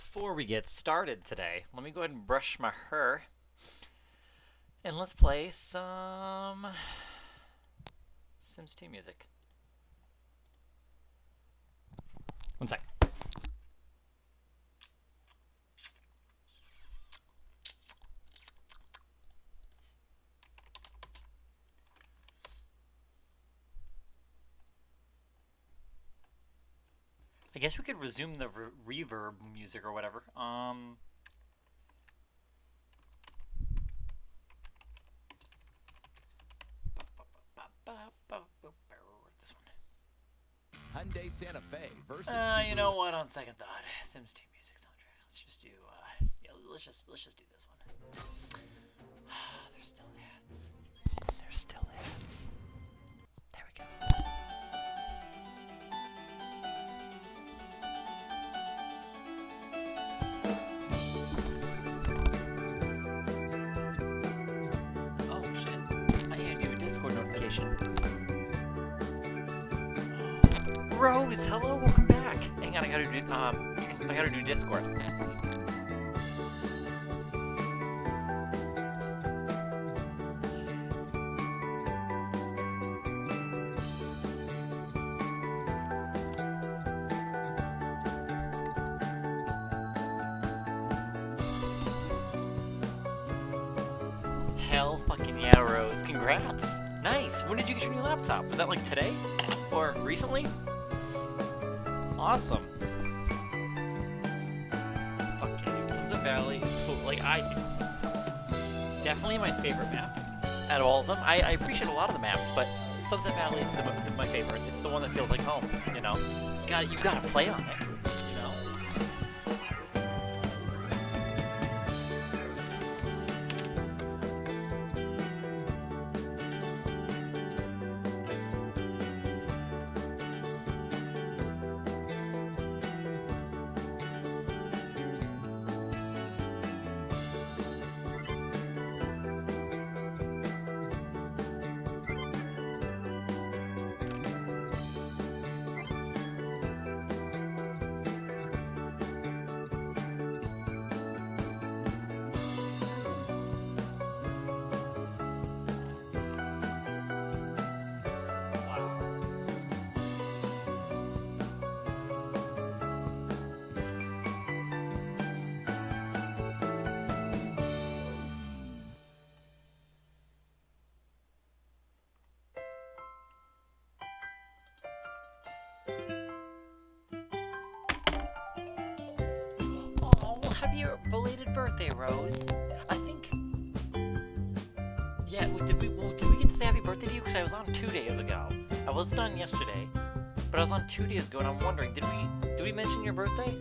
before we get started today, let me go ahead and brush my hair. And let's play some Sims 2 music. One sec. I guess we could resume the reverb music or whatever. This one. Hyundai Santa Fe versus You know what? On second thought, Sims 2 music soundtrack. Let's just do. Yeah, let's just do this one. There's still ads. There's still ads. There we go. Oh shit! I need to do a Discord notification. Rose, hello, welcome back. Hang on, I gotta do Discord. Hell fucking yeah, Rose. Congrats. Nice. When did you get your new laptop? Was that like today? Or recently? Awesome. Fuck yeah, dude. Sunset Valley is totally, it's definitely my favorite map out of all of them. I appreciate a lot of the maps, but Sunset Valley is my favorite. It's the one that feels like home, you know? You gotta play on it, you know? Oh, well, happy belated birthday, Rose. I think. Yeah, did we get to say happy birthday to you? Because I was on 2 days ago. I wasn't on yesterday, but I was on 2 days ago, and I'm wondering, did we mention your birthday?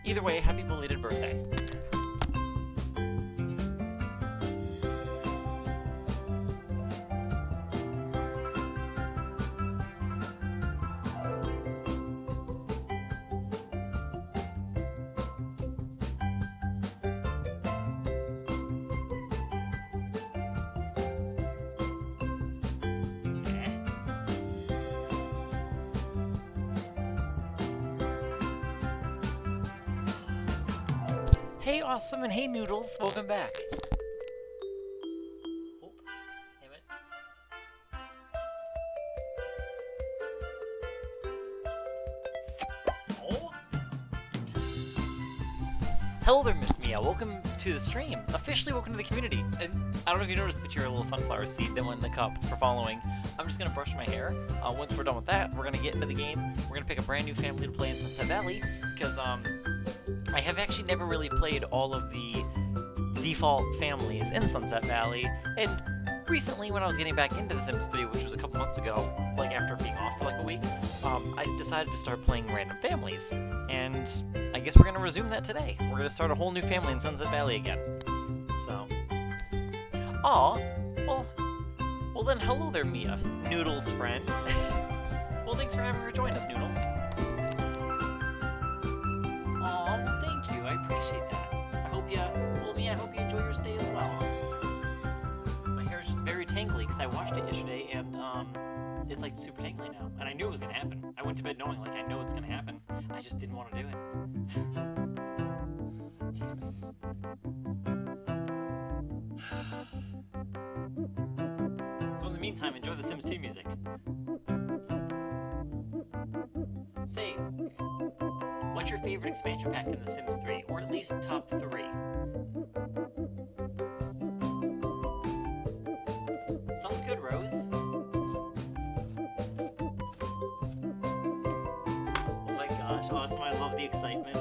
Either way, happy belated birthday. Hey, Awesome, and hey, Noodles, welcome back. Oh, damn it. Oh. Hello there, Miss Mia. Welcome to the stream. Officially welcome to the community. And I don't know if you noticed, but you're a little sunflower seed that went in the cup for following. I'm just going to brush my hair. Once we're done with that, we're going to get into the game. We're going to pick a brand new family to play in Sunset Valley, because, I have actually never really played all of the default families in Sunset Valley, and recently when I was getting back into The Sims 3, which was a couple months ago, like after being off for like a week, I decided to start playing random families, and I guess we're going to resume that today. We're going to start a whole new family in Sunset Valley again. So, aw, well then hello there, Mia, Noodles' friend. Well, thanks for having her join us, Noodles. I appreciate that. I hope you enjoy your stay as well. My hair is just very tangly because I washed it yesterday and it's like super tangly now. And I knew it was gonna happen. I went to bed knowing like I know it's gonna happen. I just didn't want to do it. So in the meantime, enjoy the Sims 2 music. Say, what's your favorite expansion pack in The Sims 3? Or at least top 3? Sounds good, Rose. Oh my gosh, awesome, I love the excitement.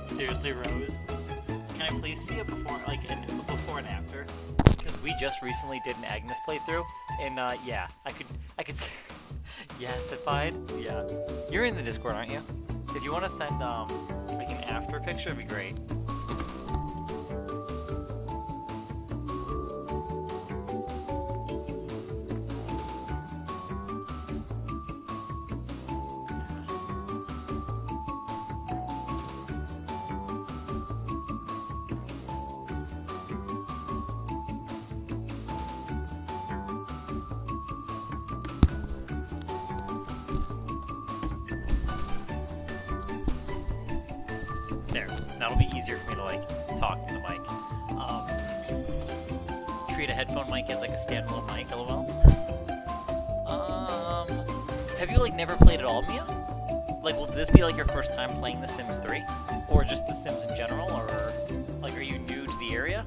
Seriously, Rose? Can I please see a before, before and after? Because we just recently did an Agnes playthrough, and yeah, I could, yes, if I'd, yeah. You're in the Discord, aren't you? If you want to send, like an after picture, it'd be great. That'll be easier for me to like talk to the mic. Treat a headphone mic as like a standalone mic, lol. Have you like never played at all, Mia? Like, will this be like your first time playing The Sims 3? Or just The Sims in general? Or like, are you new to the area?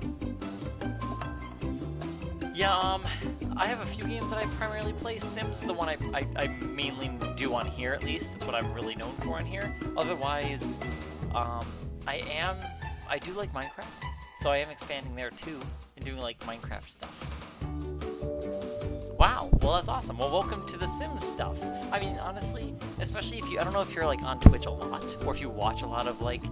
Yeah, I have a few games that I primarily play. Sims, the one I mainly do on here, at least. That's what I'm really known for on here. Otherwise, I do like Minecraft, so I am expanding there too, and doing like Minecraft stuff. Wow, well that's awesome. Well, welcome to The Sims stuff. I mean, honestly, especially if you, I don't know if you're like on Twitch a lot, or if you watch a lot of like,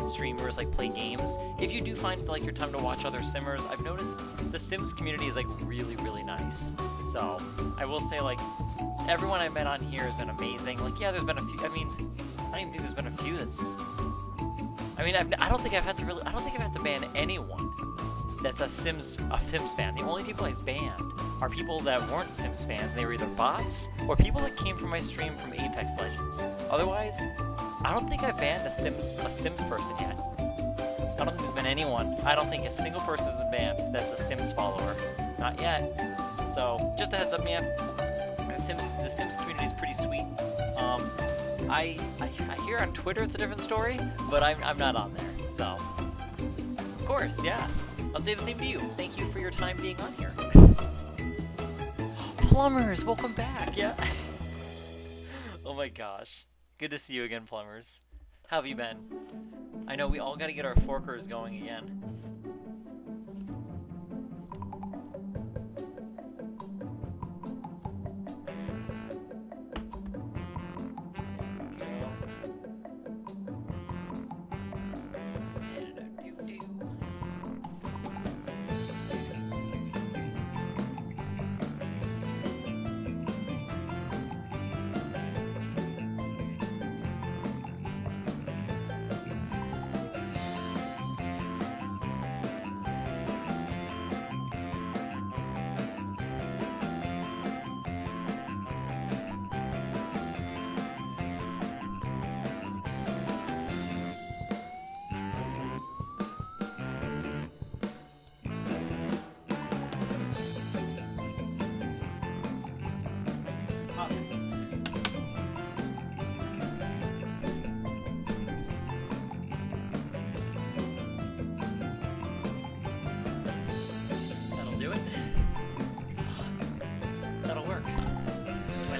streamers like play games. If you do find like your time to watch other Simmers, I've noticed The Sims community is like really, really nice. So, I will say like, everyone I've met on here has been amazing. Like, yeah, there's been a few, I mean, I don't even think there's been a few that's... I mean, I don't think I've had to ban anyone that's a Sims fan. The only people I've banned are people that weren't Sims fans. They were either bots or people that came from my stream from Apex Legends. Otherwise, I don't think I've banned a Sims person yet. I don't think there's been anyone. I don't think a single person has been banned that's a Sims follower. Not yet. So, just a heads up, man. The Sims community is pretty sweet. I hear on Twitter it's a different story, but I'm not on there, so. Of course, yeah. I'll say the same to you. Thank you for your time being on here. Plumbers, welcome back, yeah. Oh my gosh. Good to see you again, Plumbers. How have you been? I know we all gotta get our forkers going again.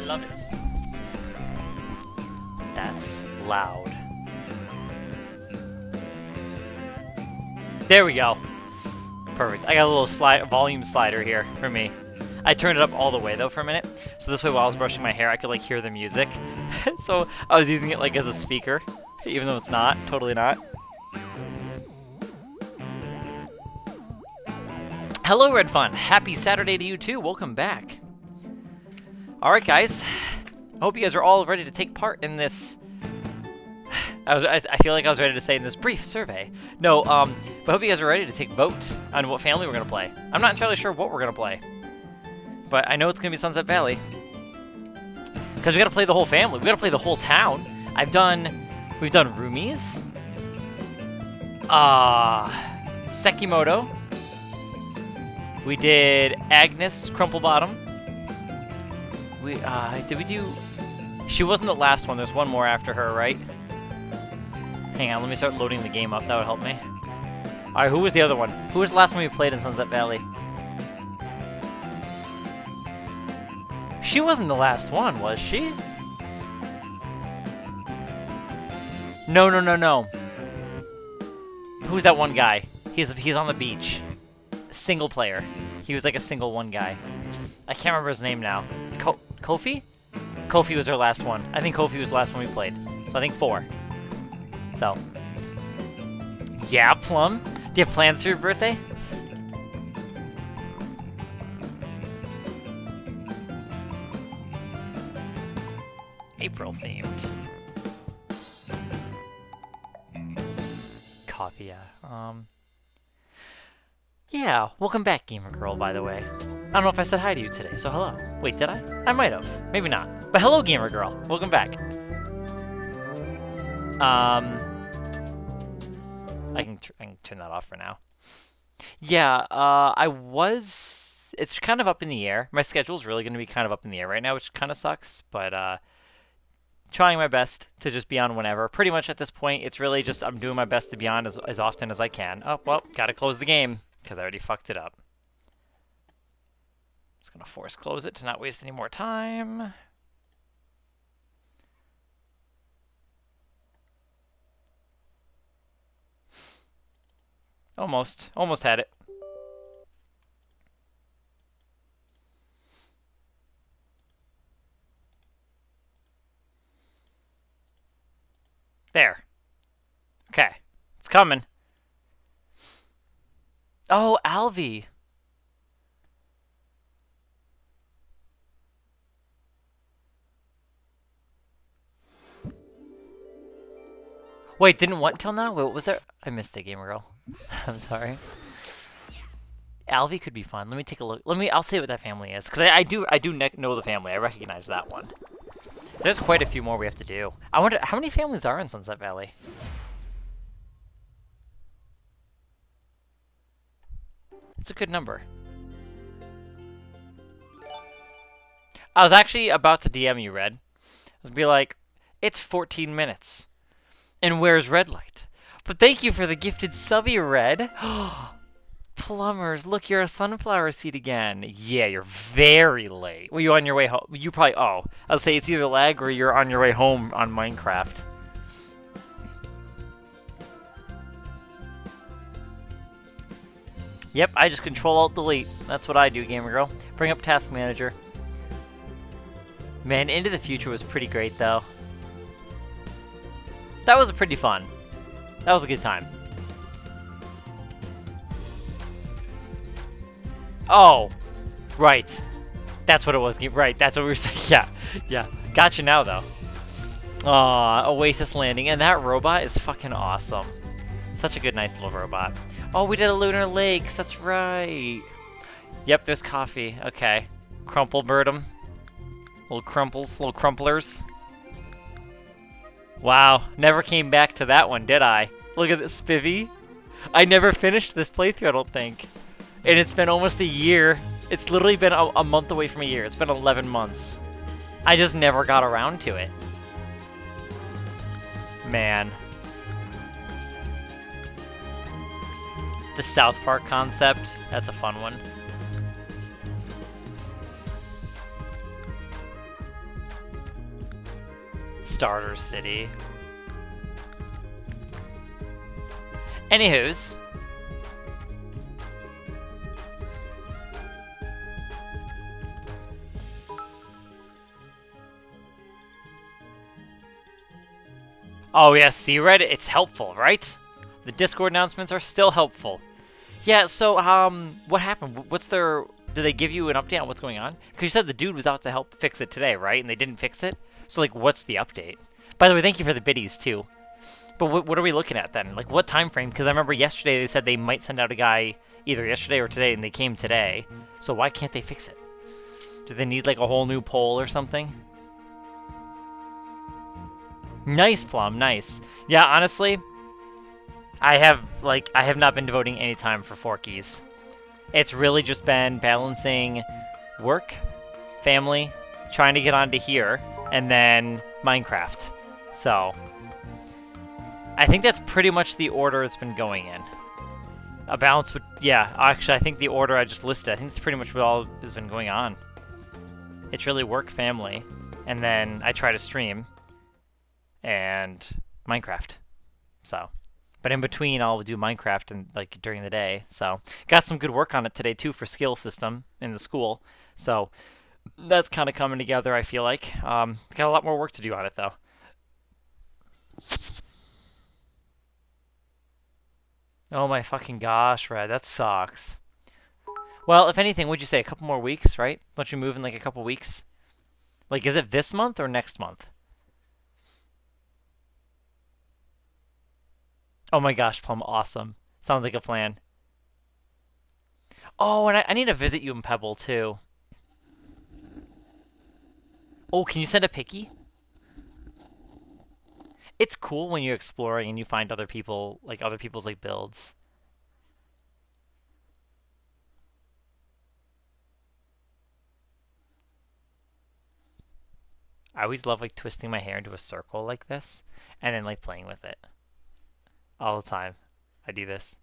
love it. That's loud. There we go. Perfect. I got a little volume slider here for me. I turned it up all the way though for a minute, so this way while I was brushing my hair I could like hear the music. So I was using it like as a speaker, even though it's not, totally not. Hello Red Fun, happy Saturday to you too, welcome back. Alright guys, I hope you guys are all ready to take part in this. I feel like I was ready to say in this brief survey. No, but I hope you guys are ready to take vote on what family we're going to play. I'm not entirely sure what we're going to play, but I know it's going to be Sunset Valley. Because we got to play the whole family. We got to play the whole town. We've done Roomies. Sekimoto. We did Agnes Crumplebottom. Did we do... She wasn't the last one. There's one more after her, right? Hang on, let me start loading the game up. That would help me. Alright, who was the other one? Who was the last one we played in Sunset Valley? She wasn't the last one, was she? No. Who's that one guy? He's on the beach. Single player. He was like a single one guy. I can't remember his name now. Kofi? Kofi was our last one. I think Kofi was the last one we played. So I think 4. So. Yeah, Plum. Do you have plans for your birthday? April themed. Coffee, yeah. Yeah, welcome back, Gamer Girl, by the way. I don't know if I said hi to you today, so hello. Wait, did I? I might have. Maybe not. But hello, Gamer Girl. Welcome back. I can turn that off for now. Yeah, it's kind of up in the air. My schedule's really going to be kind of up in the air right now, which kind of sucks, but trying my best to just be on whenever. Pretty much at this point, it's really just I'm doing my best to be on as often as I can. Oh, well, gotta close the game, because I already fucked it up. Just gonna force close it to not waste any more time. Almost had it. There. Okay. It's coming. Oh, Alvy. Wait, didn't what till now? What was there? I missed it, Gamer Girl. I'm sorry. Alvy could be fun. Let me take a look. I'll see what that family is, because I do know the family. I recognize that one. There's quite a few more we have to do. I wonder how many families are in Sunset Valley. It's a good number. I was actually about to DM you, Red. I was be like, it's 14 minutes. And where's Red Light? But thank you for the gifted subby, Red. Plumbers, look, you're a sunflower seed again. Yeah, you're very late. Were you on your way home? You probably, I'll say it's either lag or you're on your way home on Minecraft. Yep, I just Control-Alt-Delete. That's what I do, Gamer Girl. Bring up Task Manager. Man, Into the Future was pretty great, though. That was pretty fun. That was a good time. Oh, right. That's what it was. Right, that's what we were saying. Yeah. Gotcha now, though. Aw, Oasis Landing. And that robot is fucking awesome. Such a good, nice little robot. Oh, we did a Lunar Lakes. That's right. Yep, there's coffee. Okay. Crumplebird'em. Little crumples, little crumplers. Wow, never came back to that one, did I? Look at this Spivvy. I never finished this playthrough, I don't think. And it's been almost a year. It's literally been a month away from a year. It's been 11 months. I just never got around to it. Man. The South Park concept, that's a fun one. starter city. Anywho's. Oh yes, see Reddit, it's helpful, right? The Discord announcements are still helpful. Yeah, so what happened? What's their? Did they give you an update on what's going on? Because you said the dude was out to help fix it today, right? And they didn't fix it. So like, what's the update? By the way, thank you for the biddies too. But what are we looking at then? Like, what time frame? Because I remember yesterday they said they might send out a guy either yesterday or today, and they came today. So why can't they fix it? Do they need like a whole new poll or something? Nice, Plum, nice. Yeah, honestly, I have not been devoting any time for Forkies. It's really just been balancing work, family, trying to get onto here, and then Minecraft. So I think that's pretty much the order it's been going in. A balance would, yeah, actually I think the order I just listed, I think that's pretty much what all has been going on. It's really work, family, and then I try to stream, and Minecraft. So, but in between I'll do Minecraft and like during the day. So, got some good work on it today too for skill system in the school. So, that's kind of coming together, I feel like. Got a lot more work to do on it though. Oh my fucking gosh, Red, that sucks. Well, if anything, would you say a couple more weeks, right? Don't you move in like a couple weeks? Like, is it this month or next month? Oh my gosh, Plum, awesome. Sounds like a plan. Oh, and I need to visit you in Pebble, too. Oh, can you send a picky? It's cool when you're exploring and you find other people, like other people's like builds. I always love like twisting my hair into a circle like this and then like playing with it. All the time. I do this.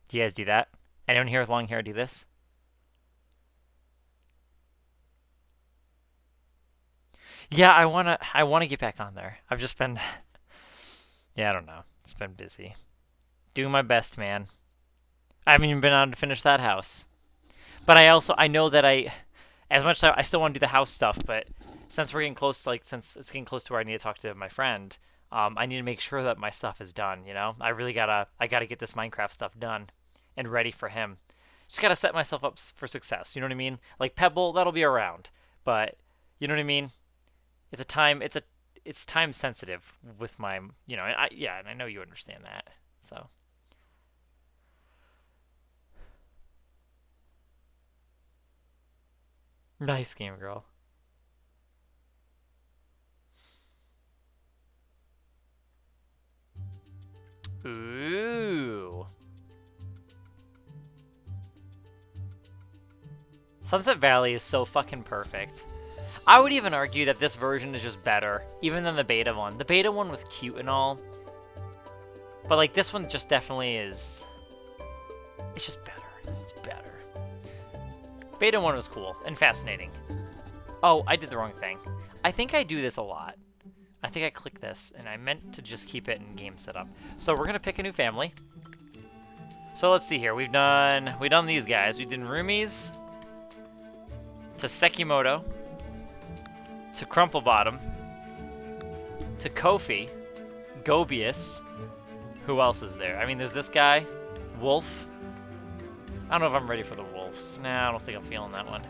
Do you guys do that? Anyone here with long hair do this? Yeah, I wanna get back on there. I've just been yeah, I don't know. It's been busy. Doing my best, man. I haven't even been on to finish that house. But I know that as much as I still want to do the house stuff, but since we're getting close to since it's getting close to where I need to talk to my friend, I need to make sure that my stuff is done, you know? I gotta get this Minecraft stuff done and ready for him. Just gotta set myself up for success, you know what I mean? Like Pebble, that'll be around. But you know what I mean? It's time sensitive with my, you know, and I know you understand that. So, nice game, girl. Ooh. Sunset Valley is so fucking perfect. I would even argue that this version is just better, even than the beta one. The beta one was cute and all, but like this one just definitely is. It's just better. It's better. Beta one was cool and fascinating. Oh, I did the wrong thing. I think I do this a lot. I think I click this, and I meant to just keep it in game setup. So we're gonna pick a new family. So let's see here. We've done these guys. We did Roomies to Sekimoto to Crumplebottom to Kofi, Gobius. Who else is there? I mean, there's this guy, Wolf. I don't know if I'm ready for the wolves. Nah, I don't think I'm feeling that one.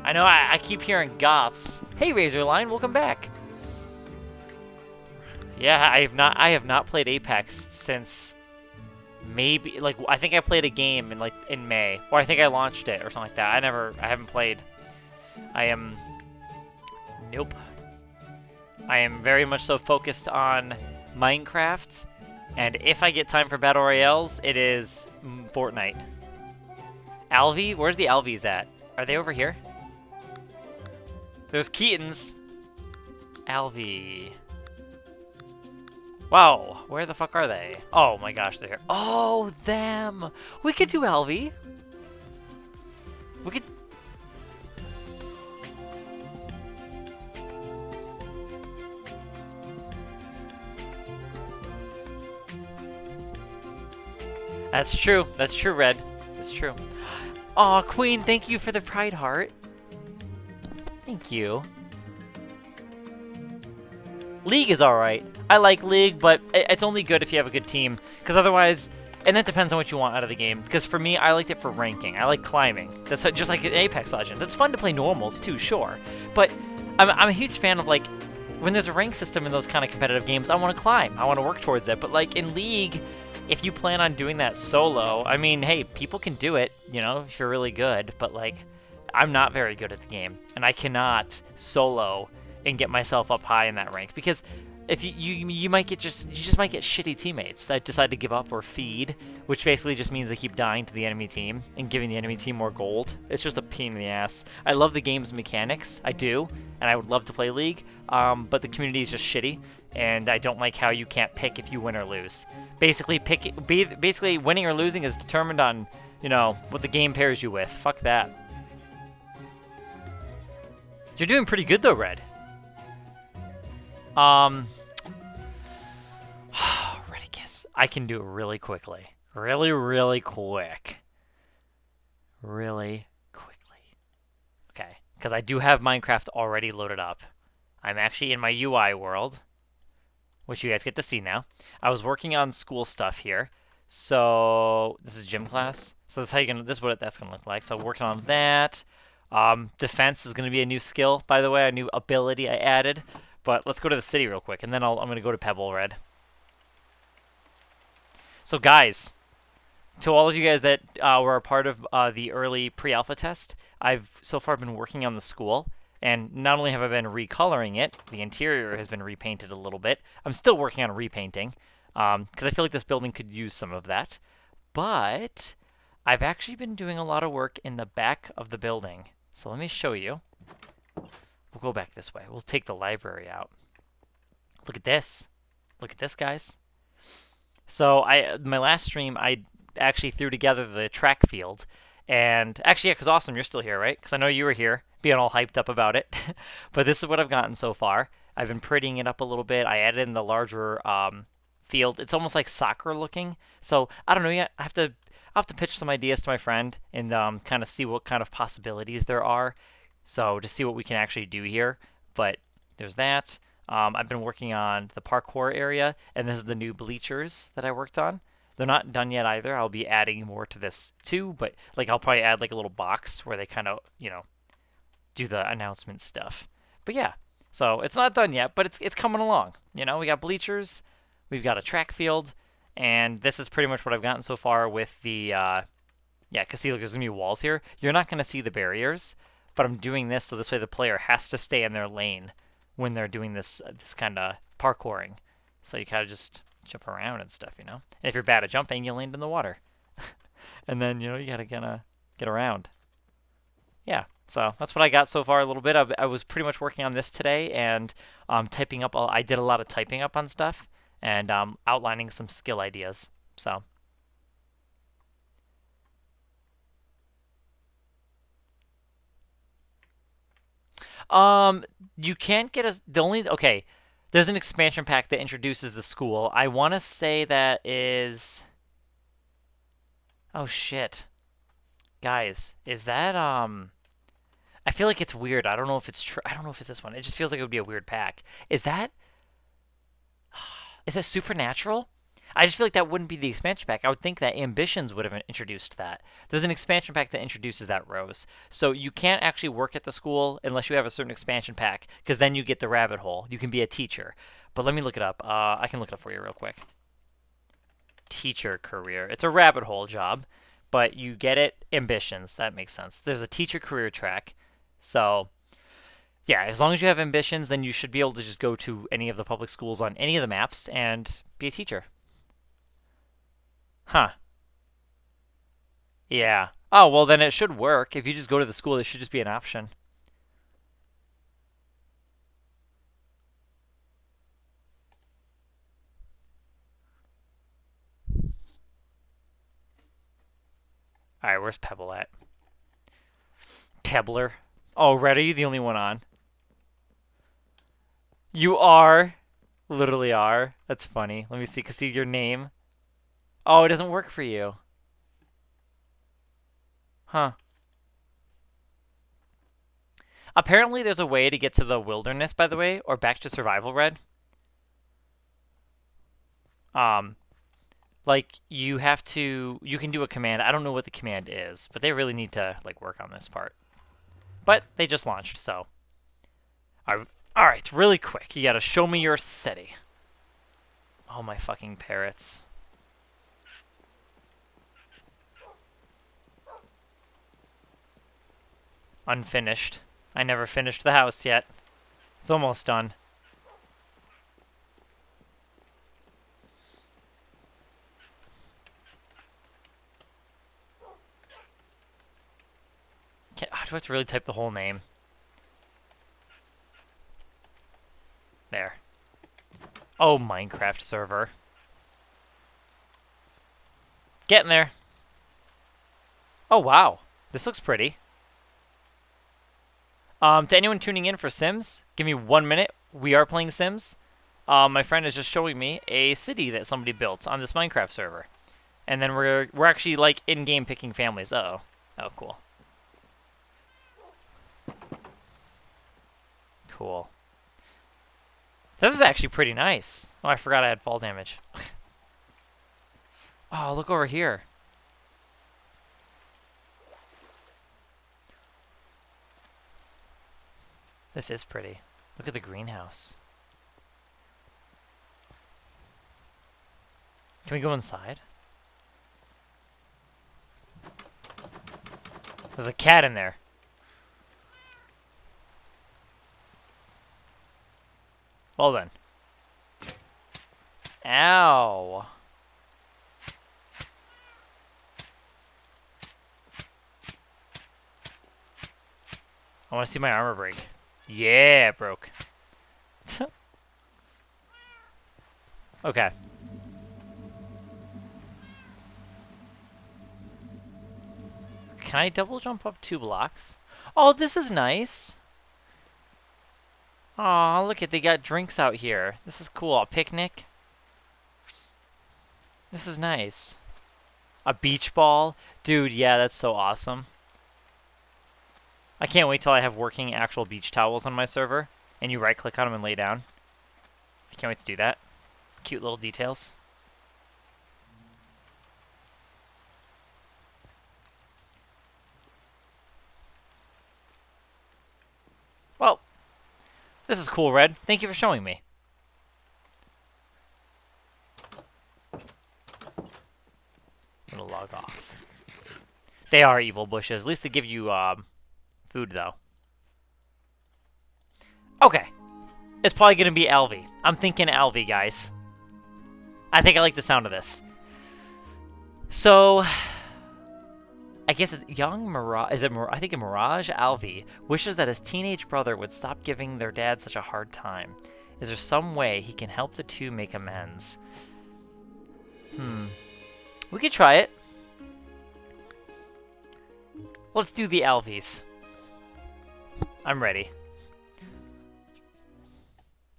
I know I keep hearing goths. Hey, Razorline, welcome back. Yeah, I have not played Apex since maybe like I think I played a game in May, or I think I launched it or something like that. I haven't played. Nope. I am very much so focused on Minecraft, and if I get time for Battle Royales, it is Fortnite. Alvy? Where's the Alvies at? Are they over here? There's Keaton's. Alvy. Wow, where the fuck are they? Oh my gosh, they're here. Oh, them! We could do Alvy. We could... That's true. That's true, Red. That's true. Aw, Queen, thank you for the pride heart. Thank you. League is alright. I like League, but it's only good if you have a good team. Because otherwise, and that depends on what you want out of the game. Because for me, I liked it for ranking. I like climbing. That's just like in Apex Legends. It's fun to play normals too, sure. But I'm a huge fan of like, when there's a rank system in those kind of competitive games, I want to climb. I want to work towards it. But like in League, if you plan on doing that solo, I mean, hey, people can do it, you know, if you're really good. But like, I'm not very good at the game. And I cannot solo and get myself up high in that rank, because if you might get you just might get shitty teammates that decide to give up or feed, which basically just means they keep dying to the enemy team and giving the enemy team more gold. It's just a pain in the ass. I love the game's mechanics, I do, and I would love to play League, but the community is just shitty, and I don't like how you can't pick if you win or lose. Basically, winning or losing is determined on, you know, what the game pairs you with. Fuck that. You're doing pretty good though, Red. Redicus. I can do it really quickly. Really quick. Really quickly. Okay, because I do have Minecraft already loaded up. I'm actually in my UI world, which you guys get to see now. I was working on school stuff here. So this is gym class. So that's how this is what that's gonna look like. So working on that. Defense is gonna be a new skill, by the way, a new ability I added. But let's go to the city real quick, and then I'm going to go to Pebble Red. So guys, to all of you guys that were a part of the early pre-alpha test, I've so far been working on the school, and not only have I been recoloring it, the interior has been repainted a little bit. I'm still working on repainting, because I feel like this building could use some of that. But I've actually been doing a lot of work in the back of the building. So let me show you. We'll go back this way. We'll take the library out. Look at this. Look at this, guys. So my last stream, I actually threw together the track field. And actually, yeah, because Awesome, you're still here, right? Because I know you were here, being all hyped up about it. But this is what I've gotten so far. I've been prettying it up a little bit. I added in the larger field. It's almost like soccer looking. So I don't know yet. I'll have to pitch some ideas to my friend and kind of see what kind of possibilities there are. So to see what we can actually do here, but there's that. I've been working on the parkour area, and this is the new bleachers that I worked on. They're not done yet either. I'll be adding more to this too, but like I'll probably add like a little box where they kind of, you know, do the announcement stuff. But yeah, so it's not done yet, but it's coming along. You know, we got bleachers, we've got a track field, and this is pretty much what I've gotten so far with the, yeah, because see, look, there's going to be walls here. You're not going to see the barriers. But I'm doing this so this way the player has to stay in their lane when they're doing this kind of parkouring. So you kind of just jump around and stuff, you know? And if you're bad at jumping, you land in the water. And then, you know, you got to kind of get around. Yeah, so that's what I got so far a little bit. I was pretty much working on this today and typing up. I did a lot of typing up on stuff and outlining some skill ideas. So... you can't get okay, there's an expansion pack that introduces the school. I want to say that is, oh shit. Guys, is that, I feel like it's weird. I don't know if it's true. I don't know if it's this one. It just feels like it would be a weird pack. Is that Supernatural? I just feel like that wouldn't be the expansion pack. I would think that Ambitions would have introduced that. There's an expansion pack that introduces that, Rose. So you can't actually work at the school unless you have a certain expansion pack, because then you get the rabbit hole. You can be a teacher. But let me look it up. I can look it up for you real quick. Teacher career. It's a rabbit hole job, but you get it. Ambitions. That makes sense. There's a teacher career track. So... yeah, as long as you have ambitions, then you should be able to just go to any of the public schools on any of the maps and be a teacher. Huh. Yeah. Oh, well, then it should work. If you just go to the school, it should just be an option. Alright, where's Pebble at? Pebbler. Oh, Red, are you the only one on? You are. Literally are. That's funny. Let me see. See your name. Oh, it doesn't work for you. Huh. Apparently there's a way to get to the wilderness, by the way, or back to survival red. Um, like you have to, you can do a command. I don't know what the command is, but they really need to like work on this part. But they just launched, so. All right, really quick. You gotta show me your city. Oh, my fucking parrots. Unfinished. I never finished the house yet. It's almost done. Do I have to really type the whole name? There. Oh, Minecraft server. It's getting there. Oh, wow. This looks pretty. To anyone tuning in for Sims, give me 1 minute. We are playing Sims. My friend is just showing me a city that somebody built on this Minecraft server. And then we're actually, like, in-game picking families. Uh-oh. Oh, cool. Cool. This is actually pretty nice. Oh, I forgot I had fall damage. Oh, look over here. This is pretty. Look at the greenhouse. Can we go inside? There's a cat in there. Well then. Ow. I want to see my armor break. Yeah, it broke. Okay. Can I double jump up 2 blocks? Oh, this is nice. Aw, look at, they got drinks out here. This is cool. A picnic. This is nice. A beach ball. Dude, yeah, that's so awesome. I can't wait till I have working actual beach towels on my server. And you right-click on them and lay down. I can't wait to do that. Cute little details. Well, this is cool, Red. Thank you for showing me. I'm gonna log off. They are evil bushes. At least they give you food, though. Okay. It's probably gonna be Alvy. I'm thinking Alvy, guys. I think I like the sound of this. So, I guess it's young Mirage. Is it? I think Mirage Alvy wishes that his teenage brother would stop giving their dad such a hard time. Is there some way he can help the two make amends? We could try it. Let's do the Alvies. I'm ready.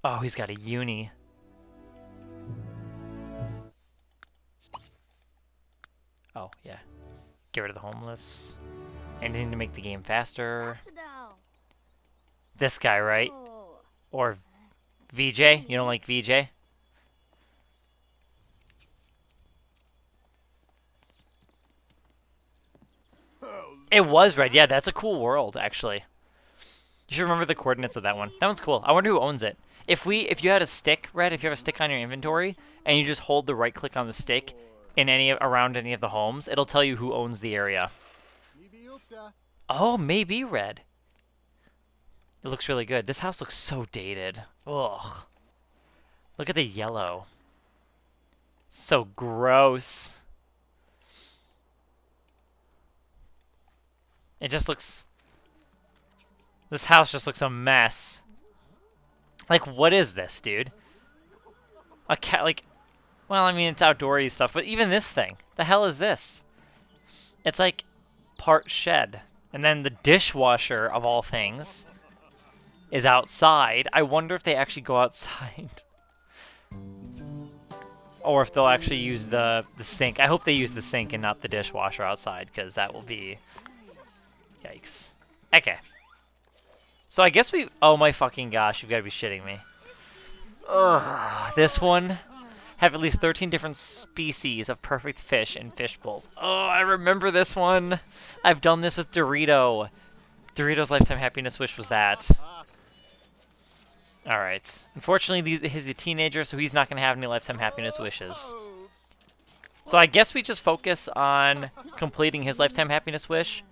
Oh, he's got a uni. Oh, yeah. Get rid of the homeless. Anything to make the game faster. This guy, right? Or VJ? You don't like VJ? It was red. Yeah, that's a cool world, actually. You should remember the coordinates of that one. That one's cool. I wonder who owns it. If you had a stick, Red, if you have a stick on your inventory, and you just hold the right click on the stick in around any of the homes, it'll tell you who owns the area. Oh, maybe Red. It looks really good. This house looks so dated. Ugh. Look at the yellow. So gross. It just looks... This house just looks a mess. Like, what is this, dude? A cat, like... Well, I mean, it's outdoorsy stuff, but even this thing. The hell is this? It's like part shed. And then the dishwasher, of all things, is outside. I wonder if they actually go outside. Or if they'll actually use the sink. I hope they use the sink and not the dishwasher outside, because that will be... Yikes. Okay. So I guess we... Oh my fucking gosh, you've got to be shitting me. Ugh. This one have at least 13 different species of perfect fish in fish bowls. Oh, I remember this one. I've done this with Dorito. Dorito's Lifetime Happiness Wish was that. Alright. Unfortunately, he's a teenager, so he's not going to have any Lifetime Happiness Wishes. So I guess we just focus on completing his Lifetime Happiness Wish.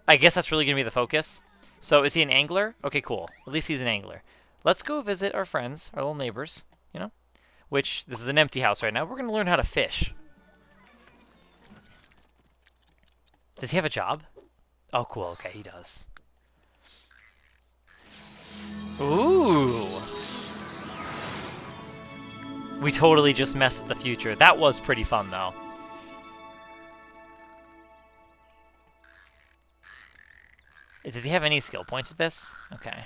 I guess that's really going to be the focus. So is he an angler? Okay, cool. At least he's an angler. Let's go visit our friends, our little neighbors, you know? Which, this is an empty house right now. We're going to learn how to fish. Does he have a job? Oh, cool. Okay, he does. Ooh. We totally just messed with the future. That was pretty fun, though. Does he have any skill points with this? Okay.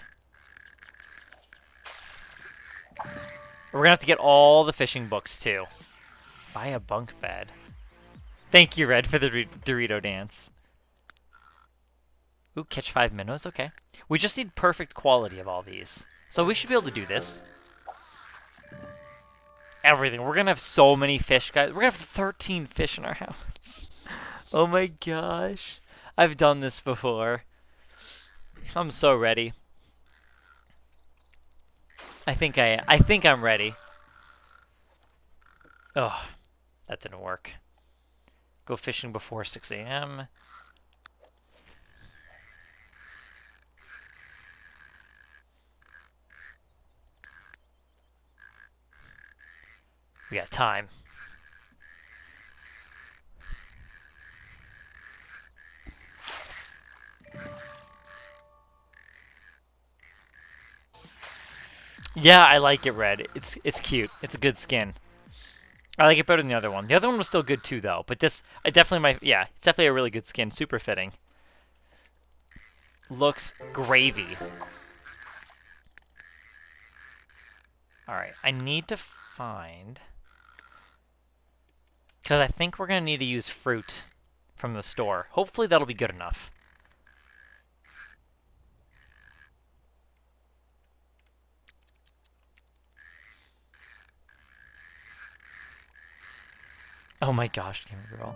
We're gonna have to get all the fishing books, too. Buy a bunk bed. Thank you, Red, for the Dorito dance. Ooh, catch 5 minnows. Okay. We just need perfect quality of all these. So we should be able to do this. Everything. We're going to have so many fish, guys. We're going to have 13 fish in our house. Oh my gosh. I've done this before. I'm so ready. I think I'm ready. Oh, that didn't work. Go fishing before 6 a.m. We got time. Yeah, I like it, Red. It's cute. It's a good skin. I like it better than the other one. The other one was still good too, though. But this, it's definitely a really good skin. Super fitting. Looks gravy. All right, I need to find, because I think we're gonna need to use fruit from the store. Hopefully that'll be good enough. Oh my gosh, Gamer Girl.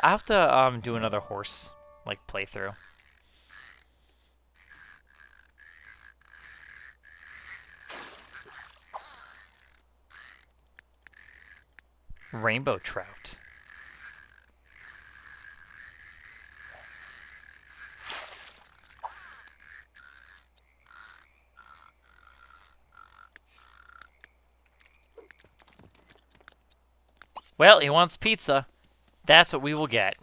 I have to do another horse like playthrough. Rainbow trout. Well, he wants pizza. That's what we will get.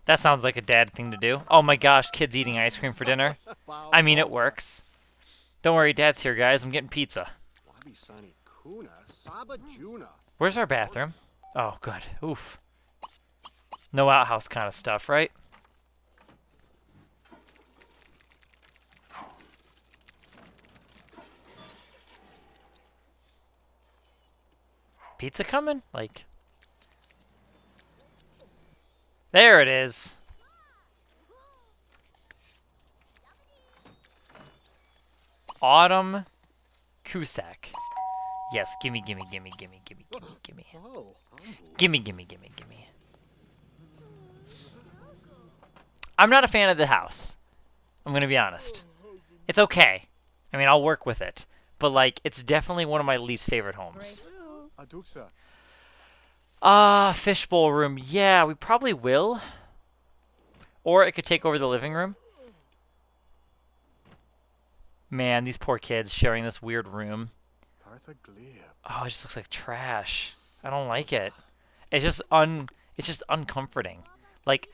That sounds like a dad thing to do. Oh my gosh, kids eating ice cream for dinner. I mean, it works. Don't worry, Dad's here, guys. I'm getting pizza. Where's our bathroom? Oh, good. Oof. No outhouse kind of stuff, right? Pizza coming? Like... There it is. Autumn Cusack. Yes, gimme, gimme, gimme, gimme, gimme, gimme, gimme. Gimme, gimme, gimme, gimme. I'm not a fan of the house. I'm gonna be honest. It's okay. I mean, I'll work with it. But, like, it's definitely one of my least favorite homes. Fishbowl room. Yeah, we probably will. Or it could take over the living room. Man, these poor kids sharing this weird room. Oh, it just looks like trash. I don't like it. It's just uncomforting. Like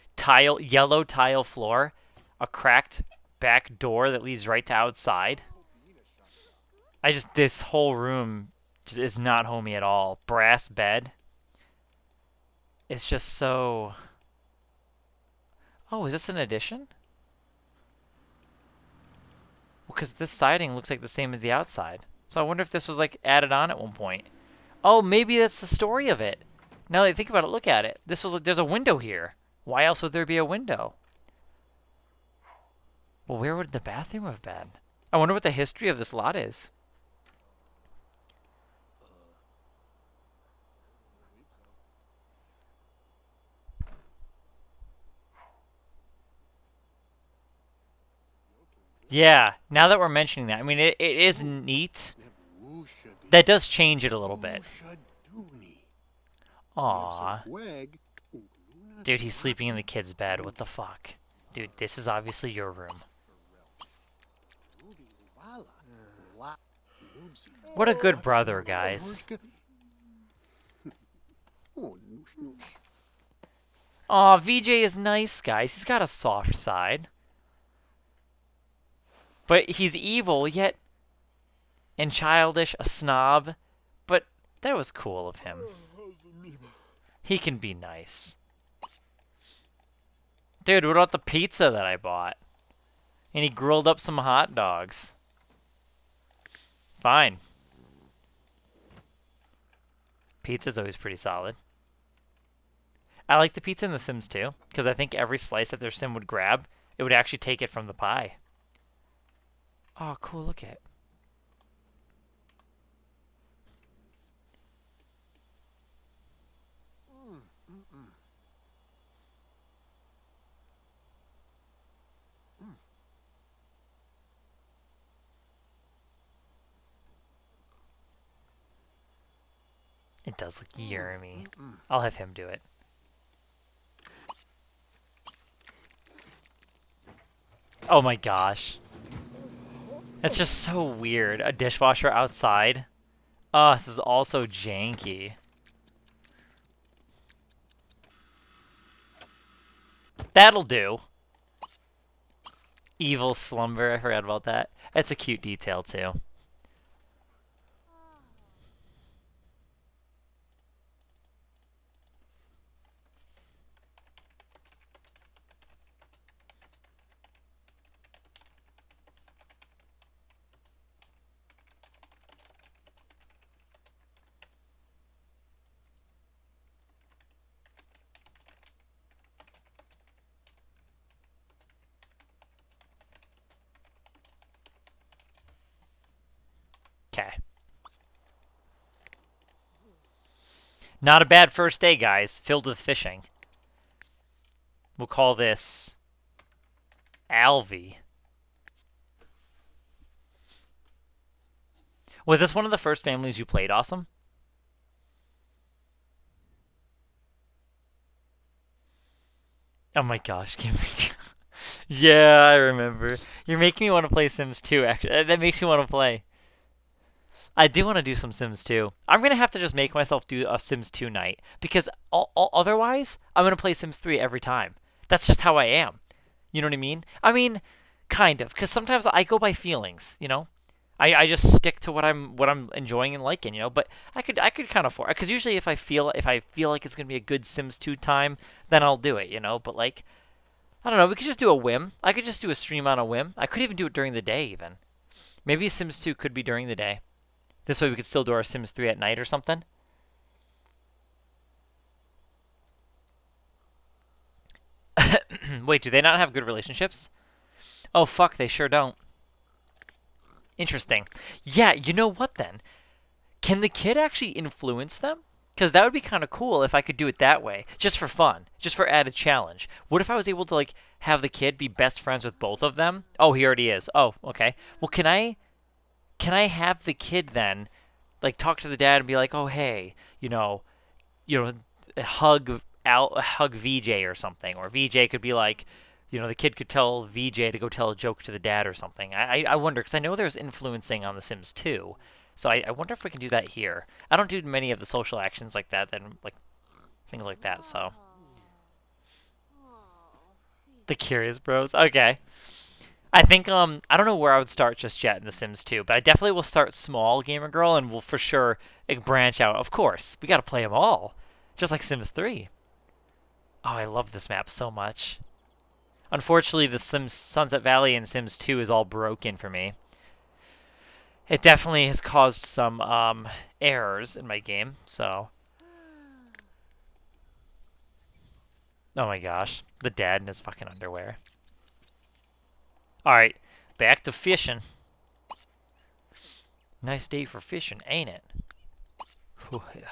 yellow tile floor, a cracked back door that leads right to outside. This whole room just is not homey at all. Brass bed. It's just so... Oh, is this an addition? Well, because this siding looks like the same as the outside. So I wonder if this was like added on at one point. Oh, maybe that's the story of it. Now that I think about it, look at it. This was like, there's a window here. Why else would there be a window? Well, where would the bathroom have been? I wonder what the history of this lot is. Yeah, now that we're mentioning that, I mean, it is neat. That does change it a little bit. Aw. Dude, he's sleeping in the kid's bed. What the fuck? Dude, this is obviously your room. What a good brother, guys. Aw, VJ is nice, guys. He's got a soft side. But he's evil, yet... and childish, a snob. But that was cool of him. He can be nice. Dude, what about the pizza that I bought? And he grilled up some hot dogs. Fine. Pizza's always pretty solid. I like the pizza in The Sims 2, because I think every slice that their sim would grab, it would actually take it from the pie. Oh, cool, look at it. It does look yummy. I'll have him do it. Oh my gosh. That's just so weird. A dishwasher outside. Oh, this is also janky. That'll do. Evil slumber. I forgot about that. That's a cute detail too. Okay. Not a bad first day, guys. Filled with fishing. We'll call this Alvy. Was this one of the first families you played, Awesome? Oh my gosh, give me... Yeah, I remember. You're making me want to play Sims 2, actually. That makes me want to play. I do want to do some Sims 2. I'm going to have to just make myself do a Sims 2 night, because otherwise, I'm going to play Sims 3 every time. That's just how I am. You know what I mean? I mean, kind of, because sometimes I go by feelings, you know? I just stick to what I'm enjoying and liking, you know. But I could kind of because usually if I feel like it's gonna be a good Sims 2 time, then I'll do it, you know. But like, I don't know, we could just do a whim. I could just do a stream on a whim. I could even do it during the day even. Maybe Sims 2 could be during the day. This way we could still do our Sims 3 at night or something. Wait, do they not have good relationships? Oh fuck, they sure don't. Interesting. Yeah, you know what then? Can the kid actually influence them? Because that would be kind of cool if I could do it that way, just for fun, just for added challenge. What if I was able to like have the kid be best friends with both of them? Oh, he already is. Oh, okay. Well, can I have the kid then, like talk to the dad and be like, oh hey, hug VJ or something, or VJ could be like, the kid could tell VJ to go tell a joke to the dad or something. I wonder, because I know there's influencing on The Sims 2. So I wonder if we can do that here. I don't do many of the social actions like that, like things like that, so. The Curious Bros. Okay. I think, I don't know where I would start just yet in The Sims 2, but I definitely will start small, Gamer Girl, and we'll for sure branch out. Of course, we gotta play them all. Just like Sims 3. Oh, I love this map so much. Unfortunately, the Sims Sunset Valley in Sims 2 is all broken for me. It definitely has caused some errors in my game, so. Oh my gosh. The dad in his fucking underwear. Alright, back to fishing. Nice day for fishing, ain't it? Whew, yeah.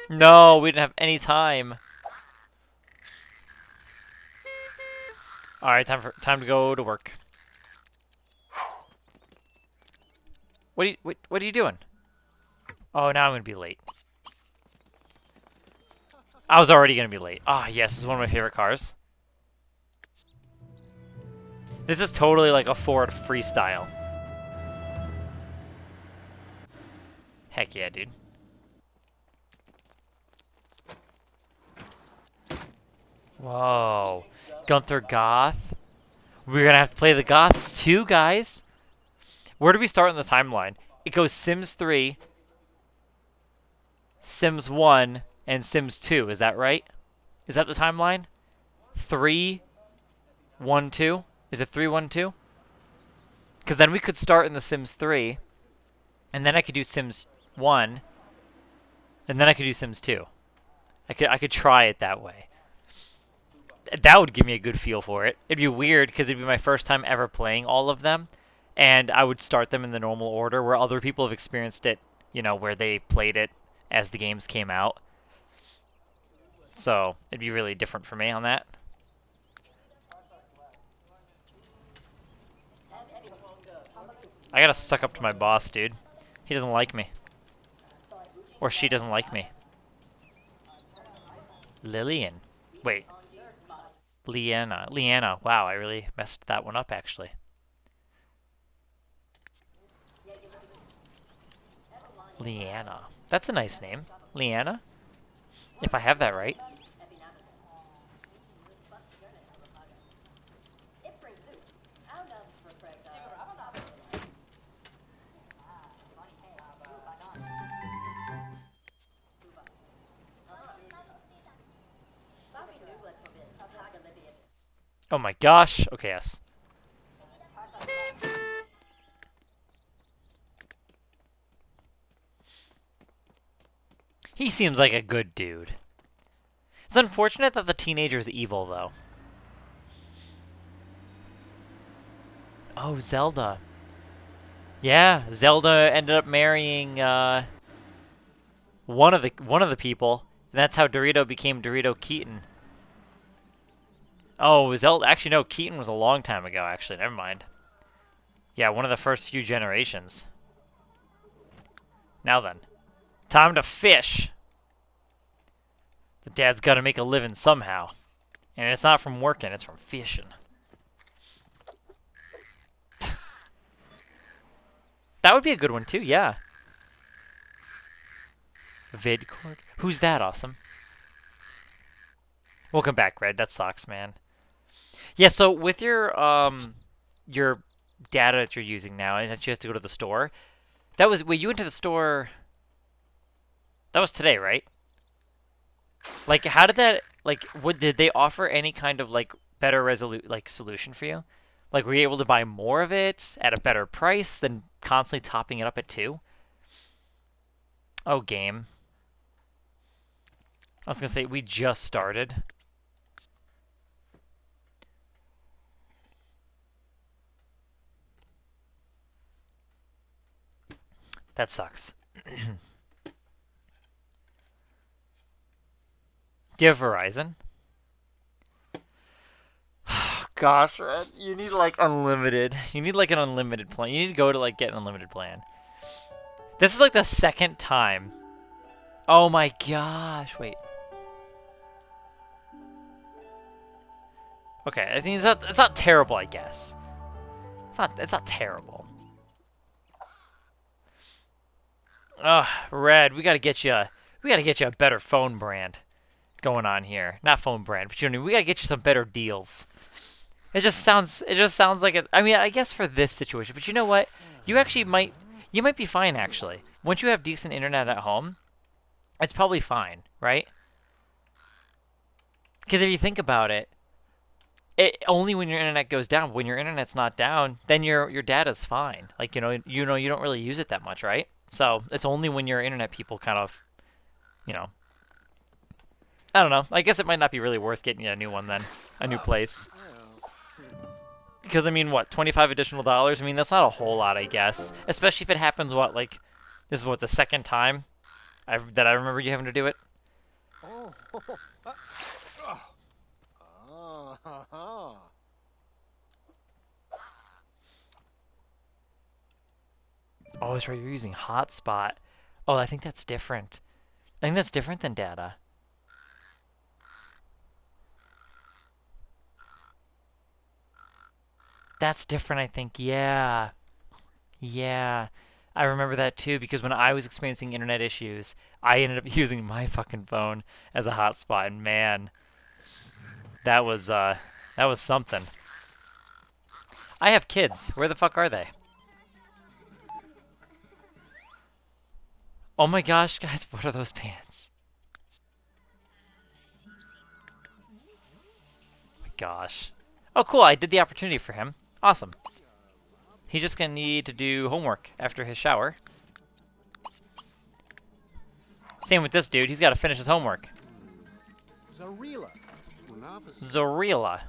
No, we didn't have any time. Alright, time to go to work. What are you doing? Oh, now I'm gonna be late. I was already gonna be late. Ah, yes, this is one of my favorite cars. This is totally like a Ford freestyle. Heck yeah, dude. Whoa. Gunther Goth. We're gonna have to play the Goths too, guys. Where do we start in the timeline? It goes Sims 3, Sims 1, and Sims 2. Is that right? Is that the timeline? 3, 1, 2? Is it 3, 1, 2? Because then we could start in the Sims 3, and then I could do Sims 1, and then I could do Sims 2. I could try it that way. That would give me a good feel for it. It'd be weird because it'd be my first time ever playing all of them, and I would start them in the normal order where other people have experienced it, you know, where they played it as the games came out. So it'd be really different for me on that. I gotta suck up to my boss, dude. He doesn't like me. Or she doesn't like me. Lillian. Wait. Leanna. Leanna. Wow, I really messed that one up, actually. Leanna. That's a nice name. Leanna? If I have that right. Oh my gosh. Okay, yes. He seems like a good dude. It's unfortunate that the teenager's evil, though. Oh, Zelda. Yeah, Zelda ended up marrying one of the people, and that's how Dorito became Dorito Keaton. Oh, Zelda. Actually, no, Keaton was a long time ago. Actually, never mind. Yeah, one of the first few generations. Now then, time to fish. The dad's got to make a living somehow, and it's not from working; it's from fishing. That would be a good one too. Yeah. Vidcord. Who's that? Awesome. Welcome back, Red. That sucks, man. Yeah. So with your data that you're using now, and that you have to go to the store. That was wait. You went to the store. That was today, right? Like, how did that, like, did they offer any kind of, like, better solution for you? Like, were you able to buy more of it at a better price than constantly topping it up at 2? Oh, game. I was gonna say, we just started. That sucks. Do you have Verizon? Gosh, Red, you need like unlimited. You need like an unlimited plan. You need to go to like get an unlimited plan. This is like the second time. Oh my gosh, wait. Okay, I mean it's not terrible, I guess. It's not terrible. Ugh, Red, we gotta get you a better phone brand going on here. Not phone brand, but you know, we gotta get you some better deals. It just sounds like it. I mean, I guess for this situation, but you know what? You might be fine actually. Once you have decent internet at home, it's probably fine, right? Because if you think about it, Only when your internet goes down. When your internet's not down, then your data's fine. Like, you don't really use it that much, right? So it's only when your internet people kind of, you know, I don't know. I guess it might not be really worth getting you a new one then, a new place. Because I mean, what, $25 additional? I mean, that's not a whole lot, I guess. Especially if it happens, what, like, this is what, the second time that I remember you having to do it. Oh, that's right. You're using hotspot. Oh, I think that's different. I think that's different than data. That's different, I think. Yeah. Yeah. I remember that too because when I was experiencing internet issues, I ended up using my fucking phone as a hotspot, and man, that was something. I have kids. Where the fuck are they? Oh my gosh, guys, what are those pants? Oh my gosh. Oh, cool, I did the opportunity for him. Awesome. He's just gonna need to do homework after his shower. Same with this dude, he's gotta finish his homework. Zarila. Zarila.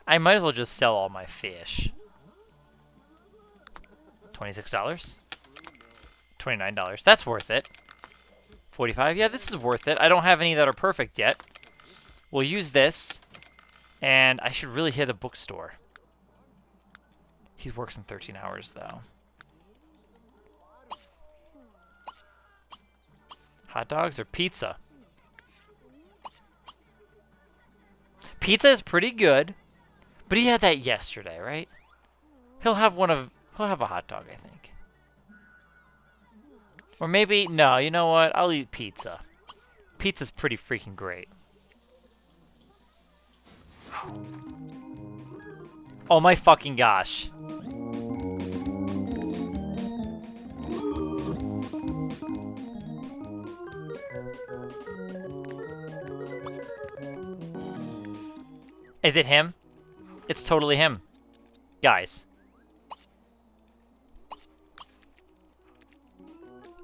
I might as well just sell all my fish. $26. $29. That's worth it. 45. Yeah, this is worth it. I don't have any that are perfect yet. We'll use this. And I should really hit a bookstore. He works in 13 hours, though. Hot dogs or pizza? Pizza is pretty good. But he had that yesterday, right? He'll have a hot dog, I think. Or maybe, no, you know what? I'll eat pizza. Pizza's pretty freaking great. Oh my fucking gosh. Is it him? It's totally him. Guys.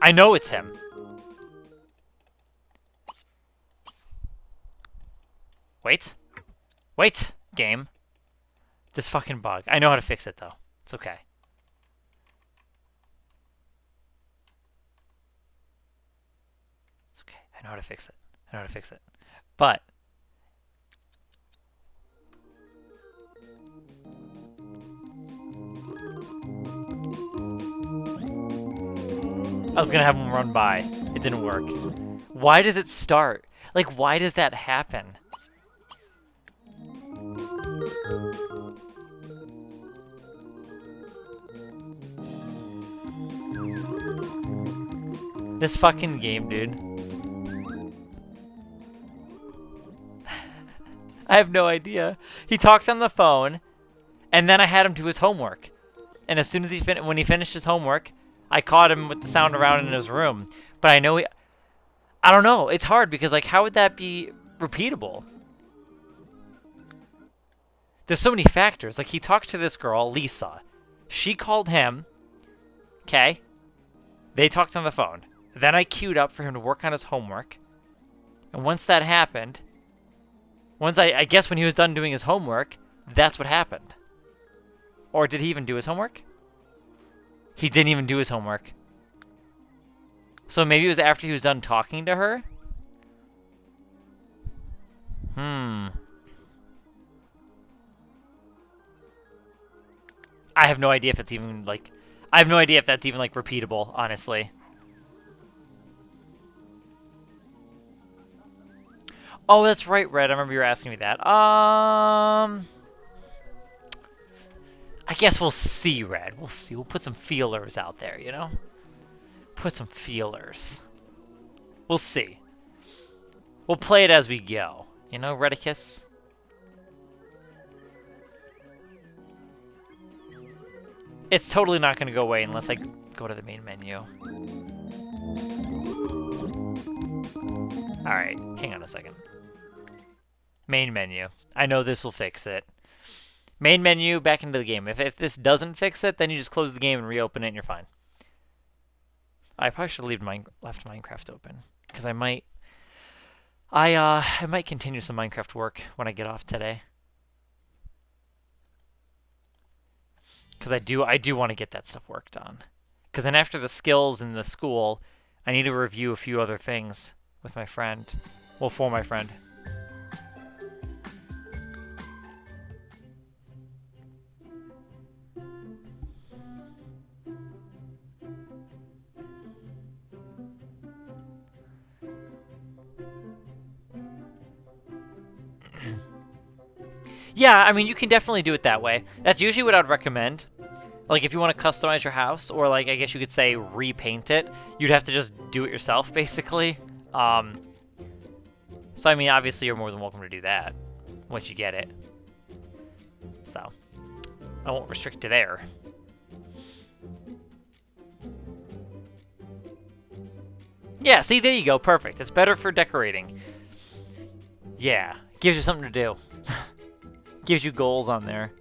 I know it's him. Wait. Wait, game. This fucking bug. I know how to fix it, though. It's okay. It's okay. I know how to fix it. I know how to fix it. But... I was gonna have him run by. It didn't work. Why does it start? Like, why does that happen? This fucking game, dude. I have no idea. He talked on the phone, and then I had him do his homework. And as soon as when he finished his homework, I caught him with the sound around in his room. But I know I don't know. It's hard because, like, how would that be repeatable? There's so many factors. Like, he talked to this girl, Lisa. She called him. Okay. They talked on the phone. Then I queued up for him to work on his homework. And once that happened, I guess when he was done doing his homework, that's what happened. Or did he even do his homework? He didn't even do his homework. So maybe it was after he was done talking to her? I have no idea if it's even, like... I have no idea if that's even, like, repeatable, honestly. Oh, that's right, Red. I remember you were asking me that. I guess we'll see, Red. We'll see. We'll put some feelers out there, you know? Put some feelers. We'll see. We'll play it as we go. You know, Redicus? It's totally not going to go away unless I go to the main menu. Alright, hang on a second. Main menu. I know this will fix it. Main menu, back into the game. If this doesn't fix it, then you just close the game and reopen it and you're fine. I probably should have left Minecraft open. Because I might continue some Minecraft work when I get off today. Because I do want to get that stuff worked on. Because then after the skills in the school, I need to review a few other things with my friend. Well, for my friend. Yeah, I mean, you can definitely do it that way. That's usually what I'd recommend. Like, if you want to customize your house, or, like, I guess you could say repaint it, you'd have to just do it yourself, basically. So, I mean, obviously, you're more than welcome to do that once you get it. So, I won't restrict you there. Yeah, see, there you go. Perfect. It's better for decorating. Yeah, gives you something to do. Gives you goals on there.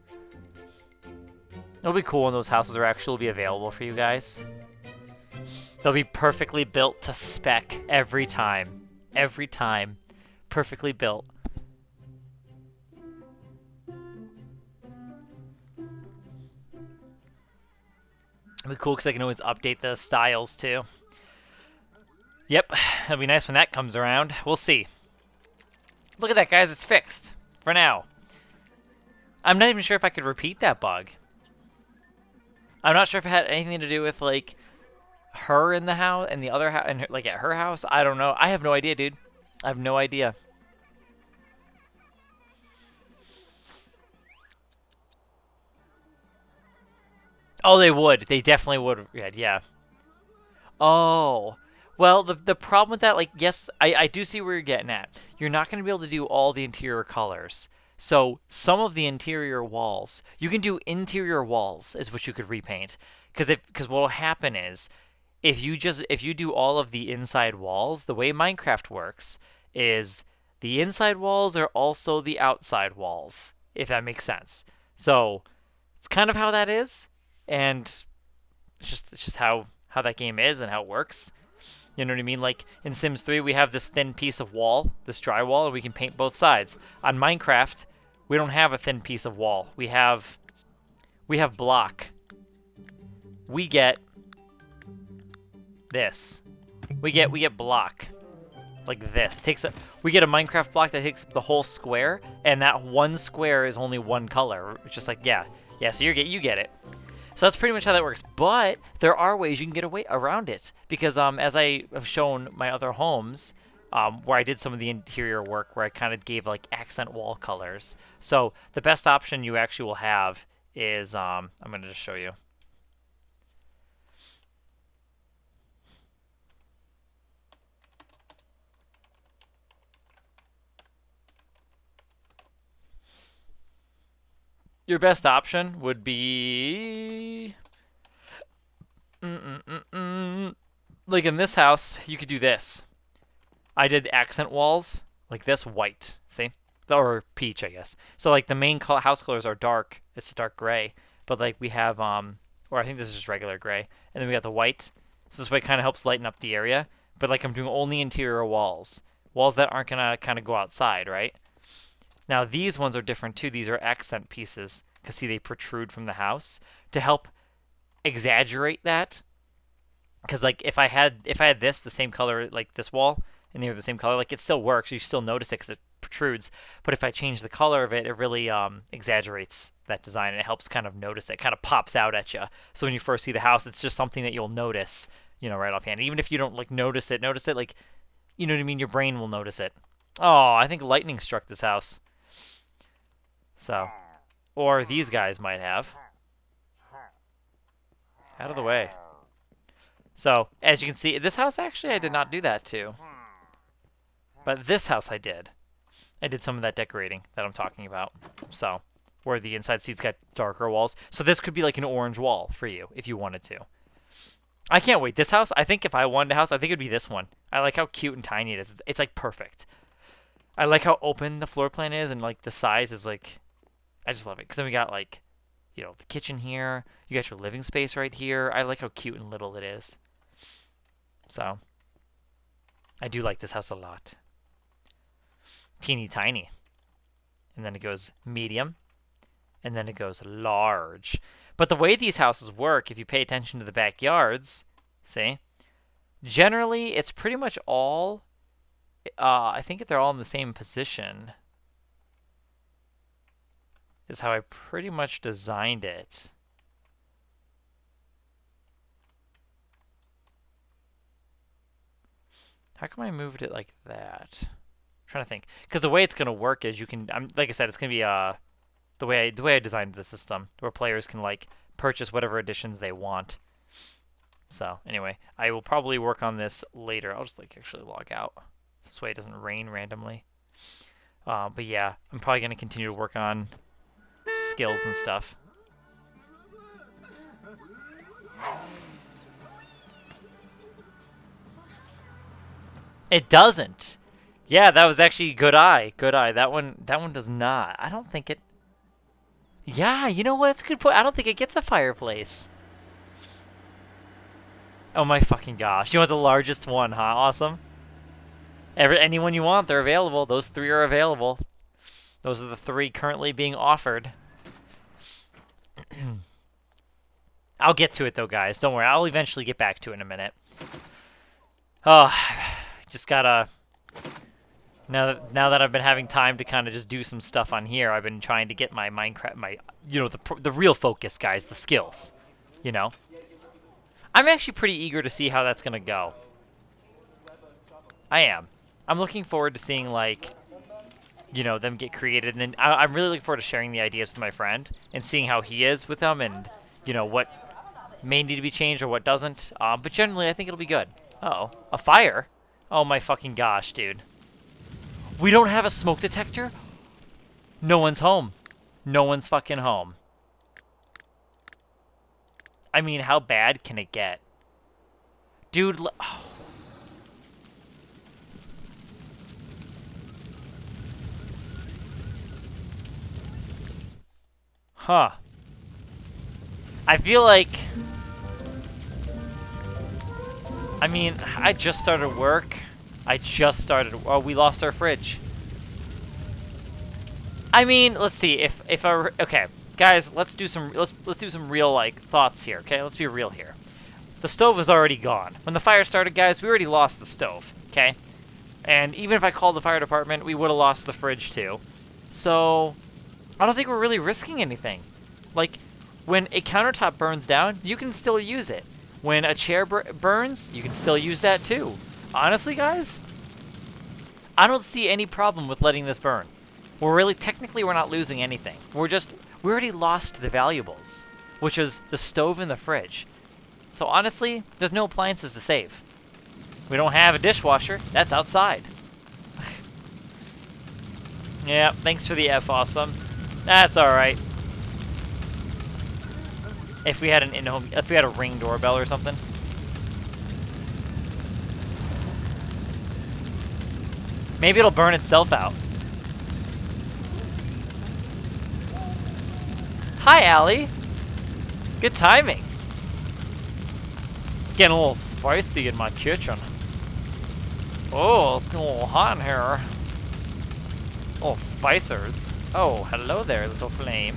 It'll be cool when those houses are actually be available for you guys. They'll be perfectly built to spec every time. Every time. Perfectly built. It'll be cool because I can always update the styles too. Yep, it'll be nice when that comes around. We'll see. Look at that, guys. It's fixed. For now. I'm not even sure if I could repeat that bug. I'm not sure if it had anything to do with, like, her in the house and the other house, and like at her house. I don't know. I have no idea, dude. I have no idea. Oh, they would. They definitely would. Yeah. Oh. Well, the problem with that, like, yes, I do see where you're getting at. You're not going to be able to do all the interior colors. So some of the interior walls, you can do interior walls is what you could repaint. Because what will happen is, if you do all of the inside walls, the way Minecraft works is the inside walls are also the outside walls, if that makes sense. So it's kind of how that is, and it's just how that game is and how it works. You know what I mean? Like in Sims 3, we have this thin piece of wall, this drywall, and we can paint both sides. On Minecraft, we don't have a thin piece of wall. We have block. We get this. We get block. Like this. We get a Minecraft block that takes the whole square, and that one square is only one color. It's just like, yeah, so you get it. So that's pretty much how that works. But there are ways you can get away around it. Because as I have shown my other homes, where I did some of the interior work, where I kind of gave like accent wall colors. So the best option you actually will have is, I'm going to just show you. Your best option would be... Like in this house, you could do this. I did accent walls, like this, white, see? Or peach, I guess. So like the main house colors are dark. It's a dark gray. But like we have, or I think this is just regular gray. And then we got the white. So this way it kind of helps lighten up the area. But like I'm doing only interior walls. Walls that aren't going to kind of go outside, right? Now these ones are different too. These are accent pieces because see they protrude from the house to help exaggerate that. Because like if I had this the same color like this wall and they were the same color, like it still works. You still notice it because it protrudes. But if I change the color of it, it really exaggerates that design and it helps kind of notice it. Kind of pops out at you. So when you first see the house, it's just something that you'll notice, you know, right offhand. Even if you don't like notice it like, you know what I mean. Your brain will notice it. Oh, I think lightning struck this house. So, or these guys might have. Out of the way. So, as you can see, this house actually I did not do that to. But this house I did. I did some of that decorating that I'm talking about. So, where the inside seats got darker walls. So this could be like an orange wall for you if you wanted to. I can't wait. This house, I think if I wanted a house, I think it'd be this one. I like how cute and tiny it is. It's like perfect. I like how open the floor plan is and like the size is like, I just love it. Because then we got like, you know, the kitchen here. You got your living space right here. I like how cute and little it is. So, I do like this house a lot. Teeny tiny. And then it goes medium. And then it goes large. But the way these houses work, if you pay attention to the backyards, see, generally it's pretty much all, I think they're all in the same position, is how I pretty much designed it. How come I moved it like that? I'm trying to think. Because the way it's going to work is you can, like I said, it's going to be the way I designed the system, where players can like purchase whatever additions they want. So anyway, I will probably work on this later. I'll just like actually log out. This way it doesn't rain randomly. But yeah, I'm probably going to continue to work on skills and stuff. It doesn't. Yeah, that was actually good eye. Good eye. That one does not. I don't think it. Yeah, you know what? It's a good point. I don't think it gets a fireplace. Oh my fucking gosh. You want the largest one, huh? Awesome. Anyone you want, they're available. Those 3 are available. Those are the 3 currently being offered. I'll get to it though, guys. Don't worry. I'll eventually get back to it in a minute. Oh, just gotta... Now that I've been having time to kind of just do some stuff on here, I've been trying to get my Minecraft, you know, the real focus, guys, the skills, you know. I'm actually pretty eager to see how that's gonna go. I am. I'm looking forward to seeing, like, you know, them get created, and then I'm really looking forward to sharing the ideas with my friend and seeing how he is with them, and you know what may need to be changed or what doesn't. But generally, I think it'll be good. Uh-oh, a fire? Oh my fucking gosh, dude. We don't have a smoke detector? No one's home. No one's fucking home. I mean, how bad can it get? Dude, oh. Huh. I feel like... I mean, I just started work. Oh, we lost our fridge. I mean, let's see if I okay, guys, let's do some real like thoughts here. Okay, let's be real here. The stove is already gone. When the fire started, guys, we already lost the stove. Okay, and even if I called the fire department, we would have lost the fridge too. So I don't think we're really risking anything. Like when a countertop burns down, you can still use it. When a chair burns, you can still use that too. Honestly, guys, I don't see any problem with letting this burn. Technically, we're not losing anything. We already lost the valuables, which is the stove and the fridge. So honestly, there's no appliances to save. We don't have a dishwasher. That's outside. Yeah, thanks for the F, awesome. That's all right. If we had if we had a Ring doorbell or something. Maybe it'll burn itself out. Hi, Allie. Good timing. It's getting a little spicy in my kitchen. Oh, it's getting a little hot in here. Little spicers. Oh, hello there, little flame.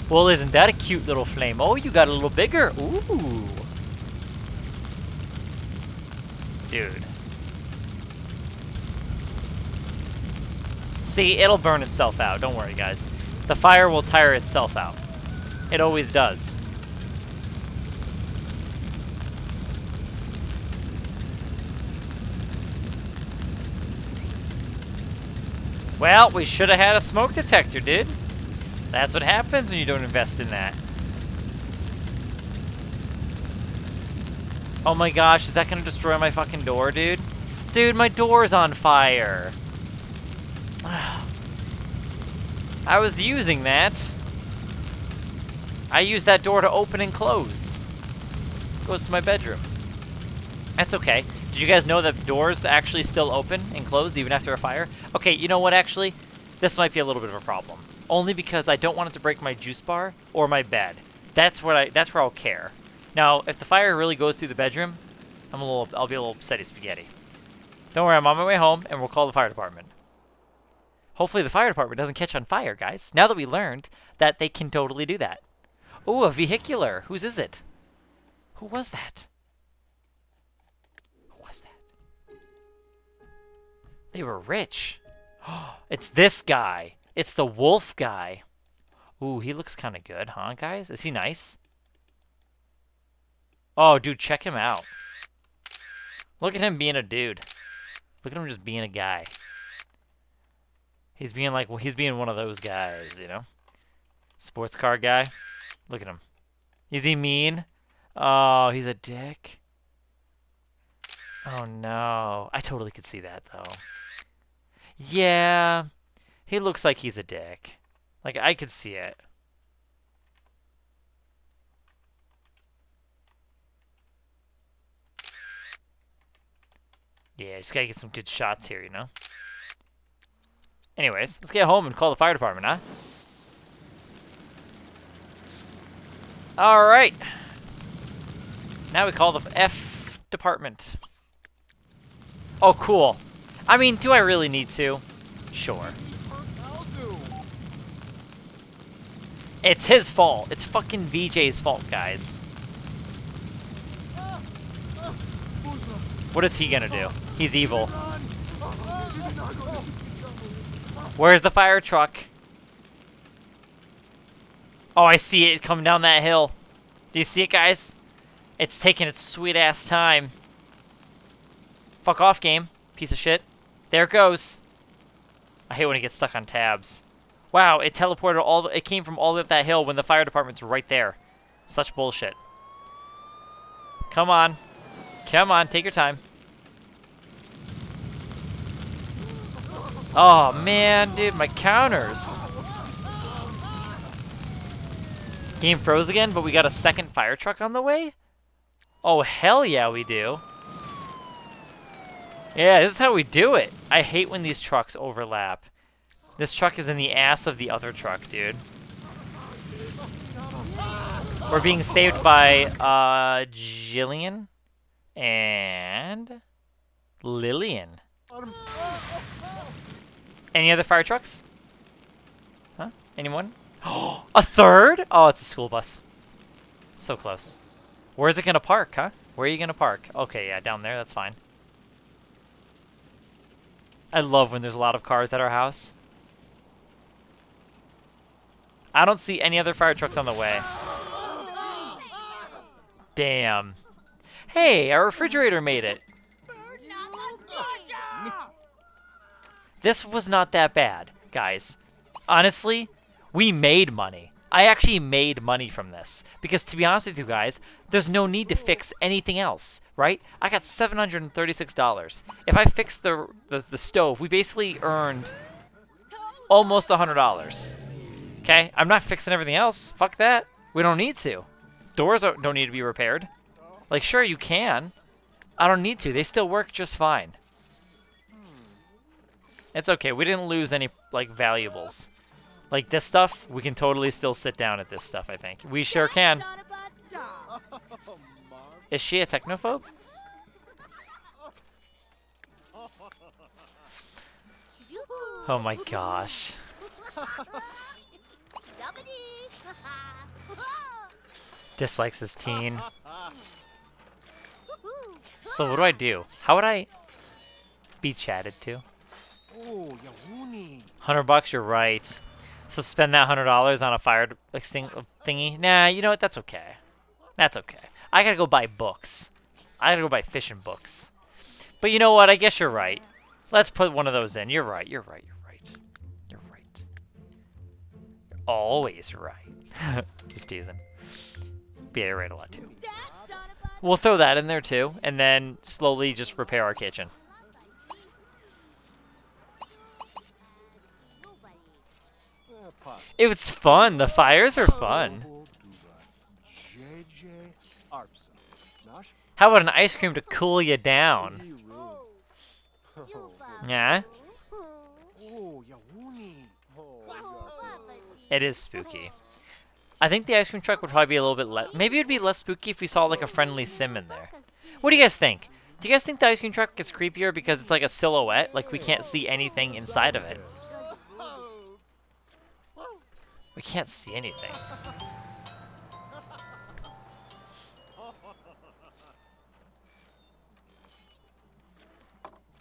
Well, isn't that a cute little flame? Oh, you got a little bigger. Ooh. Dude. See, it'll burn itself out. Don't worry, guys. The fire will tire itself out. It always does. Well, we should have had a smoke detector, dude. That's what happens when you don't invest in that. Oh my gosh, is that gonna destroy my fucking door, dude? Dude, my door's on fire. I was using that. I used that door to open and close. Goes to my bedroom. That's okay. Did you guys know that doors actually still open and closed even after a fire? Okay, you know what, actually? This might be a little bit of a problem. Only because I don't want it to break my juice bar or my bed. That's where I'll care. Now, if the fire really goes through the bedroom, I'll be a little upsetty spaghetti. Don't worry, I'm on my way home, and we'll call the fire department. Hopefully the fire department doesn't catch on fire, guys. Now that we learned that they can totally do that. Ooh, a vehicular. Whose is it? Who was that? Who was that? They were rich. It's this guy. It's the wolf guy. Ooh, he looks kind of good, huh, guys? Is he nice? Oh, dude, check him out. Look at him being a dude. Look at him just being a guy. He's being like, well, he's being one of those guys, you know? Sports car guy. Look at him. Is he mean? Oh, he's a dick. Oh, no. I totally could see that, though. Yeah. He looks like he's a dick. Like, I could see it. Yeah, just gotta get some good shots here, you know? Anyways, let's get home and call the fire department, huh? Alright. Now we call the F department. Oh, cool. I mean, do I really need to? Sure. It's his fault. It's fucking VJ's fault, guys. What is he gonna do? He's evil. Where's the fire truck? Oh, I see it coming down that hill. Do you see it, guys? It's taking its sweet ass time. Fuck off, game. Piece of shit. There it goes. I hate when it gets stuck on tabs. Wow, it teleported it came from all the way up that hill when the fire department's right there. Such bullshit. Come on. Come on, take your time. Oh, man, dude, my counters. Game froze again, but we got a second fire truck on the way? Oh, hell yeah, we do. Yeah, this is how we do it. I hate when these trucks overlap. This truck is in the ass of the other truck, dude. We're being saved by, Jillian and Lillian. Any other fire trucks? Huh? Anyone? Oh, a third? Oh, it's a school bus. So close. Where's it gonna park, huh? Where are you gonna park? Okay, yeah, down there, that's fine. I love when there's a lot of cars at our house. I don't see any other fire trucks on the way. Damn. Hey, our refrigerator made it. This was not that bad, guys. Honestly, we made money. I actually made money from this. Because to be honest with you guys, there's no need to fix anything else, right? I got $736. If I fix the stove, we basically earned almost $100. Okay? I'm not fixing everything else. Fuck that. We don't need to. Doors don't need to be repaired. Like, sure, you can. I don't need to. They still work just fine. It's okay. We didn't lose any, like, valuables. Like, this stuff, we can totally still sit down at this stuff, I think. We sure can. Is she a technophobe? Oh my gosh. Dislikes his teen. So what do I do? How would I be chatted to? $100, you're right. So spend that $100 on a fire thingy? Nah, you know what? That's okay. That's okay. I gotta go buy books. I gotta go buy fishing books. But you know what? I guess you're right. Let's put one of those in. You're right. You're right. You're right. You're right. You're always right. Just teasing. But yeah, you're right a lot too. We'll throw that in there too, and then slowly just repair our kitchen. It was fun. The fires are fun. How about an ice cream to cool you down? Yeah? It is spooky. I think the ice cream truck would probably be a little bit less... Maybe it'd be less spooky if we saw like a friendly sim in there. What do you guys think? Do you guys think the ice cream truck gets creepier because it's like a silhouette? Like we can't see anything inside of it. We can't see anything.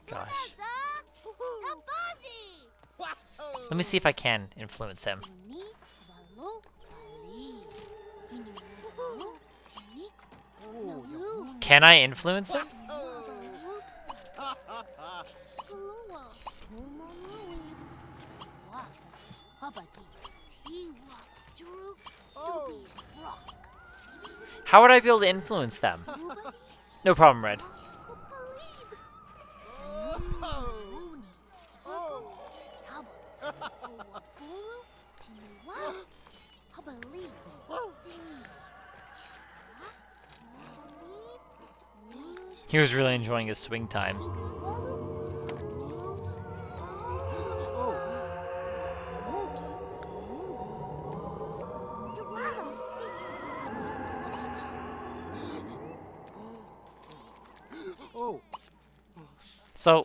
Gosh. Let me see if I can influence him. Can I influence him? How would I be able to influence them? No problem, Red. He was really enjoying his swing time. So,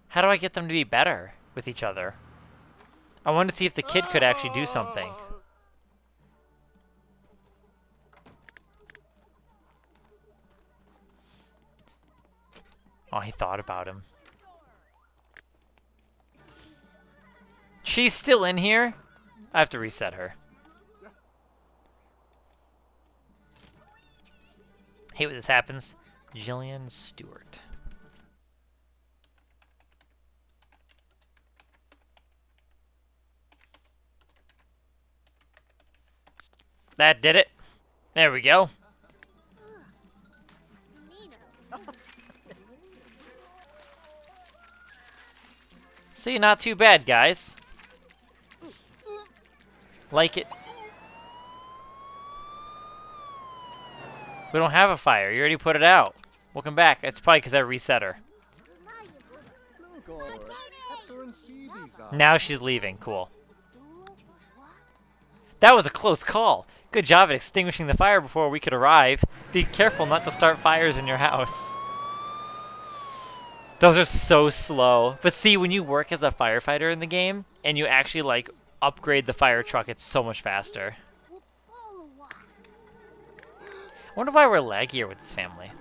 how do I get them to be better with each other? I wanted to see if the kid could actually do something. Oh, he thought about him. She's still in here? I have to reset her. Hate when this happens. Jillian Stewart. That did it. There we go. See, not too bad, guys. Like it. We don't have a fire. You already put it out. Welcome back. It's probably because I reset her. Now she's leaving. Cool. That was a close call. Good job at extinguishing the fire before we could arrive. Be careful not to start fires in your house. Those are so slow. But see, when you work as a firefighter in the game, and you actually, like, upgrade the fire truck, it's so much faster. I wonder why we're laggier with this family.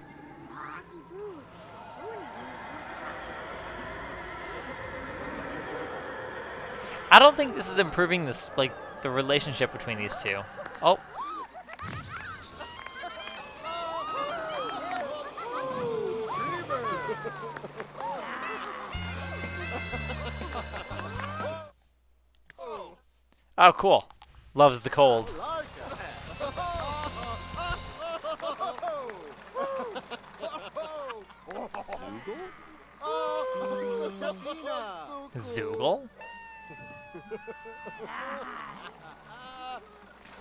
I don't think this is improving this, like, the relationship between these two. Oh. Oh, cool. Loves the cold. Zoogle?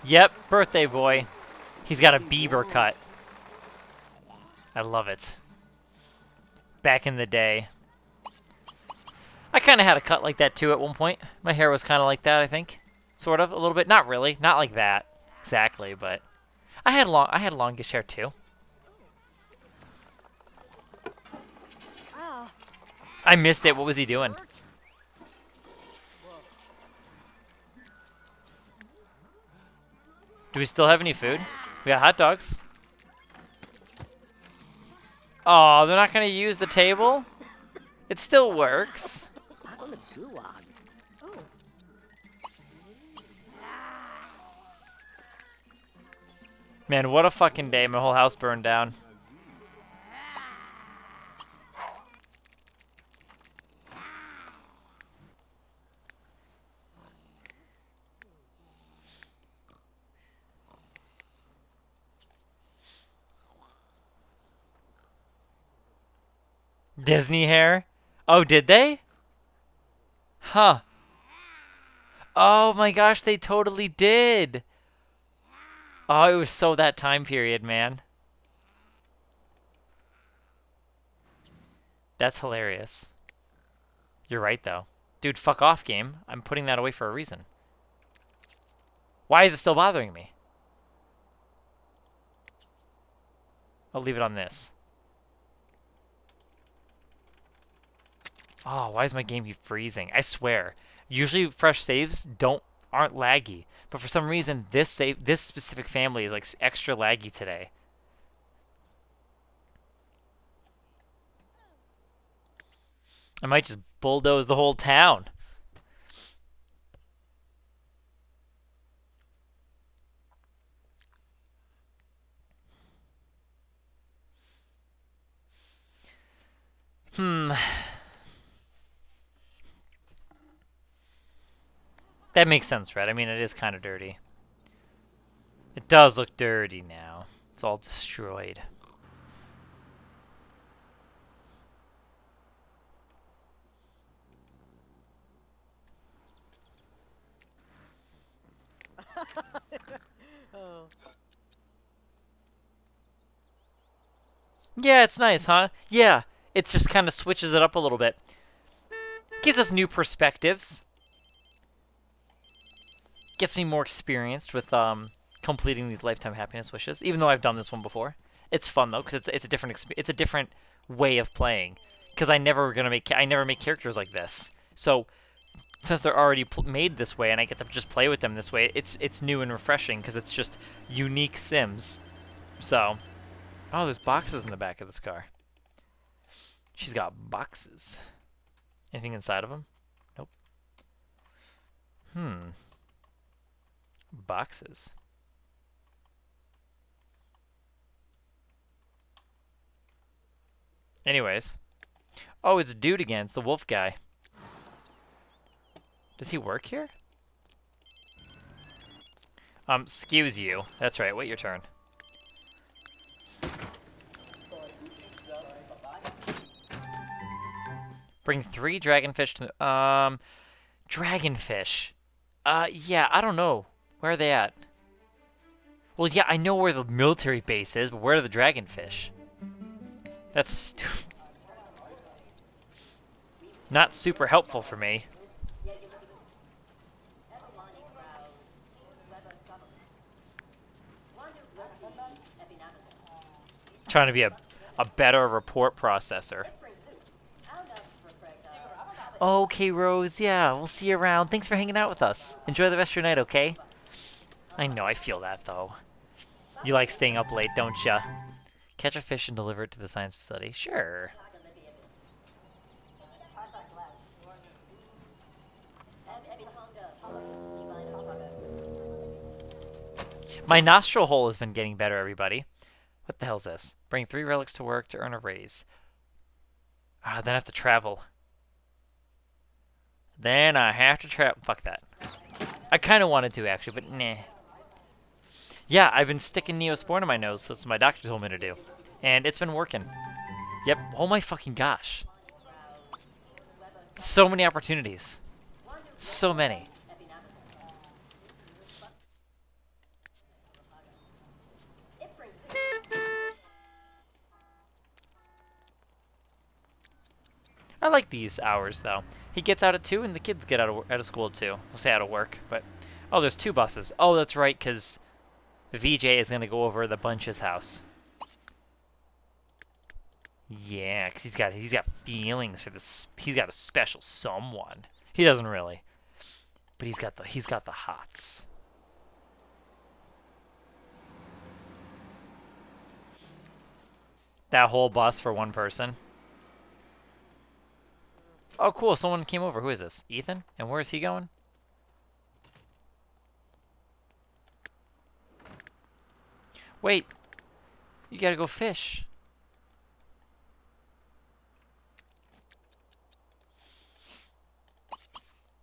Yep, birthday boy. He's got a Bieber cut. I love it. Back in the day. I kind of had a cut like that too at one point. My hair was kind of like that, I think. Sort of, a little bit. Not really. Not like that. Exactly, but I had longish hair too. I missed it. What was he doing? Do we still have any food? We got hot dogs. Oh, they're not going to use the table? It still works. Man, what a fucking day. My whole house burned down. Disney hair? Oh, did they? Huh. Oh my gosh, they totally did. Oh, it was so that time period, man. That's hilarious. You're right, though. Dude, fuck off, game. I'm putting that away for a reason. Why is it still bothering me? I'll leave it on this. Oh, why is my game keep freezing? I swear. Usually fresh saves aren't laggy. But for some reason, this specific family is like extra laggy today. I might just bulldoze the whole town. That makes sense, right? I mean, it is kind of dirty. It does look dirty now. It's all destroyed. Oh. Yeah, it's nice, huh? Yeah, it just kind of switches it up a little bit. Gives us new perspectives. Gets me more experienced with completing these lifetime happiness wishes. Even though I've done this one before, it's fun though because it's a different way of playing. Because I never make characters like this. So since they're already made this way and I get to just play with them this way, it's new and refreshing because it's just unique Sims. So, oh, there's boxes in the back of this car. She's got boxes. Anything inside of them? Nope. Boxes. Anyways. Oh, it's Dude again. It's the wolf guy. Does he work here? Excuse you. That's right. Wait your turn. Bring 3 dragonfish to the, dragonfish. Yeah, I don't know. Where are they at? Well, yeah, I know where the military base is, but where are the dragonfish? That's stupid. Not super helpful for me. Trying to be a better report processor. Okay, Rose, yeah, we'll see you around. Thanks for hanging out with us. Enjoy the rest of your night, okay? I know, I feel that, though. You like staying up late, don't ya? Catch a fish and deliver it to the science facility. Sure. My nostril hole has been getting better, everybody. What the hell's this? Bring 3 relics to work to earn a raise. Then I have to travel. Then I have to travel. Fuck that. I kind of wanted to, actually, but nah. Yeah, I've been sticking Neosporin in my nose. That's what my doctor told me to do. And it's been working. Yep. Oh my fucking gosh. So many opportunities. So many. I like these hours, though. He gets out at 2, and the kids get out of school at 2. I'll say out of work, but... Oh, there's 2 buses. Oh, that's right, because VJ is going to go over the Bunch's house. Yeah, because he's got feelings for this. He's got a special someone. He doesn't really, but he's got the hots. That whole bus for one person. Oh, cool. Someone came over. Who is this? Ethan? And where is he going? Wait. You gotta go fish.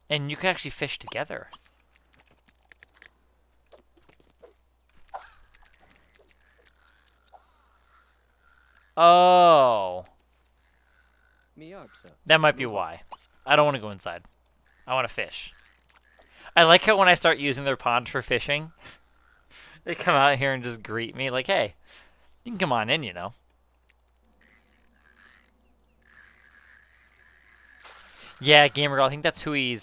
And you can actually fish together. Oh. That might be why. I don't want to go inside. I want to fish. I like how when I start using their pond for fishing, they come out here and just greet me like, hey, you can come on in, you know. Yeah, Gamer Girl. I think that's who he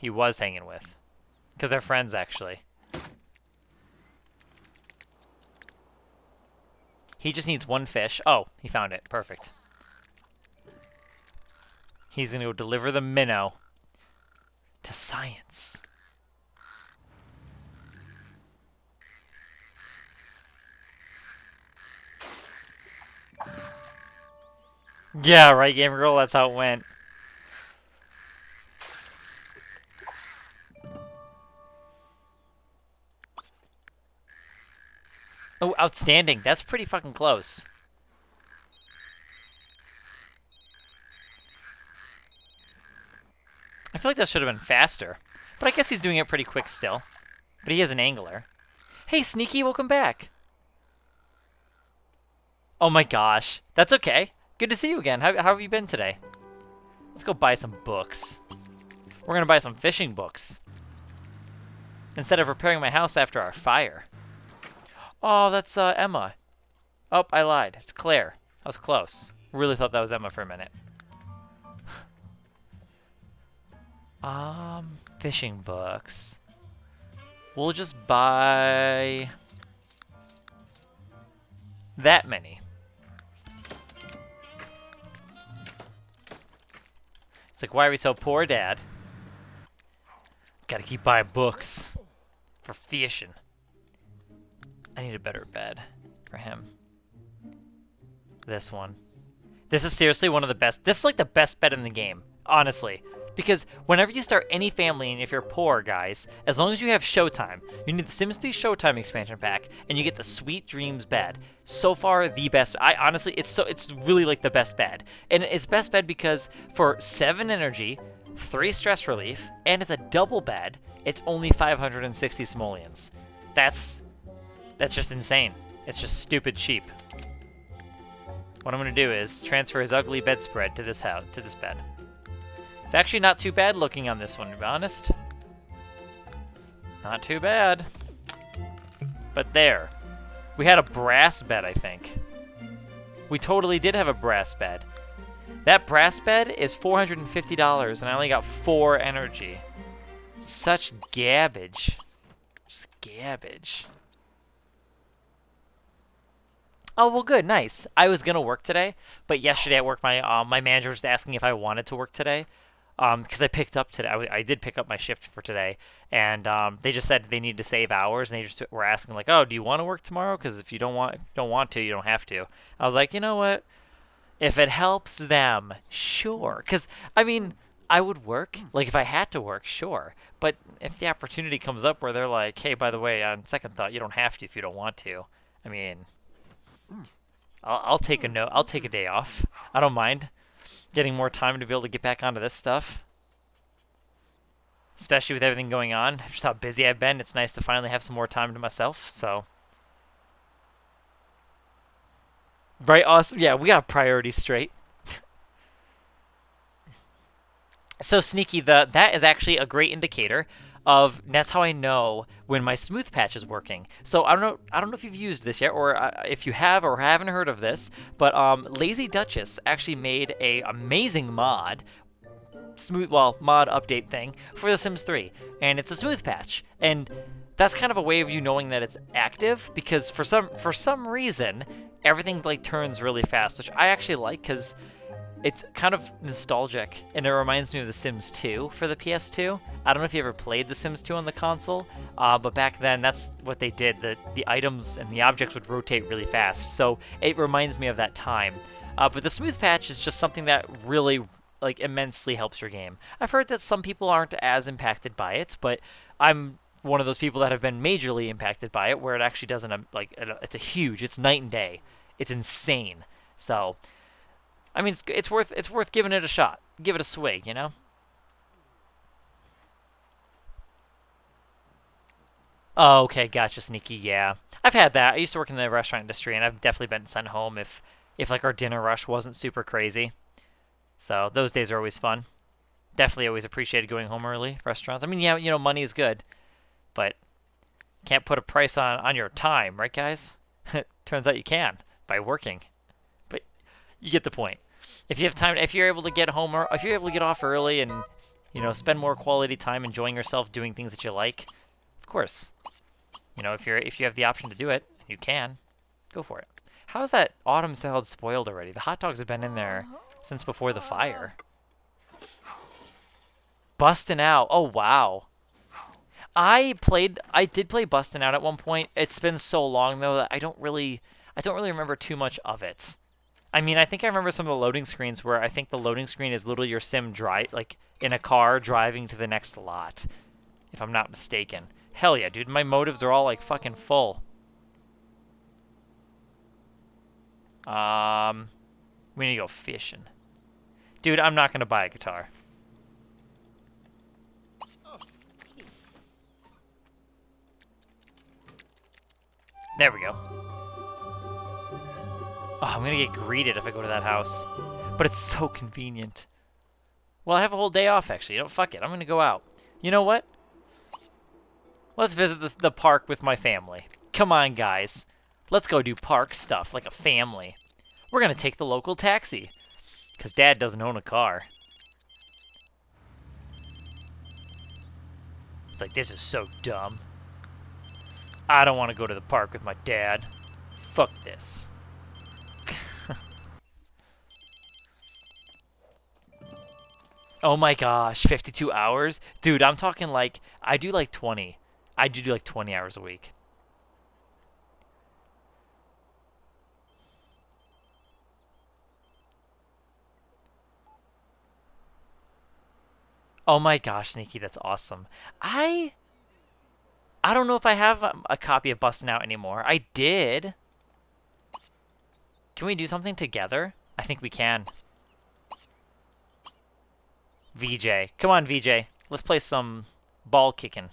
was hanging with, because they're friends actually. He just needs one fish. Oh, he found it. Perfect. He's gonna go deliver the minnow to science. Yeah, right, Gamer Girl. That's how it went. Oh, outstanding. That's pretty fucking close. I feel like that should have been faster. But I guess he's doing it pretty quick still. But he is an angler. Hey, Sneaky, welcome back. Oh my gosh. That's okay. Good to see you again. How have you been today? Let's go buy some books. We're going to buy some fishing books. Instead of repairing my house after our fire. Oh, that's Emma. Oh, I lied. It's Claire. I was close. Really thought that was Emma for a minute. Fishing books. We'll just buy that many. It's like, why are we so poor, Dad? Gotta keep buying books for fishing. I need a better bed for him. This one. This is seriously one of the best. This is like the best bed in the game, honestly. Because whenever you start any family, and if you're poor, guys, as long as you have Showtime, you need the Sims 3 Showtime expansion pack, and you get the Sweet Dreams bed. So far, the best. Honestly, it's really like the best bed. And it's best bed because for 7 energy, 3 stress relief, and it's a double bed, it's only 560 simoleons. That's just insane. It's just stupid cheap. What I'm gonna do is transfer his ugly bedspread to this bed. It's actually not too bad looking on this one, to be honest. Not too bad. But there. We had a brass bed, I think. We totally did have a brass bed. That brass bed is $450, and I only got 4 energy. Such garbage. Just garbage. Oh, well, good, nice. I was gonna work today, but yesterday at work, my manager was asking if I wanted to work today. Because I picked up today. I did pick up my shift for today, and they just said they need to save hours, and they just were asking like, "Oh, do you want to work tomorrow? Because if you don't want to, you don't have to." I was like, you know what? If it helps them, sure. Because I mean, I would work like if I had to work, sure. But if the opportunity comes up where they're like, "Hey, by the way, on second thought, you don't have to if you don't want to," I mean, I'll take a no. I'll take a day off. I don't mind. Getting more time to be able to get back onto this stuff. Especially with everything going on. Just how busy I've been. It's nice to finally have some more time to myself, so. Right, awesome. Yeah, we got priorities straight. So Sneaky, that is actually a great indicator of, that's how I know when my smooth patch is working. So I don't know if you've used this yet, or if you have or haven't heard of this, but Lazy Duchess actually made a amazing mod mod update thing for The Sims 3, and it's a smooth patch, and that's kind of a way of you knowing that it's active, because for some reason everything like turns really fast, which I actually like because it's kind of nostalgic, and it reminds me of The Sims 2 for the PS2. I don't know if you ever played The Sims 2 on the console, but back then that's what they did. The items and the objects would rotate really fast, so it reminds me of that time. But the smooth patch is just something that really like immensely helps your game. I've heard that some people aren't as impacted by it, but I'm one of those people that have been majorly impacted by it, where it actually doesn't it's night and day. It's insane. So. I mean, it's worth giving it a shot. Give it a swig, you know? Oh, okay, gotcha, Sneaky, yeah. I've had that. I used to work in the restaurant industry, and I've definitely been sent home if like our dinner rush wasn't super crazy. So those days are always fun. Definitely always appreciated going home early, restaurants. I mean, yeah, you know, money is good, but can't put a price on your time, right, guys? Turns out you can by working. You get the point. If you have time, if you're able to get home, or if you're able to get off early and, you know, spend more quality time enjoying yourself doing things that you like, of course. You know, if you have the option to do it, you can. Go for it. How is that autumn salad spoiled already? The hot dogs have been in there since before the fire. Bustin' Out. Oh, wow. I did play Bustin' Out at one point. It's been so long though that I don't really remember too much of it. I mean, I think I remember some of the loading screens where I think the loading screen is literally your sim like in a car driving to the next lot, if I'm not mistaken. Hell yeah, dude. My motives are all like fucking full. We need to go fishing. Dude, I'm not gonna buy a guitar. There we go. Oh, I'm gonna get greeted if I go to that house. But it's so convenient. Well, I have a whole day off, actually. You know, fuck it. I'm gonna go out. You know what? Let's visit the park with my family. Come on, guys. Let's go do park stuff like a family. We're gonna take the local taxi. Because Dad doesn't own a car. It's like, this is so dumb. I don't want to go to the park with my dad. Fuck this. Oh my gosh, 52 hours? Dude, I'm talking like, I do like 20. I do like 20 hours a week. Oh my gosh, Sneaky, that's awesome. I don't know if I have a copy of Bustin' Out anymore. I did. Can we do something together? I think we can. VJ. Come on, VJ. Let's play some ball kicking.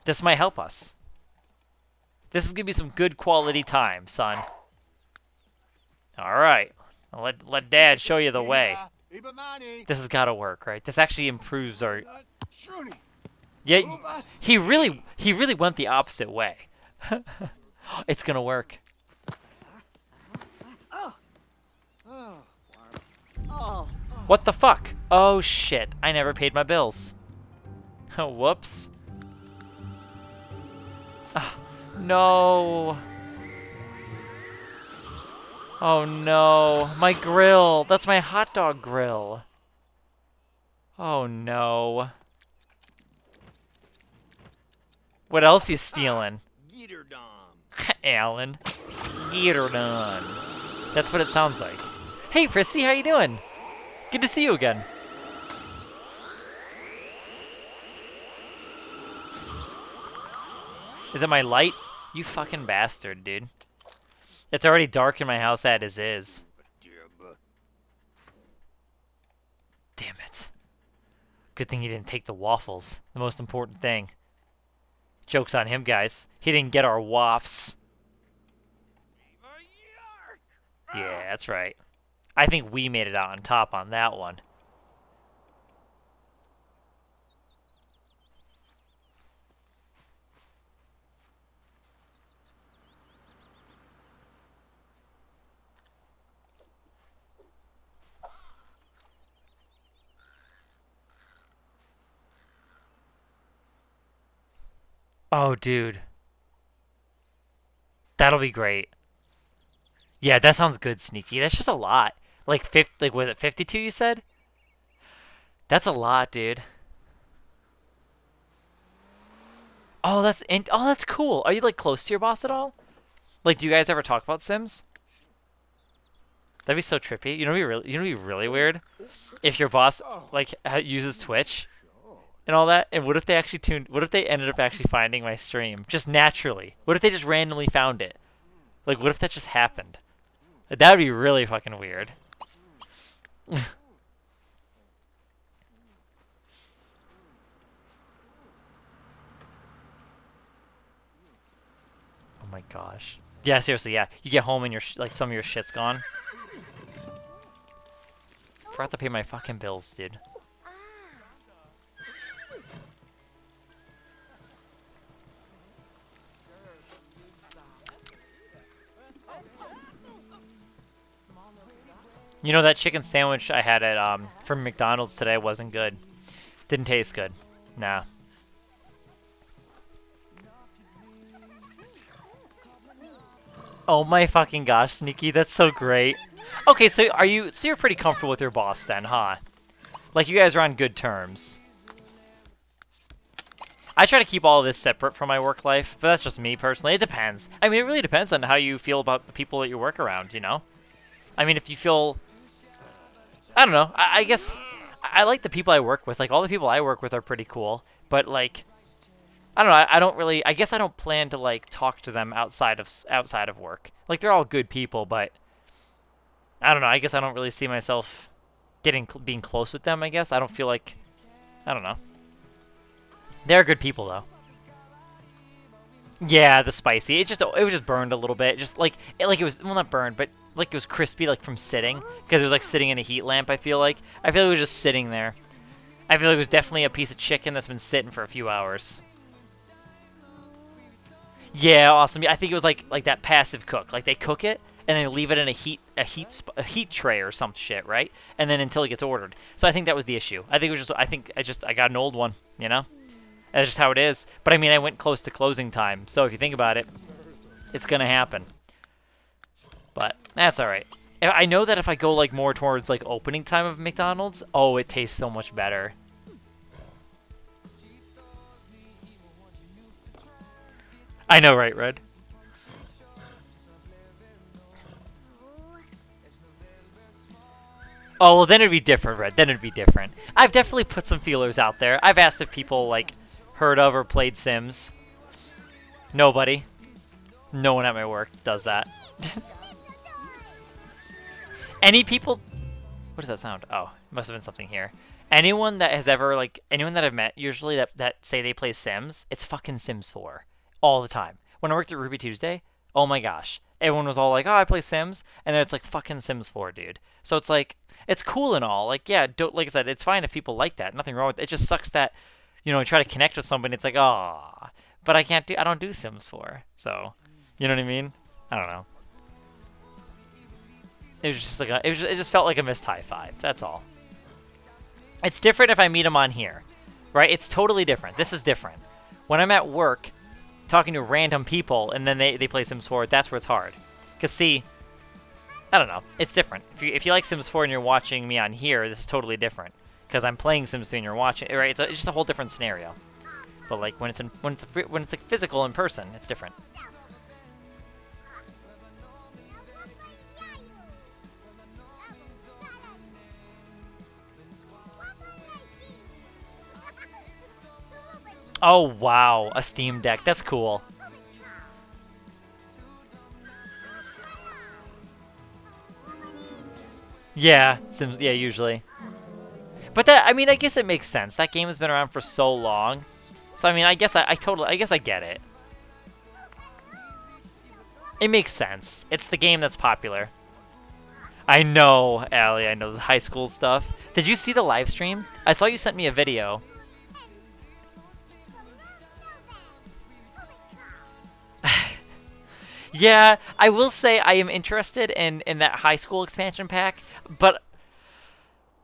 This might help us. This is going to be some good quality time, son. All right. Let Dad show you the way. This has got to work, right? This actually improves our... Yeah, he really went the opposite way. It's going to work. What the fuck? Oh shit, I never paid my bills. Whoops. No. Oh no, my grill. That's my hot dog grill. Oh no. What else you stealing? Alan. Get her done. That's what it sounds like. Hey, Prissy, how you doing? Good to see you again. Is it my light? You fucking bastard, dude. It's already dark in my house as is. Damn it. Good thing he didn't take the waffles. The most important thing. Joke's on him, guys. He didn't get our wafts. Yeah, that's right. I think we made it out on top on that one. Oh, dude. That'll be great. Yeah, that sounds good, Sneaky. That's just a lot. Like, was it 52 you said? That's a lot, dude. Oh, that's cool. Are you, like, close to your boss at all? Like, do you guys ever talk about Sims? That'd be so trippy. You know what'd be really weird? If your boss, like, uses Twitch and all that, and what if they ended up actually finding my stream? Just naturally. What if they just randomly found it? Like, what if that just happened? That would be really fucking weird. Oh my gosh. Yeah, seriously, yeah. You get home and like some of your shit's gone. Forgot to pay my fucking bills, dude. You know, that chicken sandwich I had at from McDonald's today wasn't good. Didn't taste good. Nah. Oh my fucking gosh, Sneaky, that's so great. Okay, so you're pretty comfortable with your boss then, huh? Like you guys are on good terms. I try to keep all of this separate from my work life, but that's just me personally. It depends. I mean, it really depends on how you feel about the people that you work around, you know? I mean, if you feel... I don't know. I guess I like the people I work with. Like, all the people I work with are pretty cool. But, like, I don't know. I don't really... I guess I don't plan to, like, talk to them outside of work. Like, they're all good people, but... I don't know. I guess I don't really see myself being close with them, I guess. I don't feel like... I don't know. They're good people, though. Yeah, the spicy. It was just burned a little bit. Just like it was, well, not burned, but like it was crispy, like from sitting, because it was like sitting in a heat lamp. I feel like it was just sitting there. I feel like it was definitely a piece of chicken that's been sitting for a few hours. Yeah, awesome. I think it was like that passive cook. Like they cook it and they leave it in a heat tray or some shit, right? And then until it gets ordered. So I think that was the issue. I think it was just I got an old one, you know? That's just how it is. But I mean, I went close to closing time, so if you think about it, it's gonna happen. But that's all right. I know that if I go like more towards like opening time of McDonald's, oh, it tastes so much better. I know, right, Red? Oh, well, then it'd be different, Red. Then it'd be different. I've definitely put some feelers out there. I've asked if people like heard of or played Sims. Nobody. No one at my work does that. Any people... What does that sound? Oh, it must have been something here. Anyone that has ever, like, anyone that I've met, usually that say they play Sims, it's fucking Sims 4. All the time. When I worked at Ruby Tuesday, oh my gosh. Everyone was all like, oh, I play Sims. And then it's like fucking Sims 4, dude. So it's like, it's cool and all. Like, yeah, like I said, it's fine if people like that. Nothing wrong with it. It just sucks that, you know, you try to connect with somebody, it's like, oh, but I don't do Sims 4. So, you know what I mean? I don't know. It was just like it just felt like a missed high five. That's all. It's different if I meet them on here, right? It's totally different. This is different. When I'm at work, talking to random people, and then they play Sims 4, that's where it's hard. Cause see, I don't know. It's different. If you like Sims 4 and you're watching me on here, this is totally different. Cause I'm playing Sims 3 and you're watching, right? It's just a whole different scenario. But like when it's like physical in person, it's different. Oh wow, a Steam Deck. That's cool. Yeah, Sims. Yeah, usually. But that, I mean, I guess it makes sense. That game has been around for so long. So I mean, I guess I get it. It makes sense. It's the game that's popular. I know, Allie. I know the high school stuff. Did you see the live stream? I saw you sent me a video. Yeah, I will say I am interested in that high school expansion pack, but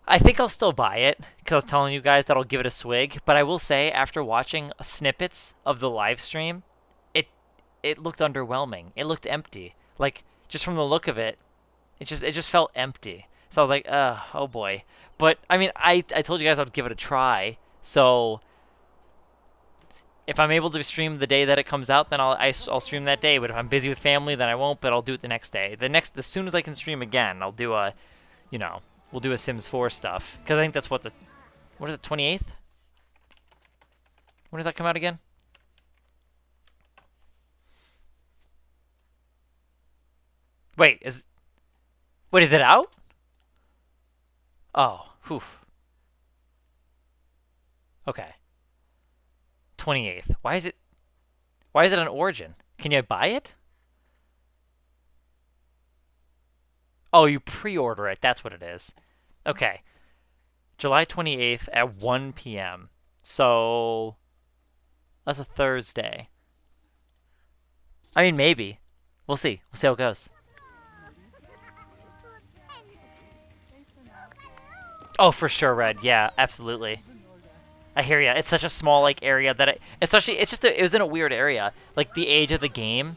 I think I'll still buy it because I was telling you guys that I'll give it a swig. But I will say, after watching snippets of the live stream, it looked underwhelming. It looked empty. Like, just from the look of it, it just felt empty. So I was like, oh boy. But I mean, I told you guys I'd give it a try. So if I'm able to stream the day that it comes out, then I'll stream that day. But if I'm busy with family, then I won't. But I'll do it the next day. As soon as I can stream again, I'll do a, you know, we'll do a Sims 4 stuff. Because I think that's what is it, 28th? When does that come out again? Wait, is it out? Oh, oof. Okay. 28th. Why is it on Origin? Can you buy it? Oh, you pre-order it. That's what it is. Okay. July 28th at 1 p.m. So that's a Thursday. I mean, maybe. We'll see. We'll see how it goes. Oh, for sure, Red. Yeah, absolutely. I hear ya. It's such a small like area that especially it was in a weird area. Like the age of the game,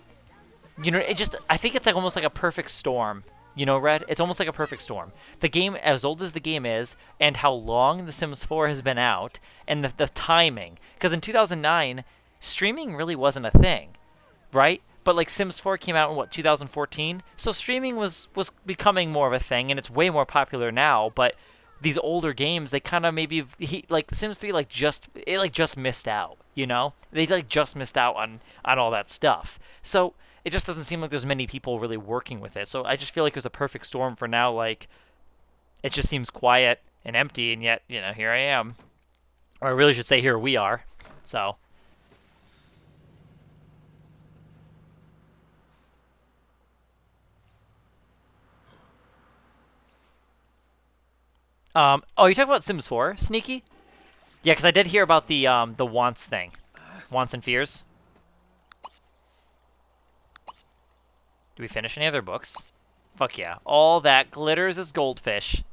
you know, I think it's like almost like a perfect storm. You know, Red? It's almost like a perfect storm. The game, as old as the game is, and how long The Sims 4 has been out, and the timing. Because in 2009, streaming really wasn't a thing, right? But like Sims 4 came out in what, 2014? So streaming was becoming more of a thing, and it's way more popular now. But these older games, they kind of maybe like Sims 3 just missed out. You know, they like just missed out on all that stuff. So it just doesn't seem like there's many people really working with it. So I just feel like it was a perfect storm for now. Like it just seems quiet and empty, and yet here I am, or I really should say here we are. So. Oh, you talking about Sims 4, Sneaky? Yeah, because I did hear about the wants thing, wants and fears. Do we finish any other books? Fuck yeah! All that glitters is goldfish.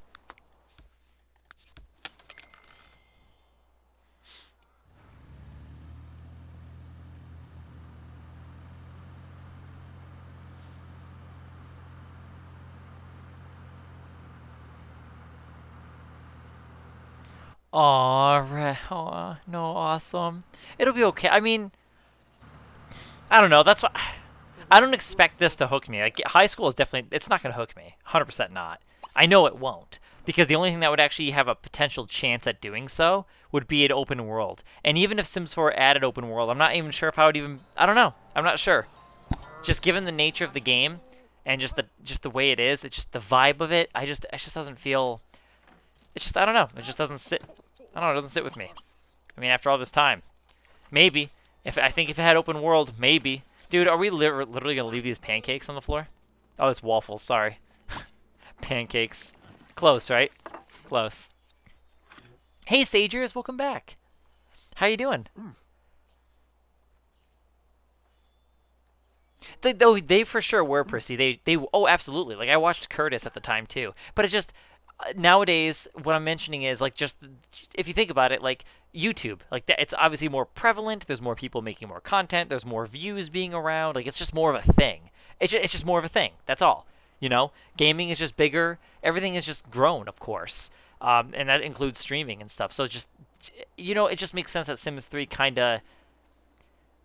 Aw, no, awesome. It'll be okay. I mean, I don't know. That's what I don't expect this to hook me. Like high school is definitely it's not gonna hook me. 100% not. I know it won't because the only thing that would actually have a potential chance at doing so would be an open world. And even if Sims 4 added open world, I'm not even sure if I would even. I don't know. I'm not sure. Just given the nature of the game and just the way it is, it's just the vibe of it. It just doesn't feel. It's just I don't know. It just doesn't sit. I don't know. It doesn't sit with me. I mean, after all this time, maybe I think if it had open world, maybe. Dude, are we literally gonna leave these pancakes on the floor? Oh, it's waffles. Sorry. Pancakes. Close, right? Close. Hey, Sagers, welcome back. How you doing? They for sure were prissy. Oh, absolutely. Like I watched Curtis at the time too. But it just nowadays what I'm mentioning is like just if you think about it, like YouTube, like that, it's obviously more prevalent. There's more people making more content. There's more views being around. Like it's just more of a thing. It's just more of a thing. That's all. You know, gaming is just bigger. Everything is just grown, of course, and that includes streaming and stuff. So just it just makes sense that Sims 3 kind of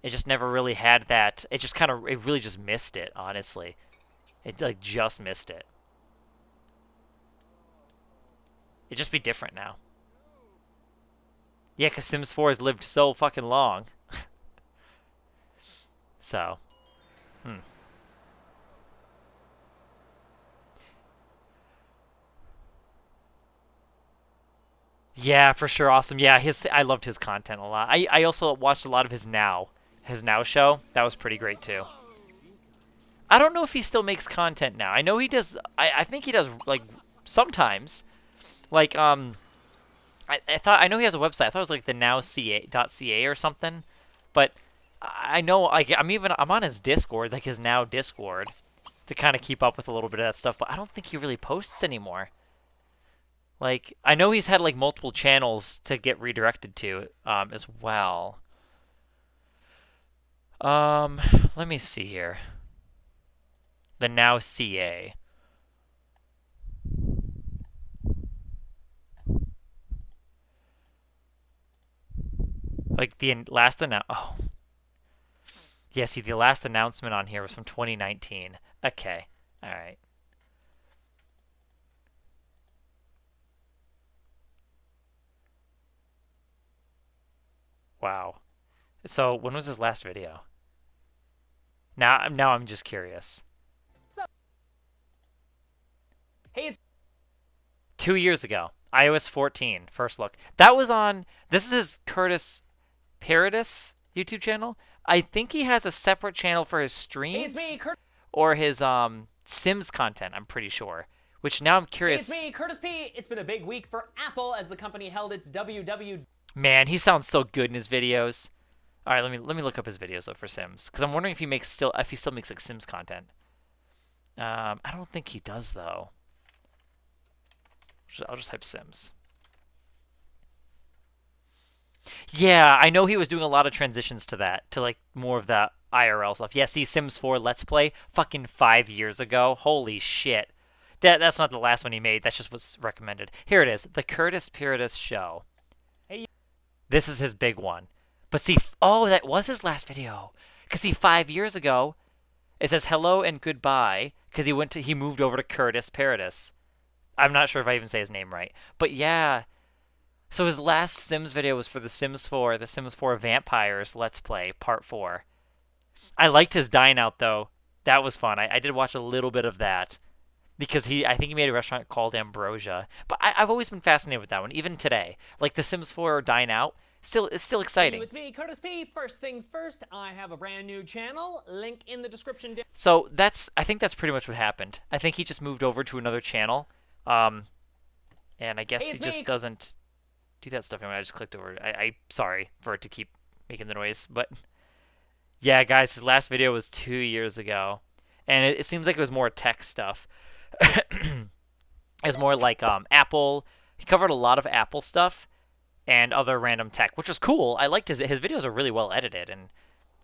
it just never really had that. It really just missed it. Honestly, it like just missed it. It'd just be different now. Yeah, because Sims 4 has lived so fucking long. So, Yeah, for sure, awesome. Yeah, I loved his content a lot. I also watched a lot of his Now show. That was pretty great too. I don't know if he still makes content now. I know he does. I think he does like sometimes. Like I know he has a website. I thought it was like the nowca.ca or something. But I know like I'm on his Discord, like his Now Discord, to kind of keep up with a little bit of that stuff. But I don't think he really posts anymore. Like I know he's had like multiple channels to get redirected to as well. Let me see here. The Now CA. Like the last Oh, yeah. See, the last announcement on here was from 2019. Okay, all right. Wow. So when was his last video? Now I'm just curious. Hey, it's 2 years ago, iOS 14, first look. That was on. This is his Curtis Paradis YouTube channel. I think he has a separate channel for his streams me, Curtis. or his Sims content. I'm pretty sure. Which now I'm curious. It's me, Curtis P. It's been a big week for Apple as the company held its WW. Man, he sounds so good in his videos. All right, let me look up his videos though for Sims, because I'm wondering if he still makes like Sims content. I don't think he does though. I'll just type Sims. Yeah, I know he was doing a lot of transitions to that, to like more of that IRL stuff. Yeah, see Sims 4 Let's Play fucking 5 years ago. Holy shit. That's not the last one he made. That's just what's recommended. Here it is. The Curtis Paradis Show. Hey. This is his big one. But see, oh, that was his last video. Because see, 5 years ago, it says hello and goodbye because he moved over to Curtis Paradis. I'm not sure if I even say his name right. But yeah. So his last Sims video was for the Sims 4 Vampires Let's Play Part 4. I liked his dine out though. That was fun. I did watch a little bit of that. Because I think he made a restaurant called Ambrosia. But I've always been fascinated with that one, even today. Like the Sims 4 Dine Out, it's still exciting. Hey, it's me, Curtis P. First things first, I have a brand new channel. Link in the description. So I think that's pretty much what happened. I think he just moved over to another channel. And I guess he just doesn't do that stuff anymore. I just clicked over. I sorry for it to keep making the noise. But yeah, guys, his last video was 2 years ago. And it seems like it was more tech stuff. It was more like Apple. He covered a lot of Apple stuff and other random tech, which was cool. I liked his videos are really well edited, and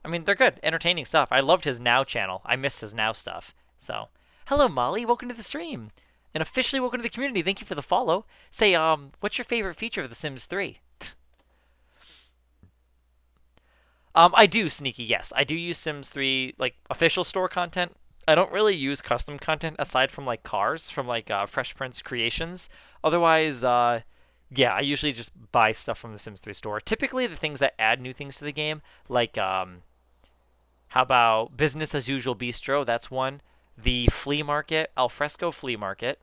I mean they're good, entertaining stuff. I loved his Now channel. I miss his Now stuff. So, hello Molly, welcome to the stream, and officially welcome to the community. Thank you for the follow. Say, what's your favorite feature of The Sims 3? I do, Sneaky. Yes, I do use Sims 3 like official store content. I don't really use custom content aside from like cars from like Fresh Prince Creations. Otherwise, yeah, I usually just buy stuff from the Sims 3 store. Typically, the things that add new things to the game, like how about Business as Usual Bistro? That's one. The flea market, Alfresco Flea Market.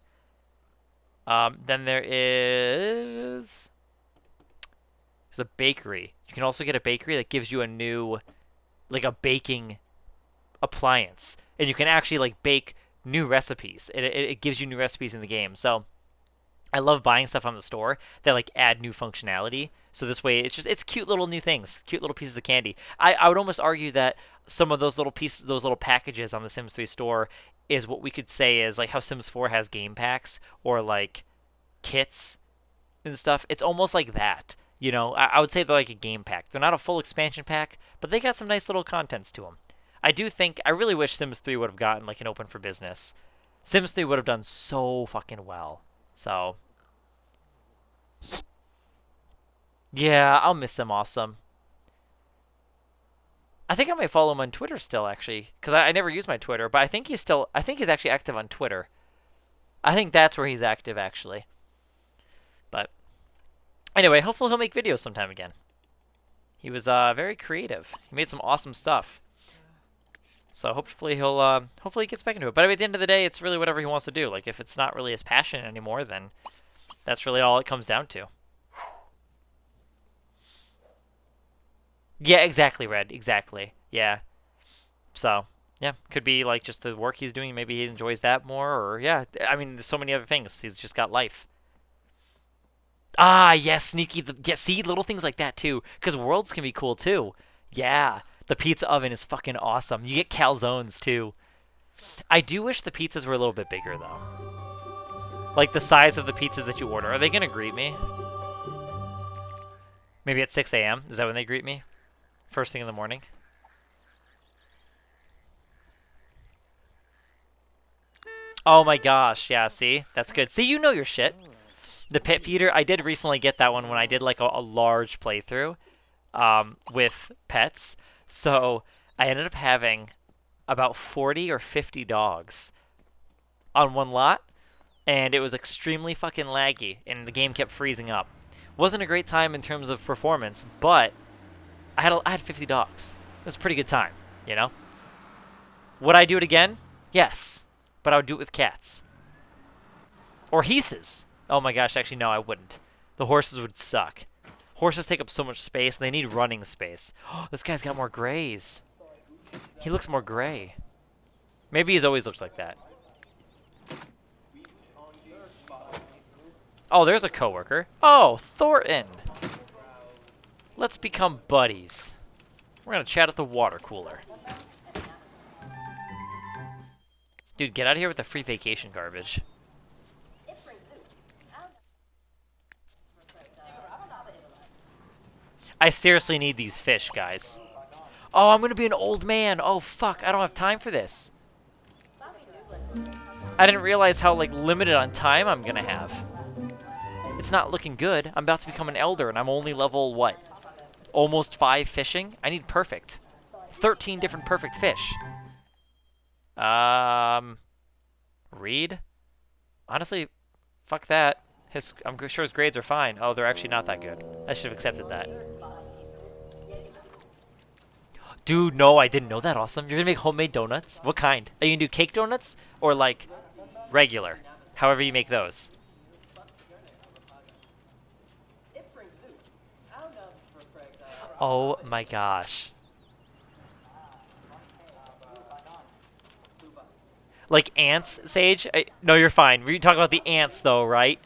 Then there's a bakery. You can also get a bakery that gives you a new, like a baking appliance, and you can actually like bake new recipes. It gives you new recipes in the game. So I love buying stuff on the store that like add new functionality. So this way it's cute little new things, cute little pieces of candy. I would almost argue that some of those little pieces, those little packages on the Sims 3 store is what we could say is like how Sims 4 has game packs or like kits and stuff. It's almost like that. You know, I would say they're like a game pack. They're not a full expansion pack, but they got some nice little contents to them. I really wish Sims 3 would have gotten like an open for business. Sims 3 would have done so fucking well. So, yeah, I'll miss them awesome. I think I might follow him on Twitter still, actually, because I never use my Twitter, but I think he's actually active on Twitter. I think that's where he's active, actually. But anyway, hopefully he'll make videos sometime again. He was very creative. He made some awesome stuff. So hopefully hopefully he gets back into it. But at the end of the day, it's really whatever he wants to do. Like if it's not really his passion anymore, then that's really all it comes down to. Yeah, exactly, Red. Exactly. Yeah. So, yeah, could be like just the work he's doing. Maybe he enjoys that more, or yeah. I mean, there's so many other things. He's just got life. Ah, yes, Sneaky. Yeah, see, little things like that too. Because worlds can be cool too. Yeah. The pizza oven is fucking awesome. You get calzones, too. I do wish the pizzas were a little bit bigger, though. Like the size of the pizzas that you order. Are they going to greet me? Maybe at 6 a.m.? Is that when they greet me? First thing in the morning? Oh my gosh. Yeah, see? That's good. See, you know your shit. The pit feeder, I did recently get that one when I did like a large playthrough with pets. So I ended up having about 40 or 50 dogs on one lot, and it was extremely fucking laggy, and the game kept freezing up. Wasn't a great time in terms of performance, but I had 50 dogs. It was a pretty good time, you know? Would I do it again? Yes, but I would do it with cats. Or horses. Oh my gosh, actually no, I wouldn't. The horses would suck. Horses take up so much space, and they need running space. Oh, this guy's got more grays. He looks more gray. Maybe he's always looked like that. Oh, there's a coworker. Oh, Thornton. Let's become buddies. We're gonna chat at the water cooler. Dude, get out of here with the free vacation garbage. I seriously need these fish, guys. Oh, I'm gonna be an old man. Oh, fuck. I don't have time for this. I didn't realize how, like, limited on time I'm gonna have. It's not looking good. I'm about to become an elder, and I'm only level, what? Almost 5 fishing? I need perfect. 13 different perfect fish. Reed? Honestly, fuck that. I'm sure his grades are fine. Oh, they're actually not that good. I should have accepted that. Dude, no, I didn't know that. Awesome. You're gonna make homemade donuts? What kind? Are you gonna do cake donuts? Or, like, regular? However you make those. Oh my gosh. Like ants, Sage? No, you're fine. We're talking about the ants, though, right?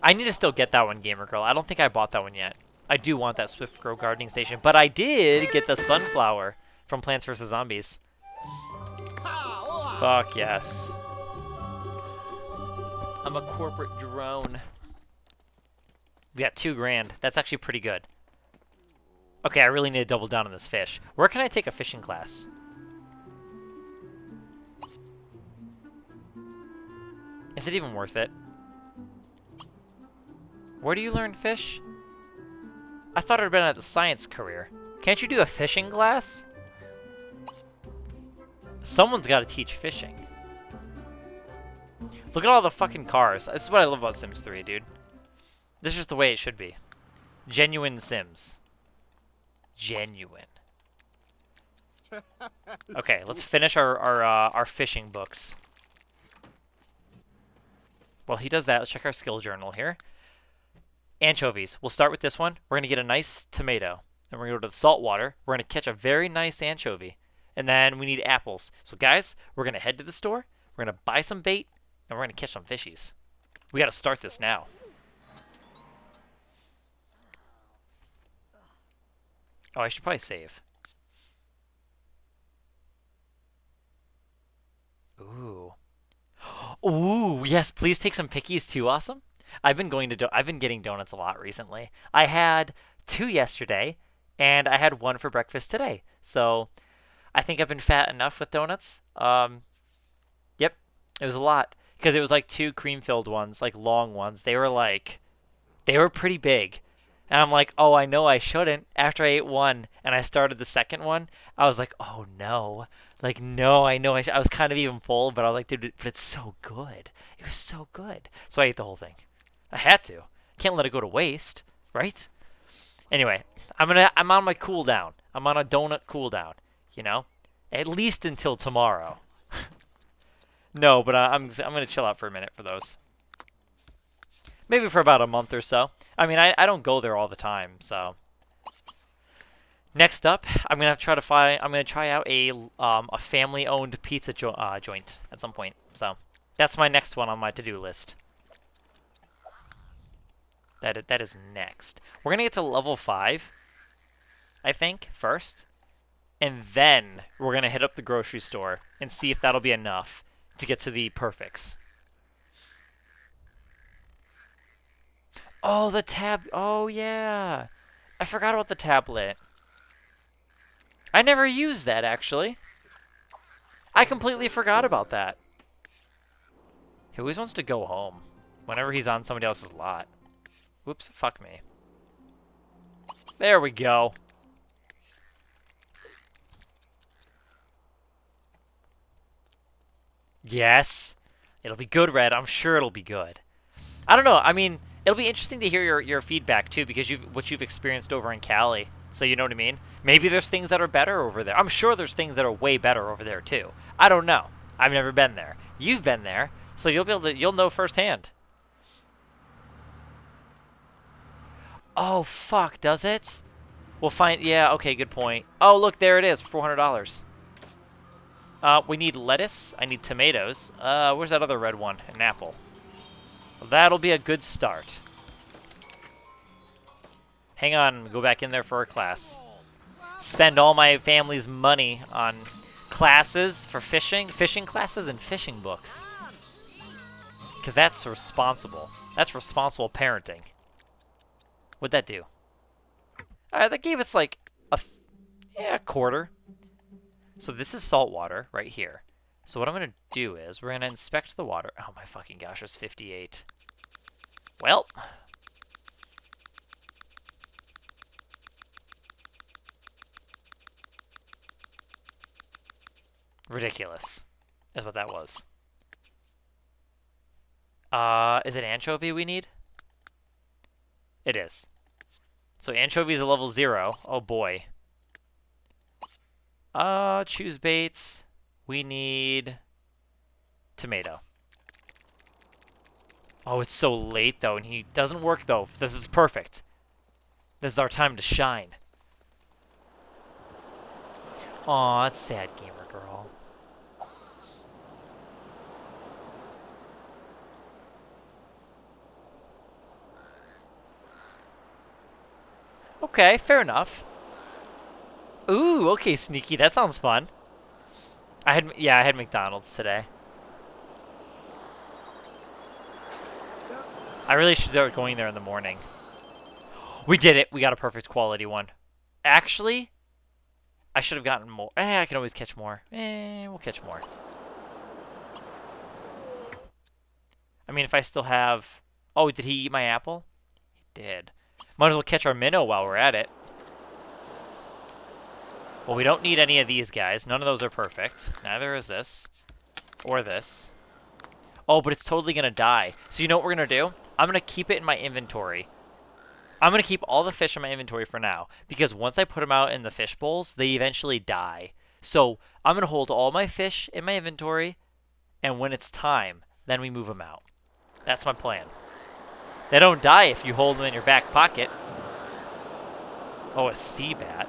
I need to still get that one, Gamer Girl. I don't think I bought that one yet. I do want that Swift Grow Gardening Station, but I did get the Sunflower from Plants vs. Zombies. Fuck yes. I'm a corporate drone. We got 2 grand. That's actually pretty good. Okay, I really need to double down on this fish. Where can I take a fishing class? Is it even worth it? Where do you learn fish? I thought it would have been at the science career. Can't you do a fishing class? Someone's got to teach fishing. Look at all the fucking cars. This is what I love about Sims 3, dude. This is just the way it should be. Genuine Sims. Genuine. Okay, let's finish our fishing books. While he does that, let's check our skill journal here. Anchovies. We'll start with this one. We're going to get a nice tomato. Then we're going to go to the salt water. We're going to catch a very nice anchovy. And then we need apples. So guys, we're going to head to the store. We're going to buy some bait. And we're going to catch some fishies. We got to start this now. Oh, I should probably save. Ooh. Ooh, yes, please take some pickies too, awesome. I've been getting donuts a lot recently. I had 2 yesterday, and I had 1 for breakfast today. So, I think I've been fat enough with donuts. Yep, it was a lot. Because it was like 2 cream-filled ones, like long ones. They were pretty big. And I'm like, oh, I know I shouldn't. After I ate 1 and I started the second one, I was like, oh no. Like, no, I know I was kind of even full, but I was like, dude, but it's so good. It was so good. So I ate the whole thing. I had to. Can't let it go to waste, right? Anyway, I'm on my cooldown. I'm on a donut cooldown, you know? At least until tomorrow. No, but I'm going to chill out for a minute for those. Maybe for about a month or so. I mean, I don't go there all the time, so. Next up, I'm going to try out a family-owned pizza joint at some point. So, that's my next one on my to-do list. That is next. We're going to get to level 5, I think, first. And then we're going to hit up the grocery store and see if that'll be enough to get to the perfects. Oh, the tab. Oh, yeah. I forgot about the tablet. I never used that, actually. I completely forgot about that. He always wants to go home whenever he's on somebody else's lot. Whoops, fuck me. There we go. Yes. It'll be good, Red. I'm sure it'll be good. I don't know. I mean, it'll be interesting to hear your feedback, too, because what you've experienced over in Cali. So you know what I mean? Maybe there's things that are better over there. I'm sure there's things that are way better over there, too. I don't know. I've never been there. You've been there, so you'll know firsthand. Oh, fuck, does it? We'll find... Yeah, okay, good point. Oh, look, there it is, $400. We need lettuce. I need tomatoes. Where's that other red one? An apple. Well, that'll be a good start. Hang on, go back in there for a class. Spend all my family's money on classes for fishing classes and fishing books. Because that's responsible. That's responsible parenting. What'd that do? Alright, that gave us like a quarter. So this is salt water right here. So what I'm going to do is we're going to inspect the water. Oh my fucking gosh, there's 58. Well. Ridiculous. That's what that was. Is it anchovy we need? It is. So anchovy is a level 0. Oh boy. Choose baits. We need tomato. Oh, it's so late though, and he doesn't work though. This is perfect. This is our time to shine. Aw, that's sad, gamer girl. Okay, fair enough. Ooh, okay, Sneaky. That sounds fun. I had McDonald's today. I really should start going there in the morning. We did it. We got a perfect quality one. Actually, I should have gotten more. I can always catch more. We'll catch more. I mean, if I still have... Oh, did he eat my apple? He did. Might as well catch our minnow while we're at it. Well, we don't need any of these guys. None of those are perfect. Neither is this. Or this. Oh, but it's totally going to die. So you know what we're going to do? I'm going to keep it in my inventory. I'm going to keep all the fish in my inventory for now. Because once I put them out in the fish bowls, they eventually die. So I'm going to hold all my fish in my inventory. And when it's time, then we move them out. That's my plan. They don't die if you hold them in your back pocket. Oh, a sea bat.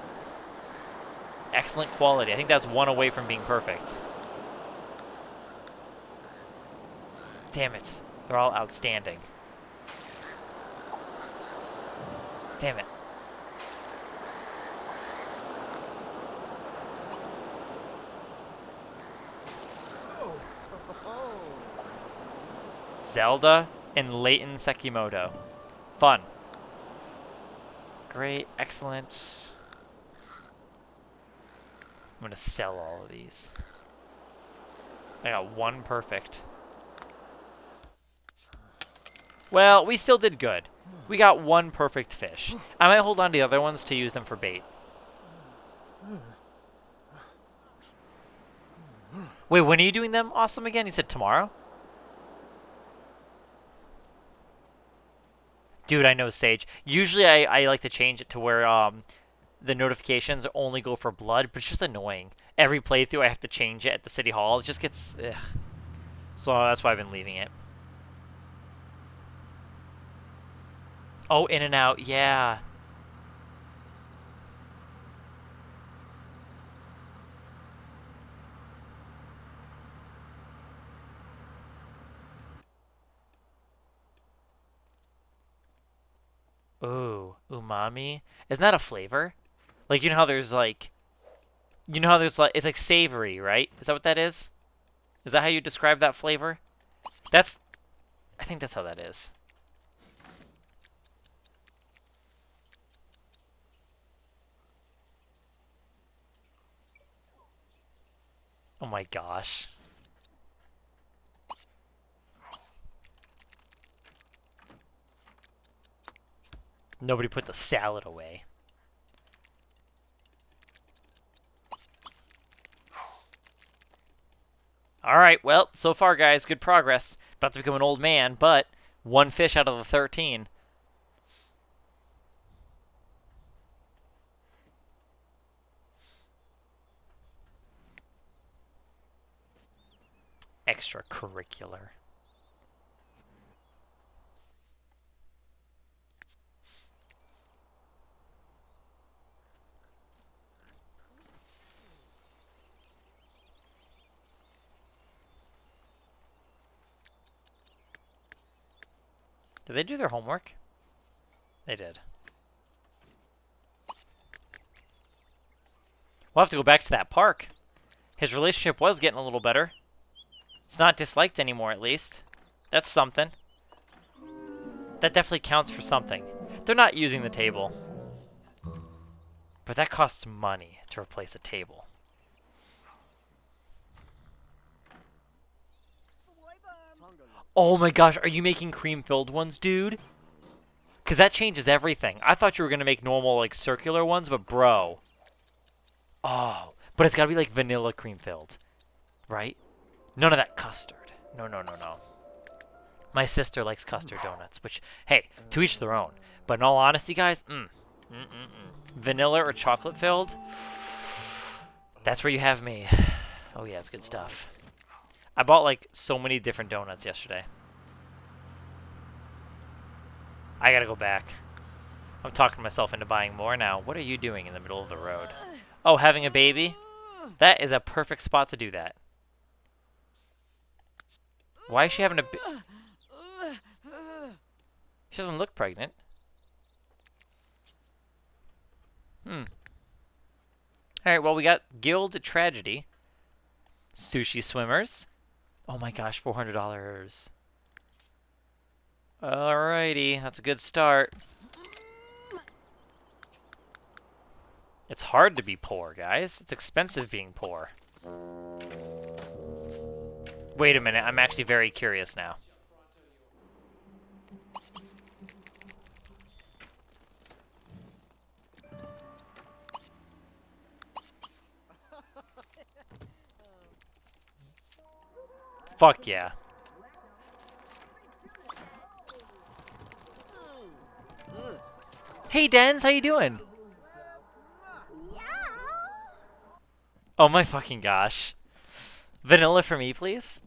Excellent quality. I think that's one away from being perfect. Damn it. They're all outstanding. Damn it. Zelda and Leighton Sekimoto. Fun. Great. Excellent. I'm going to sell all of these. I got one perfect. Well, we still did good. We got one perfect fish. I might hold on to the other ones to use them for bait. Wait, when are you doing them awesome again? You said tomorrow? Dude, I know, Sage. Usually I like to change it to where the notifications only go for blood, but it's just annoying. Every playthrough I have to change it at the City Hall. It just gets... ugh. So that's why I've been leaving it. Oh, in and out. Yeah. Ooh, umami. Isn't that a flavor? Like, you know how there's like... You know how there's like... It's like savory, right? Is that what that is? Is that how you describe that flavor? That's... I think that's how that is. Oh my gosh. Nobody put the salad away. Alright, well, so far, guys, good progress. About to become an old man, but one fish out of the 13. Extracurricular. Did they do their homework? They did. We'll have to go back to that park. His relationship was getting a little better. It's not disliked anymore, at least. That's something. That definitely counts for something. They're not using the table. But that costs money to replace a table. Oh my gosh, are you making cream-filled ones, dude? Because that changes everything. I thought you were going to make normal, like, circular ones, but bro. Oh, but it's got to be, like, vanilla cream-filled. Right? None of that custard. No, no, no, no. My sister likes custard donuts, which, hey, to each their own. But in all honesty, guys, vanilla or chocolate-filled, that's where you have me. Oh, yeah, it's good stuff. I bought, like, so many different donuts yesterday. I gotta go back. I'm talking myself into buying more now. What are you doing in the middle of the road? Oh, having a baby? That is a perfect spot to do that. Why is she having a She doesn't look pregnant. Alright, well, we got Guild Tragedy. Sushi Swimmers. Oh my gosh, $400. Alrighty, that's a good start. It's hard to be poor, guys. It's expensive being poor. Wait a minute, I'm actually very curious now. Fuck yeah. Hey, Dens, how you doing? Oh my fucking gosh. Vanilla for me, please?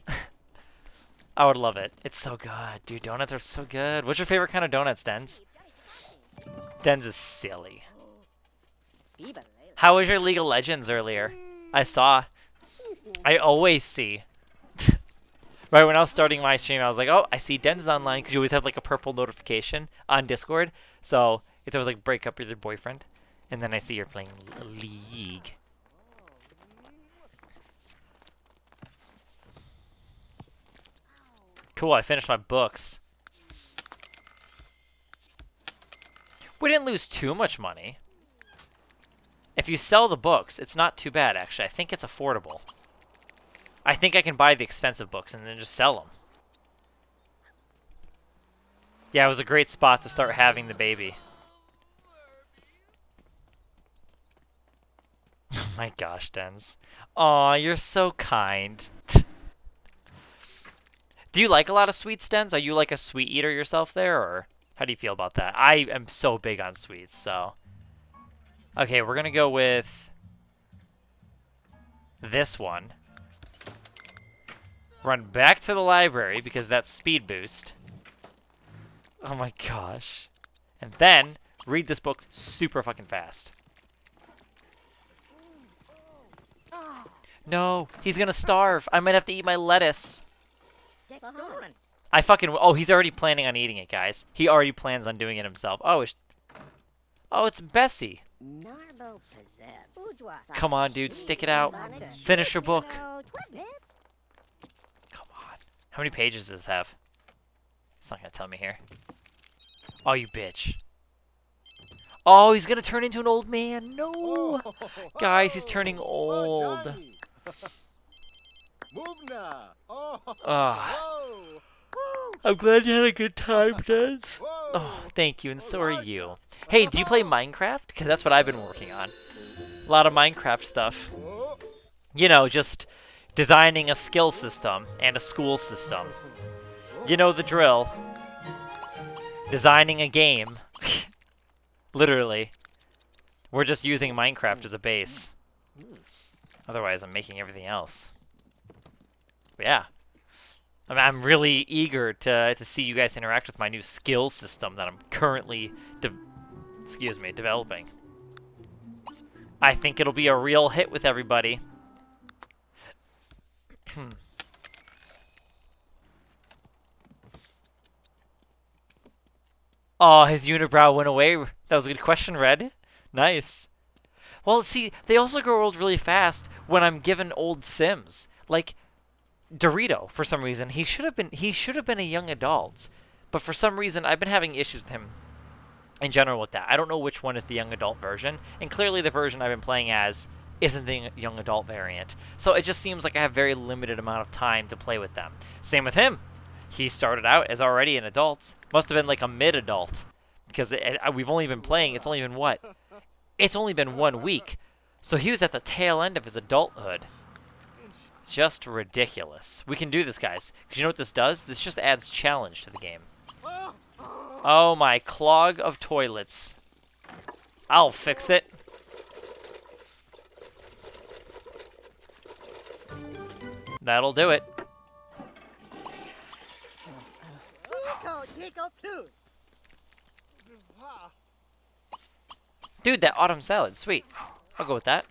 I would love it. It's so good. Dude, donuts are so good. What's your favorite kind of donuts, Dens? Dens is silly. How was your League of Legends earlier? I saw. I always see. Right when I was starting my stream, I was like, oh, I see Dens online, because you always have like a purple notification on Discord. So it's always like, break up with your boyfriend. And then I see you're playing League. Cool, I finished my books. We didn't lose too much money. If you sell the books, it's not too bad, actually. I think it's affordable. I think I can buy the expensive books and then just sell them. Yeah, it was a great spot to start having the baby. Oh my gosh, Dens. Aw, you're so kind. Do you like a lot of sweets, Dens? Are you like a sweet eater yourself there, or how do you feel about that? I am so big on sweets, so. Okay, we're gonna go with this one. Run back to the library because that's speed boost. Oh my gosh. And then read this book super fucking fast. No, he's gonna starve. I might have to eat my lettuce. I fucking... Oh, he's already planning on eating it, guys. He already plans on doing it himself. Oh, it's Bessie. Come on, dude. Stick it out. Finish your book. Come on. How many pages does this have? It's not going to tell me here. Oh, you bitch. Oh, he's going to turn into an old man. No. Guys, he's turning old. I'm glad you had a good time, Dad. Oh, thank you, and so are you. Hey, do you play Minecraft? Because that's what I've been working on. A lot of Minecraft stuff. You know, just designing a skill system and a school system. You know the drill. Designing a game. Literally. We're just using Minecraft as a base. Otherwise, I'm making everything else. But yeah. I'm really eager to see you guys interact with my new skill system that I'm currently developing. I think it'll be a real hit with everybody. Oh, his unibrow went away. That was a good question, Red. Nice. Well, see, they also grow old really fast when I'm given old Sims. Like, Dorito, for some reason, he should have been a young adult, but for some reason I've been having issues with him in general with that. I don't know which one is the young adult version, and clearly the version I've been playing as isn't the young adult variant. So it just seems like I have very limited amount of time to play with them. Same with him. He started out as already an adult. Must have been like a mid-adult, because we've only been playing. It's only been what? It's only been 1 week. So he was at the tail end of his adulthood. Just ridiculous. We can do this, guys. Because you know what this does? This just adds challenge to the game. Oh my clog of toilets. I'll fix it. That'll do it. Dude, that autumn salad, sweet. I'll go with that.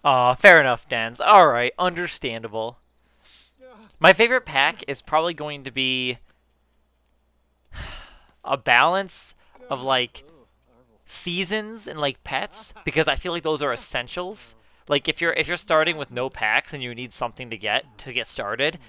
Aw, fair enough, Dens. Alright, understandable. My favorite pack is probably going to be a balance of, like, seasons and, like, pets, because I feel like those are essentials. Like, if you're starting with no packs and you need something to get started,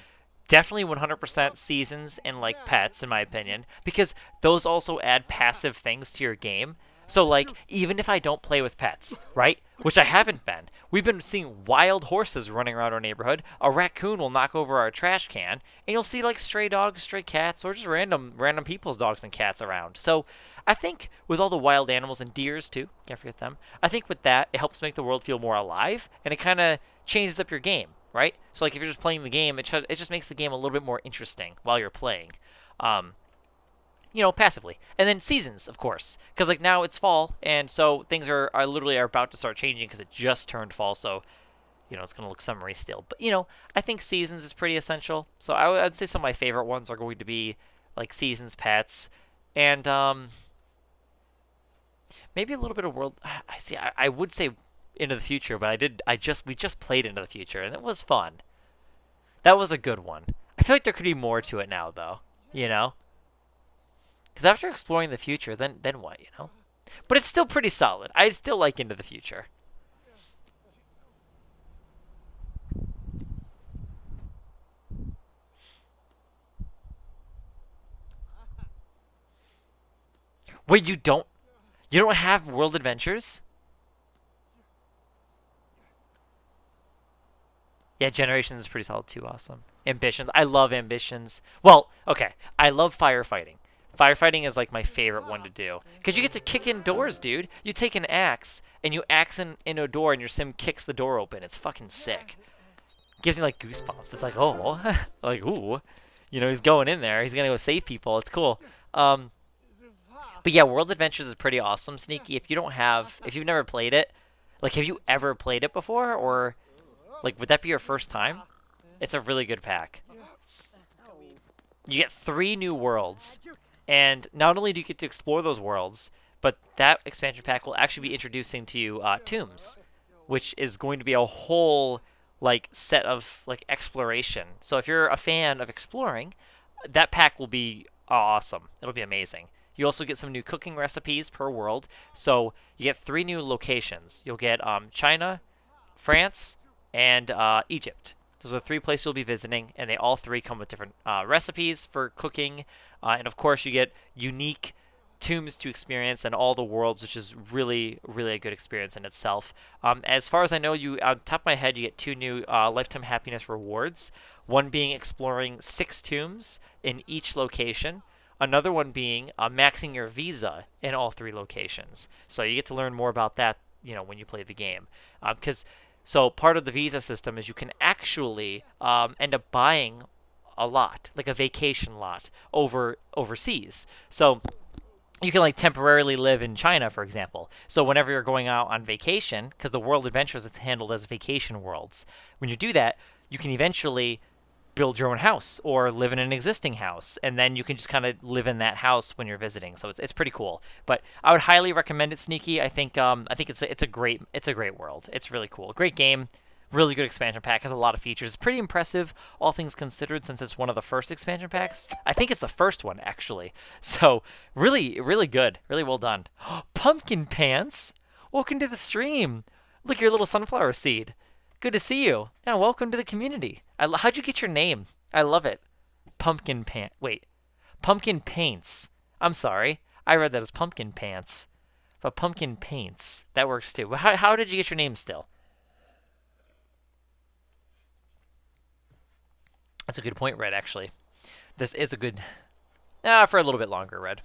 definitely 100% seasons and, like, pets, in my opinion, because those also add passive things to your game. So, like, even if I don't play with pets, right, which I haven't been, we've been seeing wild horses running around our neighborhood. A raccoon will knock over our trash can, and you'll see, like, stray dogs, stray cats, or just random people's dogs and cats around. So I think with all the wild animals and deers, too, can't forget them, I think with that, it helps make the world feel more alive, and it kind of changes up your game, right? So, like, if you're just playing the game, it just makes the game a little bit more interesting while you're playing. You know, passively. And then seasons, of course. Because, like, now it's fall, and so things are literally about to start changing because it just turned fall, so, you know, it's going to look summery still. But, you know, I think seasons is pretty essential. So I'd say some of my favorite ones are going to be, like, seasons, pets, and, maybe a little bit of world... I would say Into the Future, but we just played Into the Future, and it was fun. That was a good one. I feel like there could be more to it now, though, you know? Because after exploring the future, then what, you know? But it's still pretty solid. I still like Into the Future. Wait, you don't have World Adventures? Yeah, Generations is pretty solid too. Awesome. Ambitions. I love Ambitions. Well, okay. I love firefighting. Firefighting is, like, my favorite one to do. Because you get to kick in doors, dude. You take an axe, and you axe in a door, and your sim kicks the door open. It's fucking sick. Gives me, like, goosebumps. It's like, oh. Like, ooh. You know, he's going in there. He's going to go save people. It's cool. But yeah, World Adventures is pretty awesome, Sneaky. If you've never played it, like, have you ever played it before? Or, like, would that be your first time? It's a really good pack. You get 3 new worlds. And not only do you get to explore those worlds, but that expansion pack will actually be introducing to you Tombs, which is going to be a whole, like, set of, like, exploration. So if you're a fan of exploring, that pack will be awesome. It'll be amazing. You also get some new cooking recipes per world. So you get 3 new locations. You'll get China, France, and Egypt. Those are 3 places you'll be visiting, and they all 3 come with different recipes for cooking. And, of course, you get unique tombs to experience in all the worlds, which is really, really a good experience in itself. As far as I know, on top of my head, you get 2 new Lifetime Happiness rewards. One being exploring 6 tombs in each location. Another one being maxing your visa in all 3 locations. So you get to learn more about that, you know, when you play the game. So part of the visa system is you can actually end up buying a lot, like a vacation lot overseas. So you can, like, temporarily live in China, for example. So whenever you're going out on vacation, because the World Adventures is handled as vacation worlds, when you do that, you can eventually build your own house or live in an existing house, and then you can just kind of live in that house when you're visiting. So it's pretty cool. But I would highly recommend it, Sneaky. I think it's a great world. It's really cool. Great game. Really good expansion pack. Has a lot of features. It's pretty impressive, all things considered, since it's one of the first expansion packs. I think it's the first one, actually. So, really, really good. Really well done. Pumpkin Pants! Welcome to the stream. Look, your little sunflower seed. Good to see you. Now, welcome to the community. How'd you get your name? I love it. Pumpkin Paints. I'm sorry. I read that as Pumpkin Pants. But Pumpkin Paints. That works too. How did you get your name still? That's a good point, Red, actually. This is a good... for a little bit longer, Red.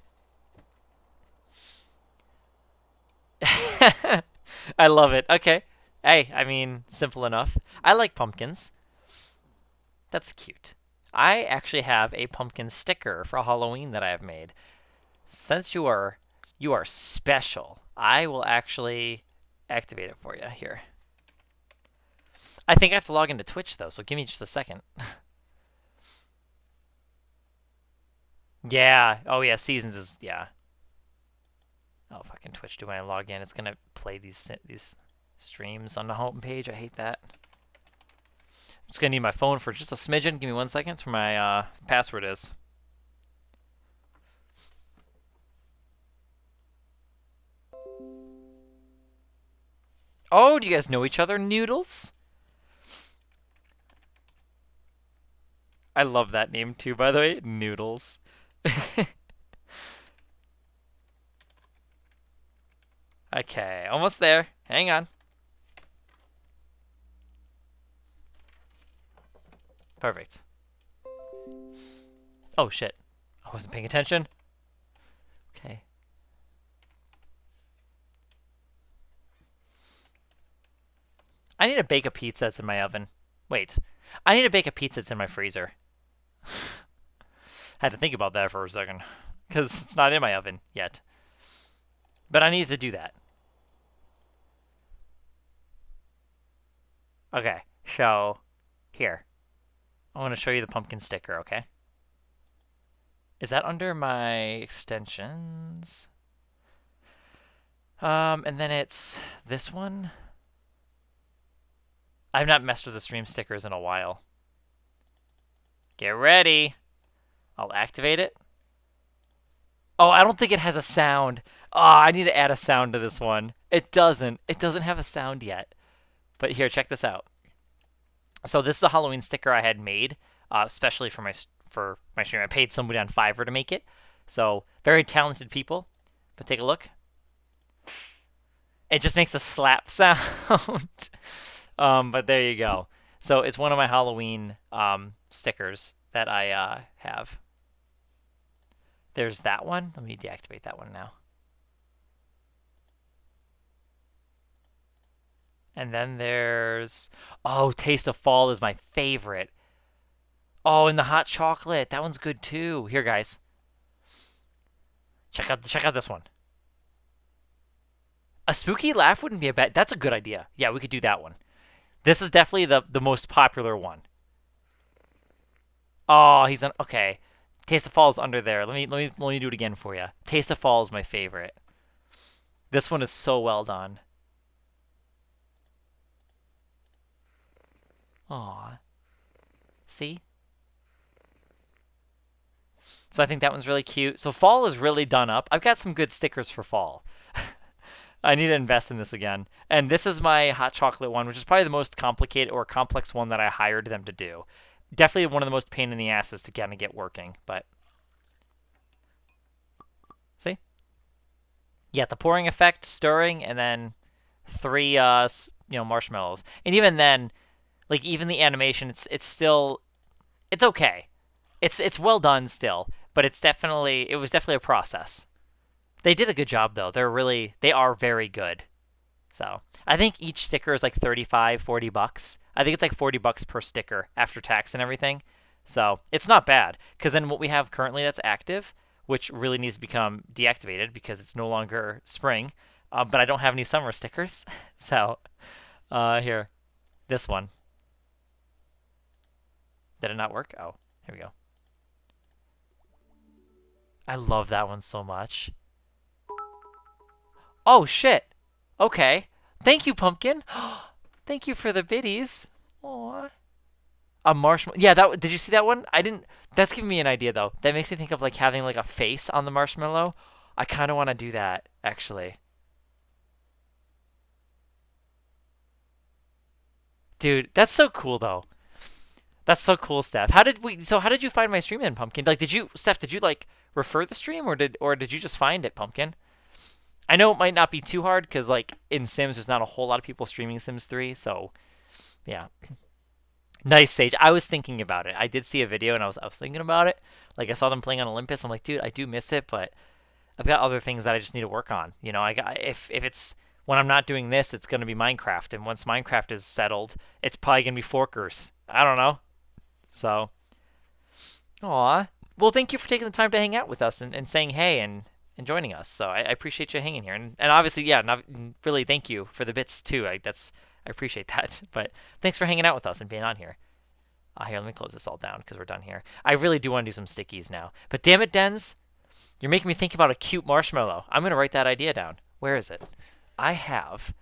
I love it. Okay. Hey, I mean, simple enough. I like pumpkins. That's cute. I actually have a pumpkin sticker for Halloween that I have made. Since you are special, I will actually activate it for you here. I think I have to log into Twitch, though, so give me just a second. Yeah. Oh, yeah. Seasons is... Yeah. Oh, fucking Twitch. Do when I log in, it's going to play these streams on the home page. I hate that. I'm just going to need my phone for just a smidgen. Give me 1 second. That's where my password is. Oh, do you guys know each other, Noodles? I love that name, too, by the way. Noodles. Okay, almost there. Hang on. Perfect. Oh, shit. I wasn't paying attention. Okay. I need to bake a pizza that's in my oven. Wait. I need to bake a pizza that's in my freezer. Had to think about that for a second. Because it's not in my oven yet. But I need to do that. Okay, so here. I want to show you the pumpkin sticker, okay? Is that under my extensions? And then it's this one. I've not messed with the stream stickers in a while. Get ready. I'll activate it. Oh, I don't think it has a sound. Oh, I need to add a sound to this one. It doesn't. It doesn't have a sound yet. But here, check this out. So this is a Halloween sticker I had made, especially for my stream. I paid somebody on Fiverr to make it. So very talented people. But take a look. It just makes a slap sound. But there you go. So it's one of my Halloween stickers that I have. There's that one. Let me deactivate that one now. And then there's... Oh, Taste of Fall is my favorite. Oh, and the hot chocolate. That one's good too. Here, guys. Check out this one. A spooky laugh wouldn't be a bad... That's a good idea. Yeah, we could do that one. This is definitely the most popular one. Oh, he's on... Okay. Taste of Fall is under there. Let me do it again for you. Taste of Fall is my favorite. This one is so well done. Aw. See? So I think that one's really cute. So Fall is really done up. I've got some good stickers for Fall. I need to invest in this again. And this is my hot chocolate one, which is probably the most complicated or complex one that I hired them to do. Definitely one of the most pain in the asses to kind of get working, but... See? Yeah, the pouring effect, stirring, and then 3 marshmallows. And even then, like even the animation, it's still okay. It's well done still, but it was definitely a process. They did a good job though. They are very good. So I think each sticker is like 35, 40 bucks. I think it's like 40 bucks per sticker after tax and everything. So it's not bad. Because then what we have currently that's active, which really needs to become deactivated because it's no longer spring. But I don't have any summer stickers. So here, this one. Did it not work? Oh, here we go. I love that one so much. Oh, shit. Okay. Thank you, Pumpkin. Thank you for the biddies. Aw. A marshmallow. Yeah, did you see that one? I didn't. That's giving me an idea though. That makes me think of like having like a face on the marshmallow. I kind of want to do that actually. Dude, that's so cool though. That's so cool, Steph. How did you find my stream then, Pumpkin? Like, Steph, did you like refer the stream or did you just find it, Pumpkin? I know it might not be too hard because like in Sims, there's not a whole lot of people streaming Sims 3, so yeah. Nice, Sage. I was thinking about it. I did see a video and I was thinking about it. Like I saw them playing on Olympus. I'm like, dude, I do miss it, but I've got other things that I just need to work on. You know, if it's when I'm not doing this, it's gonna be Minecraft, and once Minecraft is settled, it's probably gonna be Forkers. I don't know. So, aw. Well, thank you for taking the time to hang out with us and saying hey and joining us. So I appreciate you hanging here. And obviously, yeah, really thank you for the bits too. I appreciate that. But thanks for hanging out with us and being on here. Here, let me close this all down because we're done here. I really do want to do some stickies now. But damn it, Dens, you're making me think about a cute marshmallow. I'm going to write that idea down. Where is it? I have...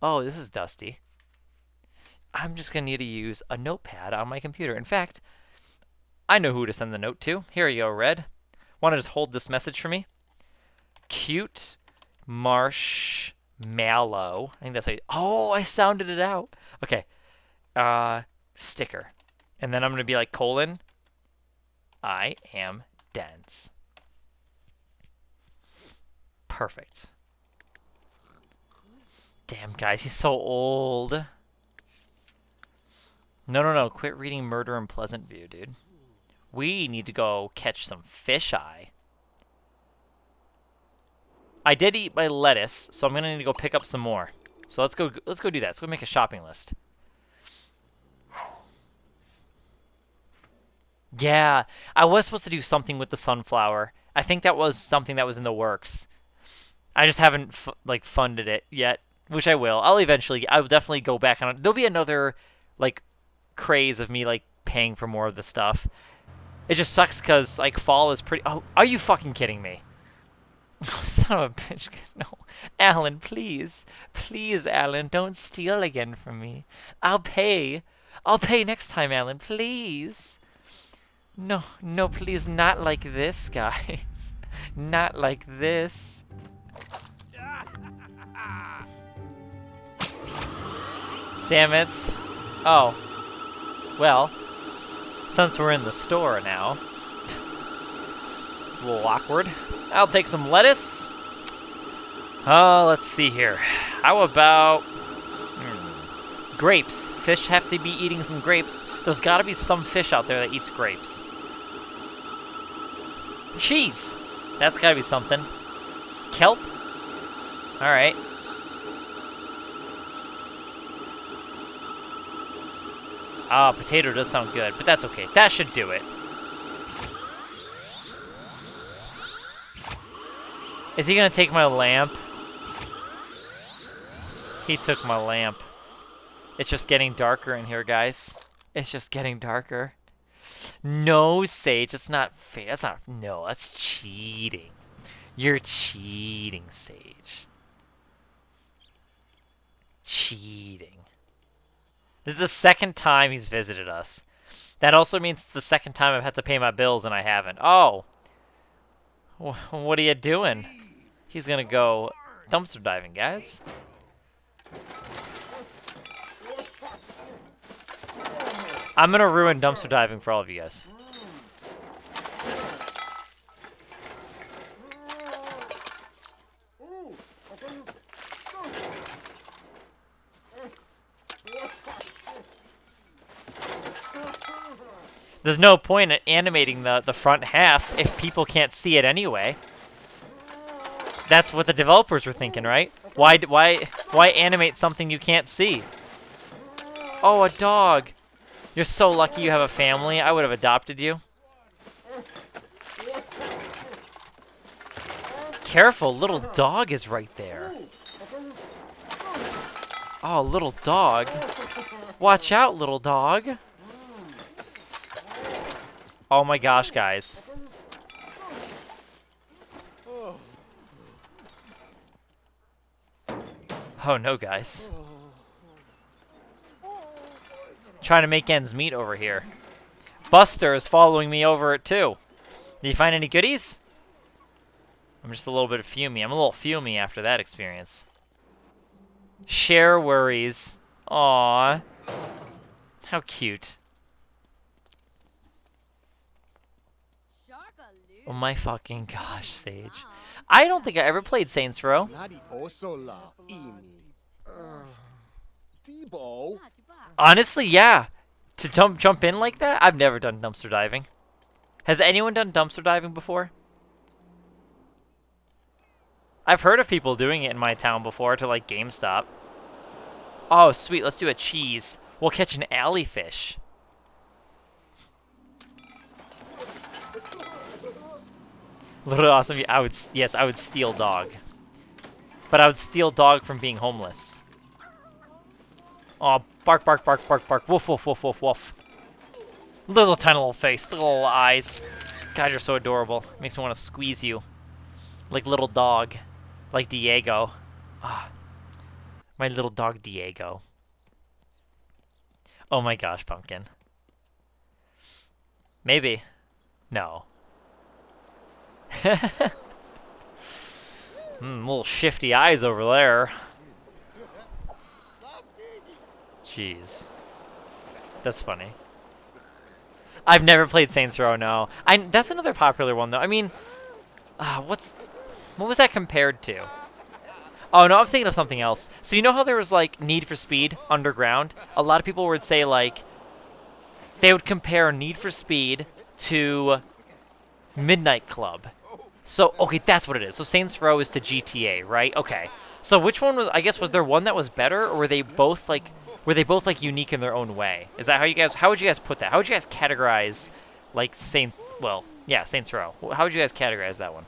Oh, this is dusty. I'm just going to need to use a notepad on my computer. In fact, I know who to send the note to. Here you go, Red. Want to just hold this message for me? Cute marshmallow. I think that's how you... Oh, I sounded it out. Okay. Sticker. And then I'm going to be like, colon, I am dense. Perfect. Damn, guys, he's so old. No. Quit reading Murder in Pleasant View, dude. We need to go catch some fisheye. I did eat my lettuce, so I'm going to need to go pick up some more. So let's go do that. Let's go make a shopping list. Yeah, I was supposed to do something with the sunflower. I think that was something that was in the works. I just haven't funded it yet, which I will. I'll definitely go back on it. There'll be another like craze of me like paying for more of the stuff. It just sucks because like fall is pretty. Oh, are you fucking kidding me? Son of a bitch, guys, no. Alan, please, Alan, don't steal again from me. I'll pay next time, Alan, please. No, please, not like this, guys. Not like this. Damn it. Oh. Well, since we're in the store now, it's a little awkward. I'll take some lettuce. Let's see here. How about grapes? Fish have to be eating some grapes. There's got to be some fish out there that eats grapes. Cheese. That's got to be something. Kelp. All right. Potato does sound good, but that's okay. That should do it. Is he gonna take my lamp? He took my lamp. It's just getting darker in here, guys. It's just getting darker. No, Sage, it's not fair. No, that's cheating. You're cheating, Sage. Cheating. This is the second time he's visited us. That also means it's the second time I've had to pay my bills and I haven't. Oh. What are you doing? He's gonna go dumpster diving, guys. I'm gonna ruin dumpster diving for all of you guys. There's no point in animating the front half if people can't see it anyway. That's what the developers were thinking, right? Why animate something you can't see? Oh, a dog. You're so lucky you have a family. I would have adopted you. Careful, little dog is right there. Oh, little dog. Watch out, little dog. Oh my gosh, guys. Oh no, guys. Trying to make ends meet over here. Buster is following me over it too. Did you find any goodies? I'm just a little bit fumey. I'm a little fumey after that experience. Share worries. Aww. How cute. Oh my fucking gosh, Sage. I don't think I ever played Saints Row. Debo. Honestly, yeah. To jump in like that? I've never done dumpster diving. Has anyone done dumpster diving before? I've heard of people doing it in my town before to like GameStop. Oh, sweet. Let's do a cheese. We'll catch an alley fish. Little awesome. Yes, I would steal dog. But I would steal dog from being homeless. Oh, bark, bark, bark, bark, bark. Woof, woof, woof, woof, woof. Little tiny little face, little eyes. God, you're so adorable. Makes me want to squeeze you. Like little dog. Like Diego. Ah, my little dog Diego. Oh my gosh, Pumpkin. Maybe. No. Little shifty eyes over there. Jeez. That's funny. I've never played Saints Row, no. That's another popular one, though. I mean, what was that compared to? Oh, no, I'm thinking of something else. So you know how there was, like, Need for Speed Underground? A lot of people would say, like, they would compare Need for Speed to Midnight Club. So, okay, that's what it is. So Saints Row is to GTA, right? Okay. So which one was, I guess, was there one that was better, or were they both, like, unique in their own way? Is that how would you guys put that? How would you guys categorize, like, Saints Row? How would you guys categorize that one?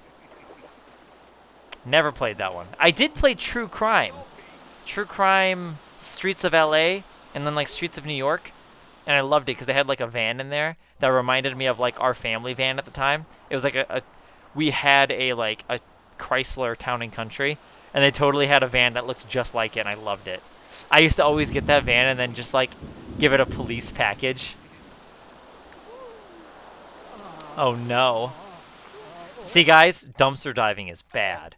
Never played that one. I did play True Crime. True Crime, Streets of LA, and then, like, Streets of New York. And I loved it because they had, like, a van in there that reminded me of, like, our family van at the time. It was, like, we had a Chrysler Town and Country, and they totally had a van that looked just like it, and I loved it. I used to always get that van and then just, like, give it a police package. Oh, no. See, guys, dumpster diving is bad.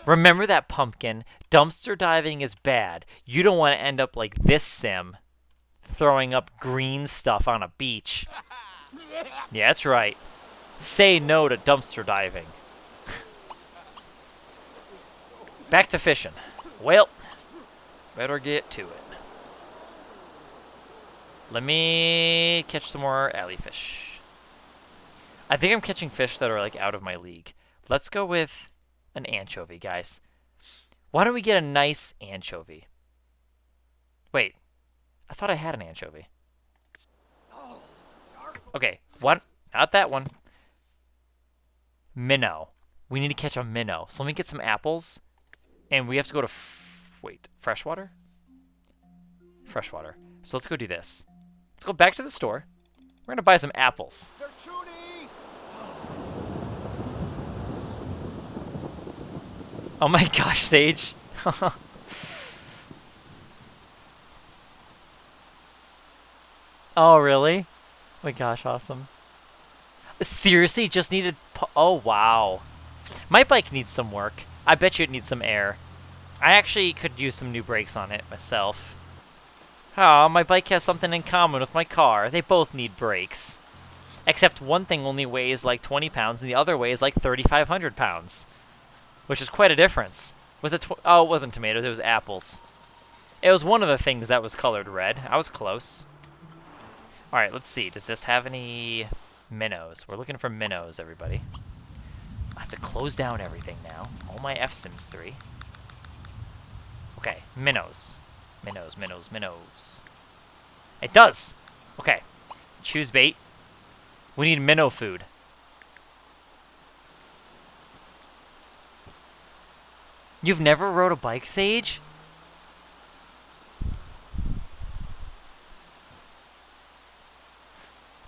Remember that, Pumpkin. Dumpster diving is bad. You don't want to end up like this sim, throwing up green stuff on a beach. Yeah, that's right. Say no to dumpster diving. Back to fishing. Well, better get to it. Let me catch some more alley fish. I think I'm catching fish that are, like, out of my league. Let's go with an anchovy, guys. Why don't we get a nice anchovy? Wait. I thought I had an anchovy. Okay, what? Not that one. Minnow. We need to catch a minnow. So let me get some apples. And we have to go to... freshwater? Freshwater. So let's go do this. Let's go back to the store. We're going to buy some apples. Oh my gosh, Sage. Oh, really? Oh my gosh, awesome. Seriously, just needed... Oh, wow. My bike needs some work. I bet you it needs some air. I actually could use some new brakes on it myself. Oh, my bike has something in common with my car. They both need brakes. Except one thing only weighs like 20 pounds and the other weighs like 3,500 pounds. Which is quite a difference. Was it... Oh, it wasn't tomatoes. It was apples. It was one of the things that was colored red. I was close. Alright, let's see. Does this have any minnows? We're looking for minnows, everybody. I have to close down everything now. All my F-Sims 3. Okay, minnows. Minnows, minnows, minnows. It does! Okay. Choose bait. We need minnow food. You've never rode a bike, Sage?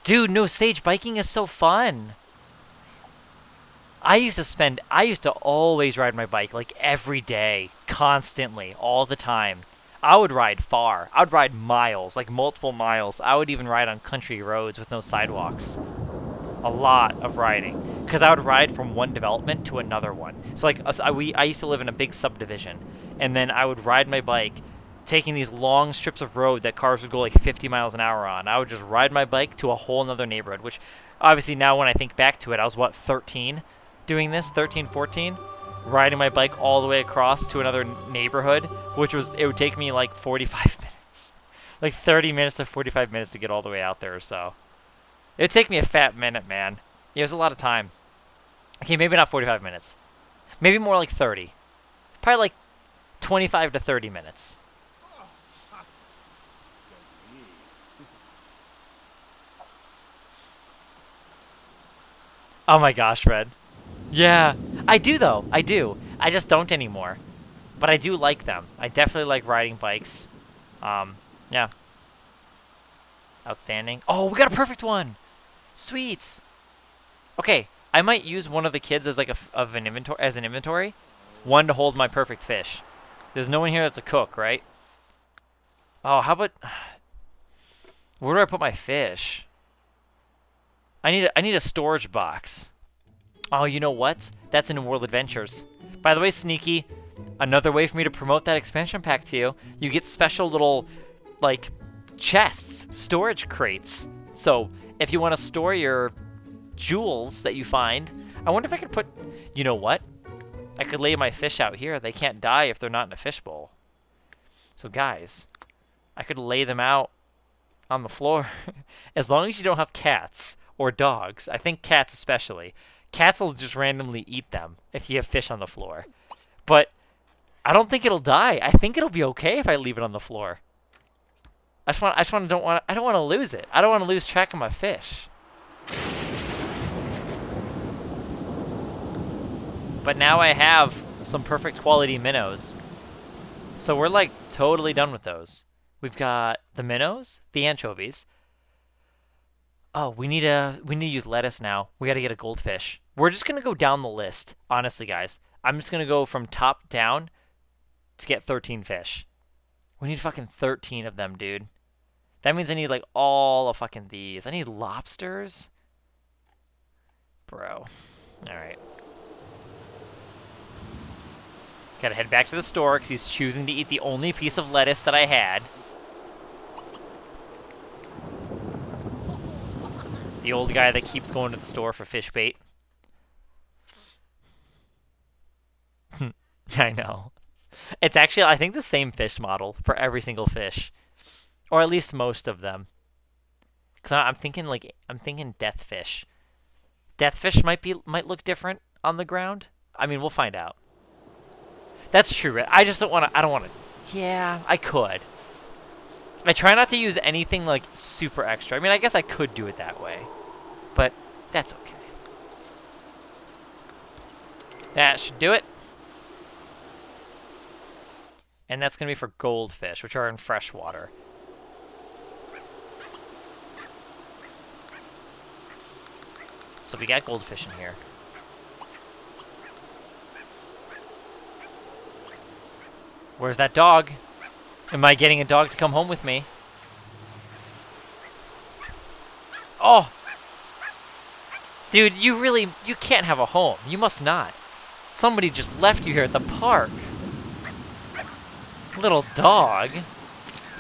Dude, no, Sage, biking is so fun. I used to always ride my bike, like, every day, constantly, all the time. I would ride far. I would ride miles, like multiple miles. I would even ride on country roads with no sidewalks. A lot of riding, because I would ride from one development to another one. So like I used to live in a big subdivision, and then I would ride my bike, taking these long strips of road that cars would go like 50 miles an hour on. I would just ride my bike to a whole nother neighborhood, which obviously now when I think back to it, I was what, 13 doing this, 13, 14, riding my bike all the way across to another neighborhood, which was, it would take me like 45 minutes, like 30 minutes to 45 minutes to get all the way out there or so. It'd take me a fat minute, man. It was a lot of time. Okay, maybe not 45 minutes. Maybe more like 30. Probably like 25 to 30 minutes. Oh my gosh, Red. Yeah, I do though. I do. I just don't anymore. But I do like them. I definitely like riding bikes. Yeah. Outstanding. Oh, we got a perfect one. Sweets. Okay, I might use one of the kids as like an inventory. One to hold my perfect fish. There's no one here that's a cook, right? Oh, how about where do I put my fish? I need a storage box. Oh, you know what? That's in World Adventures. By the way, Sneaky, another way for me to promote that expansion pack to you, you get special little, like, chests, storage crates. So, if you want to store your jewels that you find, I wonder if I could put, you know what? I could lay my fish out here. They can't die if they're not in a fishbowl. So, guys, I could lay them out on the floor. As long as you don't have cats or dogs. I think cats especially. Cats will just randomly eat them if you have fish on the floor. But I don't think it'll die. I think it'll be okay if I leave it on the floor. I don't want to lose it. I don't want to lose track of my fish. But now I have some perfect quality minnows. So we're like totally done with those. We've got the minnows, the anchovies. Oh, we need to use lettuce now. We got to get a goldfish. We're just going to go down the list. Honestly, guys. I'm just going to go from top down to get 13 fish. We need fucking 13 of them, dude. That means I need like all of fucking these. I need lobsters. Bro. All right. Gotta head back to the store because he's choosing to eat the only piece of lettuce that I had. The old guy that keeps going to the store for fish bait. I know. It's actually, I think, the same fish model for every single fish. Or at least most of them. Because I'm thinking death fish. Death fish might look different on the ground. I mean, we'll find out. That's true. I just don't want to. Yeah, I could. I try not to use anything like super extra. I mean, I guess I could do it that way. But that's okay. That should do it. And that's going to be for goldfish, which are in fresh water. So we got goldfish in here. Where's that dog? Am I getting a dog to come home with me? Oh! Dude, you can't have a home. You must not. Somebody just left you here at the park. Little dog?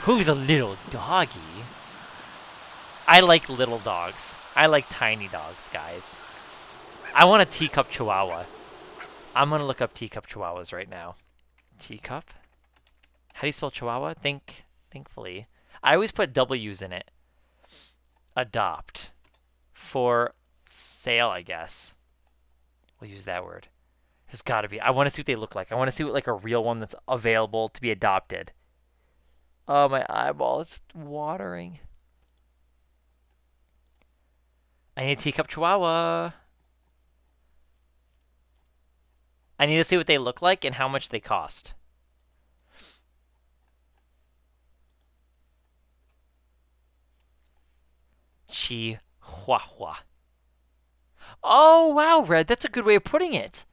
Who's a little doggy? I like little dogs. I like tiny dogs, guys. I want a teacup chihuahua. I'm gonna look up teacup chihuahuas right now. Teacup? How do you spell chihuahua? Thankfully. I always put W's in it. Adopt. For sale, I guess. We'll use that word. There's gotta be. I want to see what they look like. I want to see what like a real one that's available to be adopted. Oh, my eyeball is watering. I need a teacup chihuahua. I need to see what they look like and how much they cost. Chihuahua. Oh, wow, Red. That's a good way of putting it.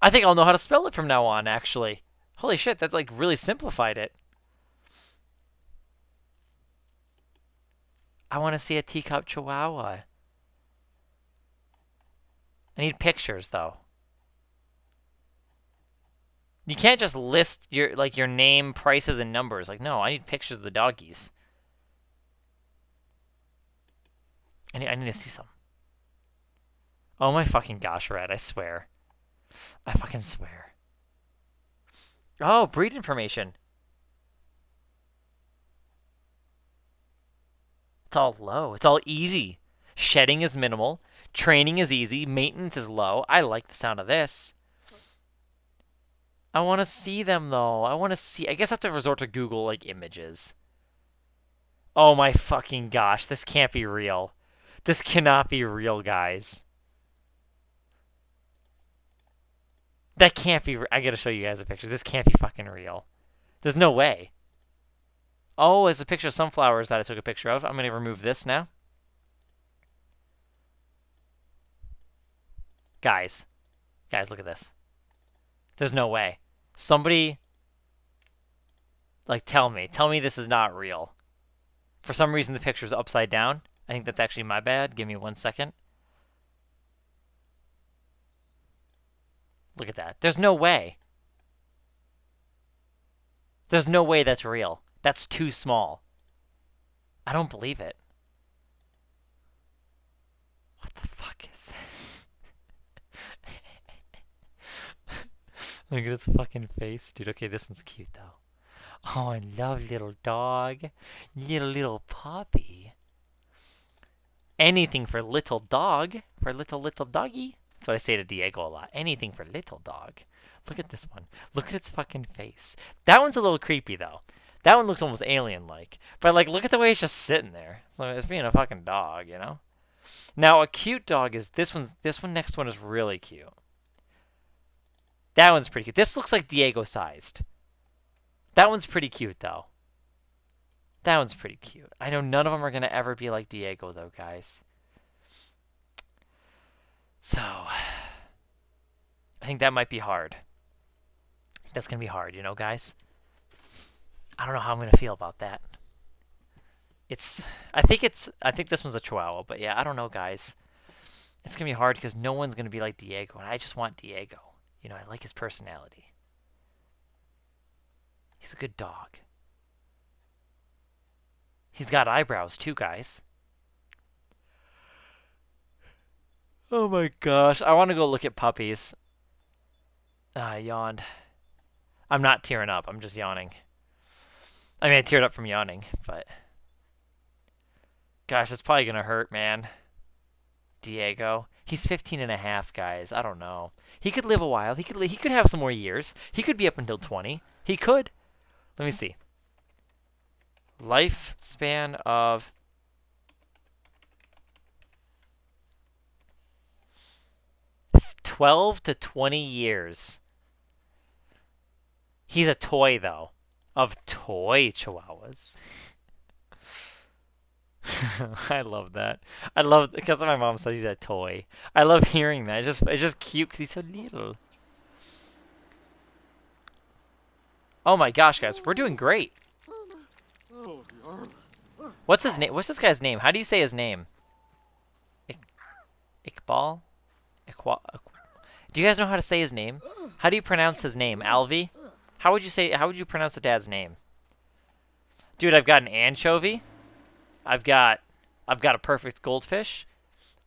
I think I'll know how to spell it from now on, actually. Holy shit, that's like really simplified it. I want to see a teacup chihuahua. I need pictures though. You can't just list your name, prices, and numbers. Like, no, I need pictures of the doggies. I need to see some. Oh my fucking gosh, Red, I swear. I fucking swear. Oh, breed information. It's all low. It's all easy. Shedding is minimal. Training is easy. Maintenance is low. I like the sound of this. I want to see them, though. I want to see... I guess I have to resort to Google, like, images. Oh my fucking gosh. This can't be real. This cannot be real, guys. That can't be... I gotta show you guys a picture. This can't be fucking real. There's no way. Oh, it's a picture of sunflowers that I took a picture of. I'm gonna remove this now. Guys. Guys, look at this. There's no way. Somebody... Like, tell me. Tell me this is not real. For some reason, the picture's upside down. I think that's actually my bad. Give me 1 second. Look at that. There's no way. There's no way that's real. That's too small. I don't believe it. What the fuck is this? Look at his fucking face. Dude, okay, this one's cute, though. Oh, I love little dog. Little puppy. Anything for little dog. For little doggy. That's what I say to Diego a lot. Anything for little dog. Look at this one. Look at its fucking face. That one's a little creepy, though. That one looks almost alien-like. But, like, look at the way it's just sitting there. It's being a fucking dog, you know? Now, a cute dog is... This next one is really cute. That one's pretty cute. This looks like Diego-sized. That one's pretty cute, though. That one's pretty cute. I know none of them are going to ever be like Diego, though, guys. So, I think that might be hard. That's going to be hard, you know, guys? I don't know how I'm going to feel about that. I think this one's a Chihuahua, but yeah, I don't know, guys. It's going to be hard because no one's going to be like Diego, and I just want Diego. You know, I like his personality. He's a good dog. He's got eyebrows too, guys. Oh my gosh. I want to go look at puppies. I yawned. I'm not tearing up. I'm just yawning. I mean, I teared up from yawning, but... Gosh, that's probably going to hurt, man. Diego. He's 15 and a half, guys. I don't know. He could live a while. He could have some more years. He could be up until 20. He could. Let me see. Lifespan of... $12 to 20 years. He's a toy, though. Of toy chihuahuas. I love that. I love... Because my mom says he's a toy. I love hearing that. It's just cute because he's so little. Oh my gosh, guys. We're doing great. What's his name? What's this guy's name? How do you say his name? Iqbal? Do you guys know how to say his name? How do you pronounce his name? Alvi? How would you pronounce the dad's name? Dude, I've got an anchovy. I've got a perfect goldfish.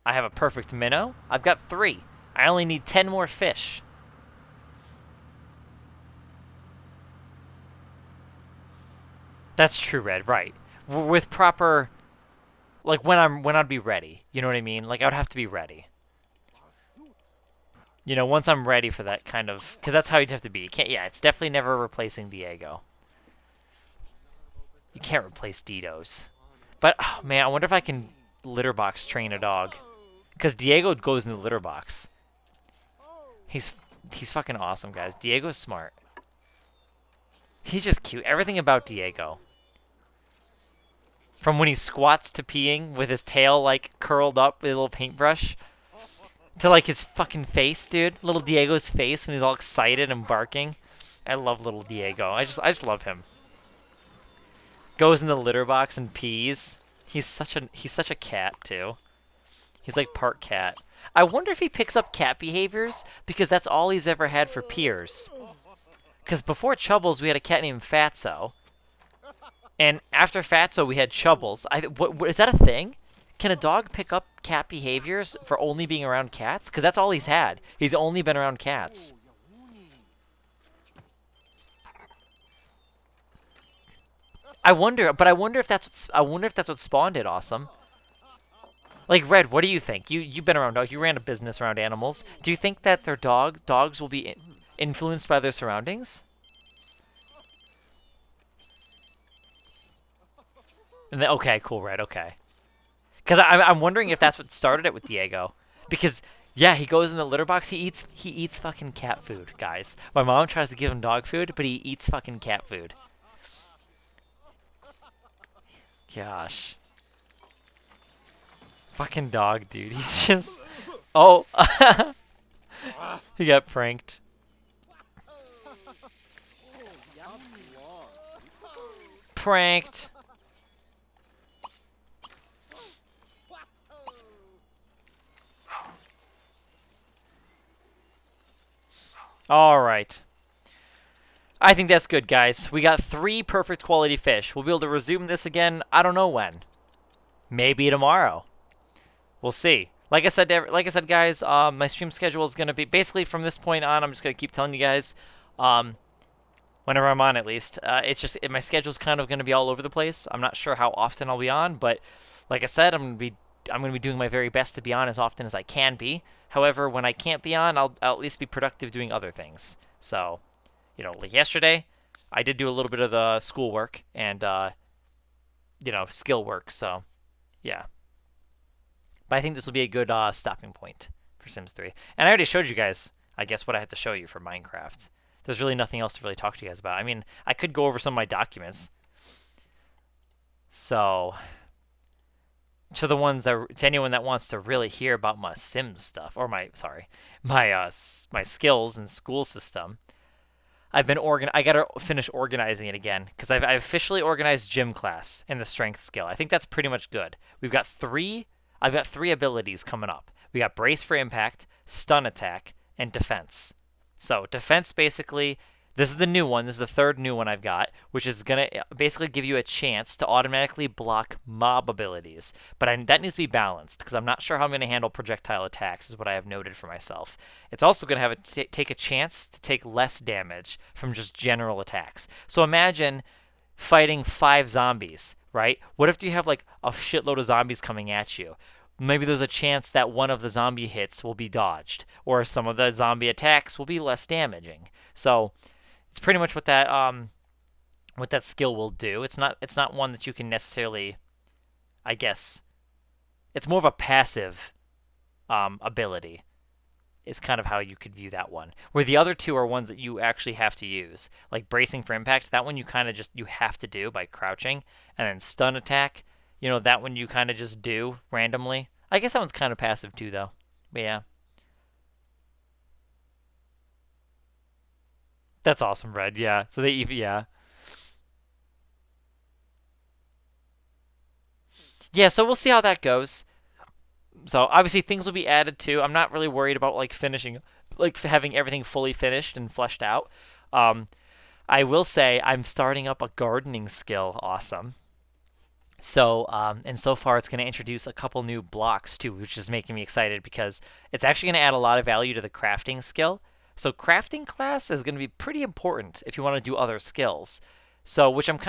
I have a perfect minnow. I've got 3. I only need 10 more fish. That's true, Red, right. With proper, like, when I'd be ready. You know what I mean? Like, I would have to be ready. You know, once I'm ready for that kind of... Because that's how you'd have to be. You can't, yeah, it's definitely never replacing Diego. You can't replace Ditos. But, oh, man, I wonder if I can litter box train a dog. Because Diego goes in the litter box. He's fucking awesome, guys. Diego's smart. He's just cute. Everything about Diego. From when he squats to peeing with his tail, like, curled up with a little paintbrush. To, like, his fucking face, dude. Little Diego's face when he's all excited and barking. I love little Diego. I just love him. Goes in the litter box and pees. He's such a cat too. He's like part cat. I wonder if he picks up cat behaviors because that's all he's ever had for peers. Because before Chubbles, we had a cat named Fatso. And after Fatso, we had Chubbles. What, is that a thing? Can a dog pick up cat behaviors for only being around cats? Because that's all he's had. He's only been around cats. I wonder if that's what spawned it. Awesome. Like Red, what do you think? You've been around dogs. You ran a business around animals. Do you think that their dogs will be influenced by their surroundings? And then, okay, cool, Red. Okay. Because I'm wondering if that's what started it with Diego. Because yeah, he goes in the litter box. He eats fucking cat food, guys. My mom tries to give him dog food, but he eats fucking cat food. Gosh. Fucking dog, dude. He's just... Oh. He got pranked. Pranked. All right. I think that's good, guys. We got 3 perfect quality fish. We'll be able to resume this again, I don't know when. Maybe tomorrow. We'll see. Like I said, guys, my stream schedule is going to be basically from this point on. I'm just going to keep telling you guys, whenever I'm on, at least. It's just my schedule's kind of going to be all over the place. I'm not sure how often I'll be on, but like I said, I'm going to be doing my very best to be on as often as I can be. However, when I can't be on, I'll at least be productive doing other things. So, you know, like yesterday, I did do a little bit of the schoolwork and, you know, skill work. So, yeah. But I think this will be a good stopping point for Sims 3. And I already showed you guys, I guess, what I had to show you for Minecraft. There's really nothing else to really talk to you guys about. I mean, I could go over some of my documents. So, to anyone that wants to really hear about my Sims stuff, or my skills and school system, I gotta finish organizing it again because I've officially organized gym class and the strength skill. I think that's pretty much good. I've got 3 abilities coming up. We got brace for impact, stun attack, and defense. So defense, basically, this is the new one. This is the 3rd new one I've got, which is going to basically give you a chance to automatically block mob abilities. But that needs to be balanced because I'm not sure how I'm going to handle projectile attacks is what I have noted for myself. It's also going to have take a chance to take less damage from just general attacks. So imagine fighting 5 zombies, right? What if you have like a shitload of zombies coming at you? Maybe there's a chance that one of the zombie hits will be dodged, or some of the zombie attacks will be less damaging. So it's pretty much what that skill will do. It's not one that you can necessarily, I guess, it's more of a passive ability. Is kind of how you could view that one. Where the other 2 are ones that you actually have to use. Like bracing for impact, that one you kind of just, you have to do by crouching. And then stun attack, you know, that one you kind of just do randomly. I guess that one's kind of passive too, though. But yeah. That's awesome, Red. Yeah. So yeah. Yeah, so we'll see how that goes. So obviously things will be added too. I'm not really worried about like finishing, like having everything fully finished and fleshed out. I will say I'm starting up a gardening skill. Awesome. So and so far it's going to introduce a couple new blocks too, which is making me excited because it's actually going to add a lot of value to the crafting skill. So crafting class is going to be pretty important if you want to do other skills. So, which I'm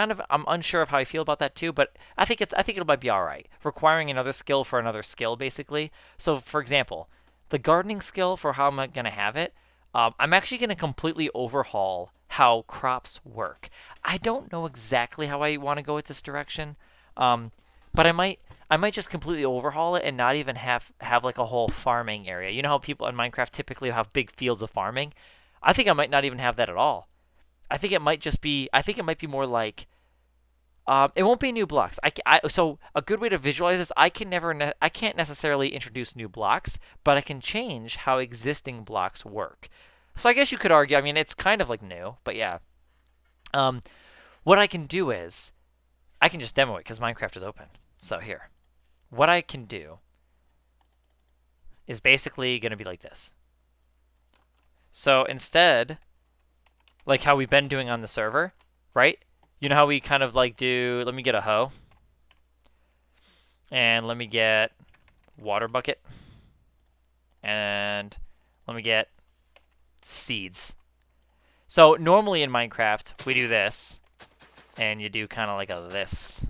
unsure of how I feel about that too, but I think it might be all right. Requiring another skill for another skill, basically. So, for example, the gardening skill for how I'm going to have it, I'm actually going to completely overhaul how crops work. I don't know exactly how I want to go with this direction, but I might just completely overhaul it and not even have like a whole farming area. You know how people in Minecraft typically have big fields of farming? I think I might not even have that at all. I think it might be more like, it won't be new blocks. So a good way to visualize this, I can't necessarily introduce new blocks, but I can change how existing blocks work. So I guess you could argue, I mean, it's kind of like new, but yeah. What I can do is, I can just demo it because Minecraft is open. So here, what I can do is basically going to be like this. So instead, like how we've been doing on the server, right? You know how we kind of like do, let me get a hoe. And let me get water bucket. And let me get seeds. So normally in Minecraft, we do this. And you do kind of like a this.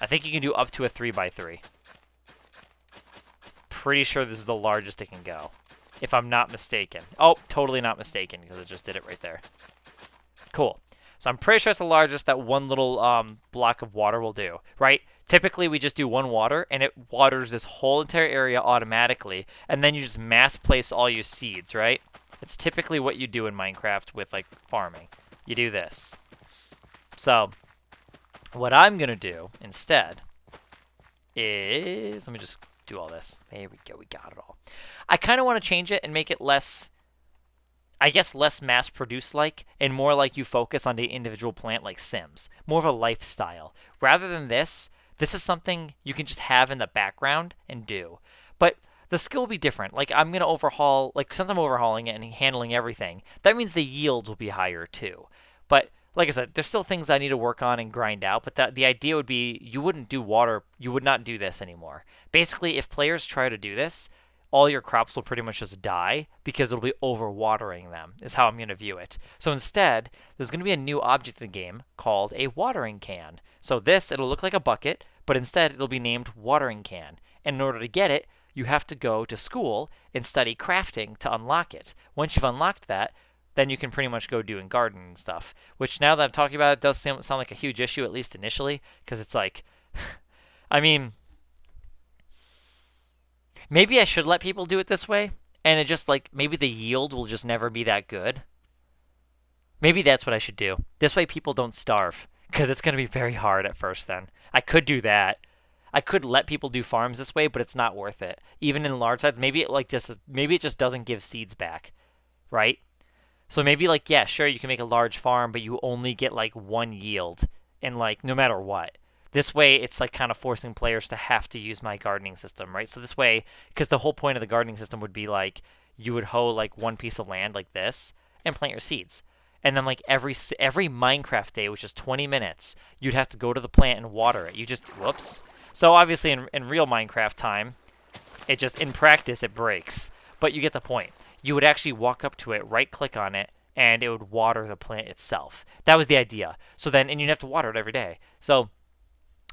I think you can do up to a 3x3. Pretty sure this is the largest it can go. If I'm not mistaken. Oh, totally not mistaken, because it just did it right there. Cool. So I'm pretty sure it's the largest that one little block of water will do, right? Typically, we just do one water, and it waters this whole entire area automatically, and then you just mass place all your seeds, right? It's typically what you do in Minecraft with, like, farming. You do this. So, what I'm going to do instead is... Let me just do all this. There we go. We got it all. I kind of want to change it and make it less... I guess less mass-produced like, and more like you focus on the individual plant like Sims. More of a lifestyle. Rather than this is something you can just have in the background and do. But the skill will be different. Like, I'm going to overhaul, like, since I'm overhauling it and handling everything, that means the yields will be higher too. But, like I said, there's still things I need to work on and grind out, but the idea would be you wouldn't do water, you would not do this anymore. Basically, if players try to do this, all your crops will pretty much just die because it'll be overwatering them, is how I'm going to view it. So instead, there's going to be a new object in the game called a watering can. So this, it'll look like a bucket, but instead it'll be named watering can. And in order to get it, you have to go to school and study crafting to unlock it. Once you've unlocked that, then you can pretty much go doing gardening and stuff. Which now that I'm talking about it, does sound like a huge issue, at least initially, because it's like, I mean... Maybe I should let people do it this way, and it just, like, maybe the yield will just never be that good. Maybe that's what I should do. This way people don't starve, because it's going to be very hard at first then. I could do that. I could let people do farms this way, but it's not worth it. Even in large size, maybe it just doesn't give seeds back, right? So maybe, like, yeah, sure, you can make a large farm, but you only get, like, one yield, and, like, no matter what. This way, it's like kind of forcing players to have to use my gardening system, right? So this way, because the whole point of the gardening system would be like, you would hoe like one piece of land like this and plant your seeds. And then like every Minecraft day, which is 20 minutes, you'd have to go to the plant and water it. You just, whoops. So obviously in real Minecraft time, it just, in practice, it breaks. But you get the point. You would actually walk up to it, right click on it, and it would water the plant itself. That was the idea. So then, and you'd have to water it every day. So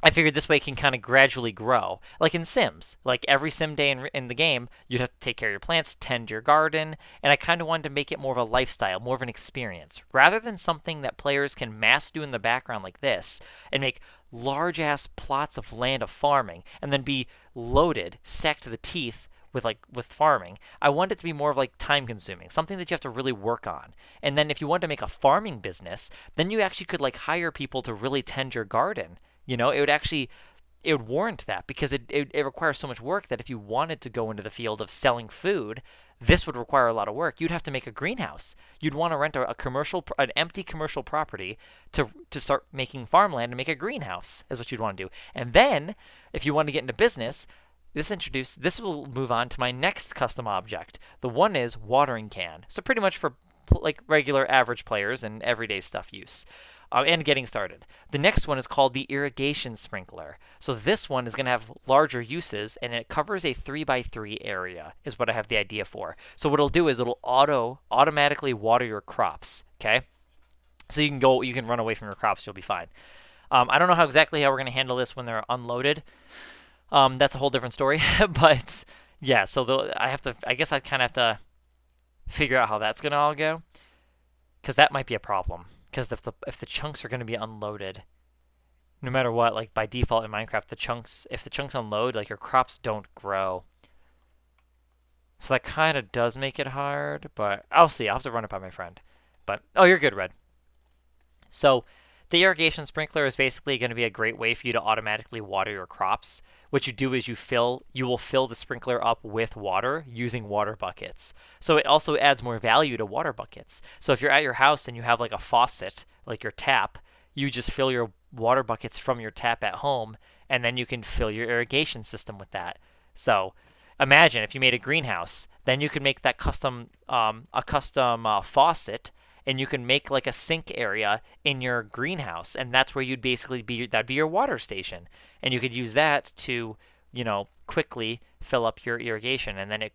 I figured this way it can kind of gradually grow. Like in Sims. Like every Sim day in the game, you'd have to take care of your plants, tend your garden, and I kind of wanted to make it more of a lifestyle, more of an experience. Rather than something that players can mass do in the background like this, and make large-ass plots of land of farming, and then be loaded, sacked to the teeth with farming. I want it to be more of like time-consuming, something that you have to really work on. And then if you wanted to make a farming business, then you actually could like hire people to really tend your garden. You know, it would warrant that because it requires so much work that if you wanted to go into the field of selling food, this would require a lot of work. You'd have to make a greenhouse. You'd want to rent an empty commercial property to start making farmland and make a greenhouse is what you'd want to do. And then, if you want to get into business, this will move on to my next custom object. The one is watering can. So pretty much for like regular average players and everyday stuff use. And getting started. The next one is called the irrigation sprinkler. So this one is going to have larger uses, and it covers a 3x3 area, is what I have the idea for. So what it'll do is it'll automatically water your crops, okay? So you can run away from your crops, you'll be fine. I don't know how we're going to handle this when they're unloaded. That's a whole different story, but yeah, so I guess I kind of have to figure out how that's going to all go, because that might be a problem. Because if the chunks are going to be unloaded, no matter what, like by default in Minecraft, if the chunks unload, like your crops don't grow. So that kind of does make it hard, but I'll see. I'll have to run it by my friend. But, oh, you're good, Red. So the irrigation sprinkler is basically going to be a great way for you to automatically water your crops. What you do is you will fill the sprinkler up with water using water buckets. So it also adds more value to water buckets. So if you're at your house and you have like a faucet, like your tap, you just fill your water buckets from your tap at home, and then you can fill your irrigation system with that. So imagine if you made a greenhouse, then you can make that custom faucet, and you can make like a sink area in your greenhouse, and that's where you'd basically that'd be your water station, and you could use that to, quickly fill up your irrigation, and then it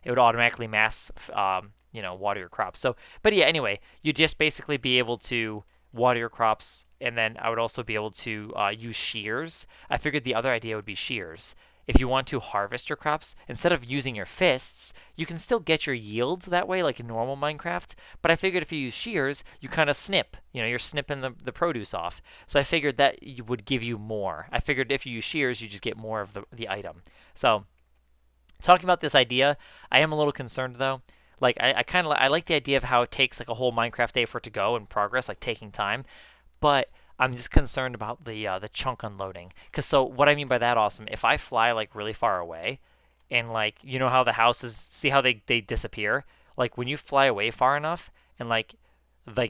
would automatically water your crops. So, but yeah, anyway, you just basically be able to water your crops, and then I would also be able to use shears. I figured the other idea would be shears. If you want to harvest your crops, instead of using your fists, you can still get your yields that way, like in normal Minecraft. But I figured if you use shears, you kind of snip. You're snipping the produce off. So I figured that would give you more. I figured if you use shears, you just get more of the item. So talking about this idea, I am a little concerned though. Like I like the idea of how it takes like a whole Minecraft day for it to go in progress, like taking time. But I'm just concerned about the chunk unloading. So what I mean by that, Awesome, if I fly like really far away, and like how the houses, see how they disappear? Like when you fly away far enough, and like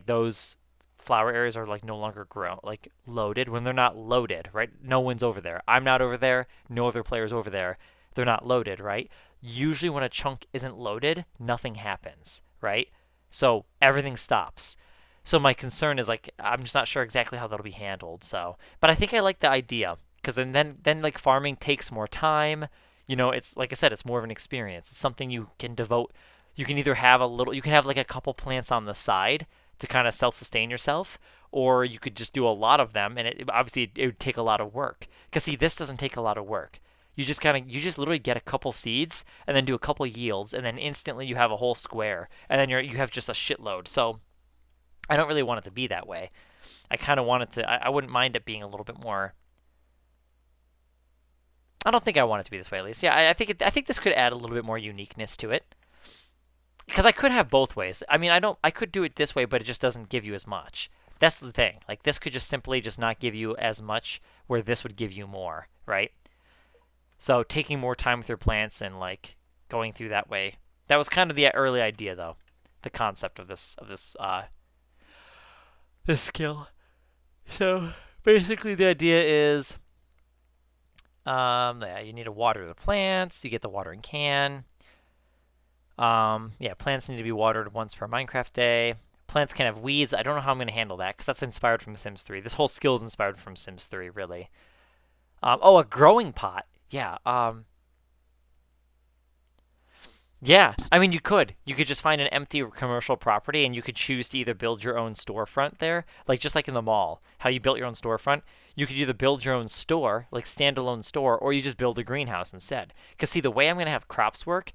those flower areas are like no longer loaded. When they're not loaded, right? No one's over there. I'm not over there. No other players over there. They're not loaded, right? Usually when a chunk isn't loaded, nothing happens, right? So everything stops. So my concern is like I'm just not sure exactly how that'll be handled. So, but I think I like the idea, because then like farming takes more time. It's like I said, it's more of an experience. It's something you can devote. You can either have you can have like a couple plants on the side to kind of self-sustain yourself, or you could just do a lot of them, and obviously it would take a lot of work. Because see, this doesn't take a lot of work. You just literally get a couple seeds and then do a couple yields, and then instantly you have a whole square, and then you have just a shitload. So I don't really want it to be that way. I kind of want it to. I wouldn't mind it being a little bit more. I don't think I want it to be this way, at least. Yeah, I think this could add a little bit more uniqueness to it. Because I could have both ways. I mean, I could do it this way, but it just doesn't give you as much. That's the thing. Like this could just simply not give you as much, where this would give you more, right? So taking more time with your plants and like going through that way. That was kind of the early idea, though. The concept of this skill. So basically the idea is you need to water the plants. You get the watering can. Plants need to be watered once per Minecraft day. Plants can have weeds. I don't know how I'm going to handle that, because that's inspired from Sims 3. This whole skill is inspired from Sims 3, really. A growing pot. Yeah. Yeah, I mean, you could just find an empty commercial property, and you could choose to either build your own storefront there, like just like in the mall, how you built your own storefront. You could either build your own store, like standalone store, or you just build a greenhouse instead. Because see, the way I'm going to have crops work,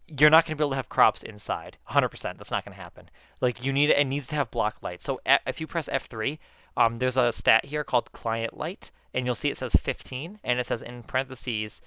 you're not going to be able to have crops inside. 100%, that's not going to happen. Like it needs to have block light. So if you press F3, there's a stat here called client light, and you'll see it says 15, and it says in parentheses,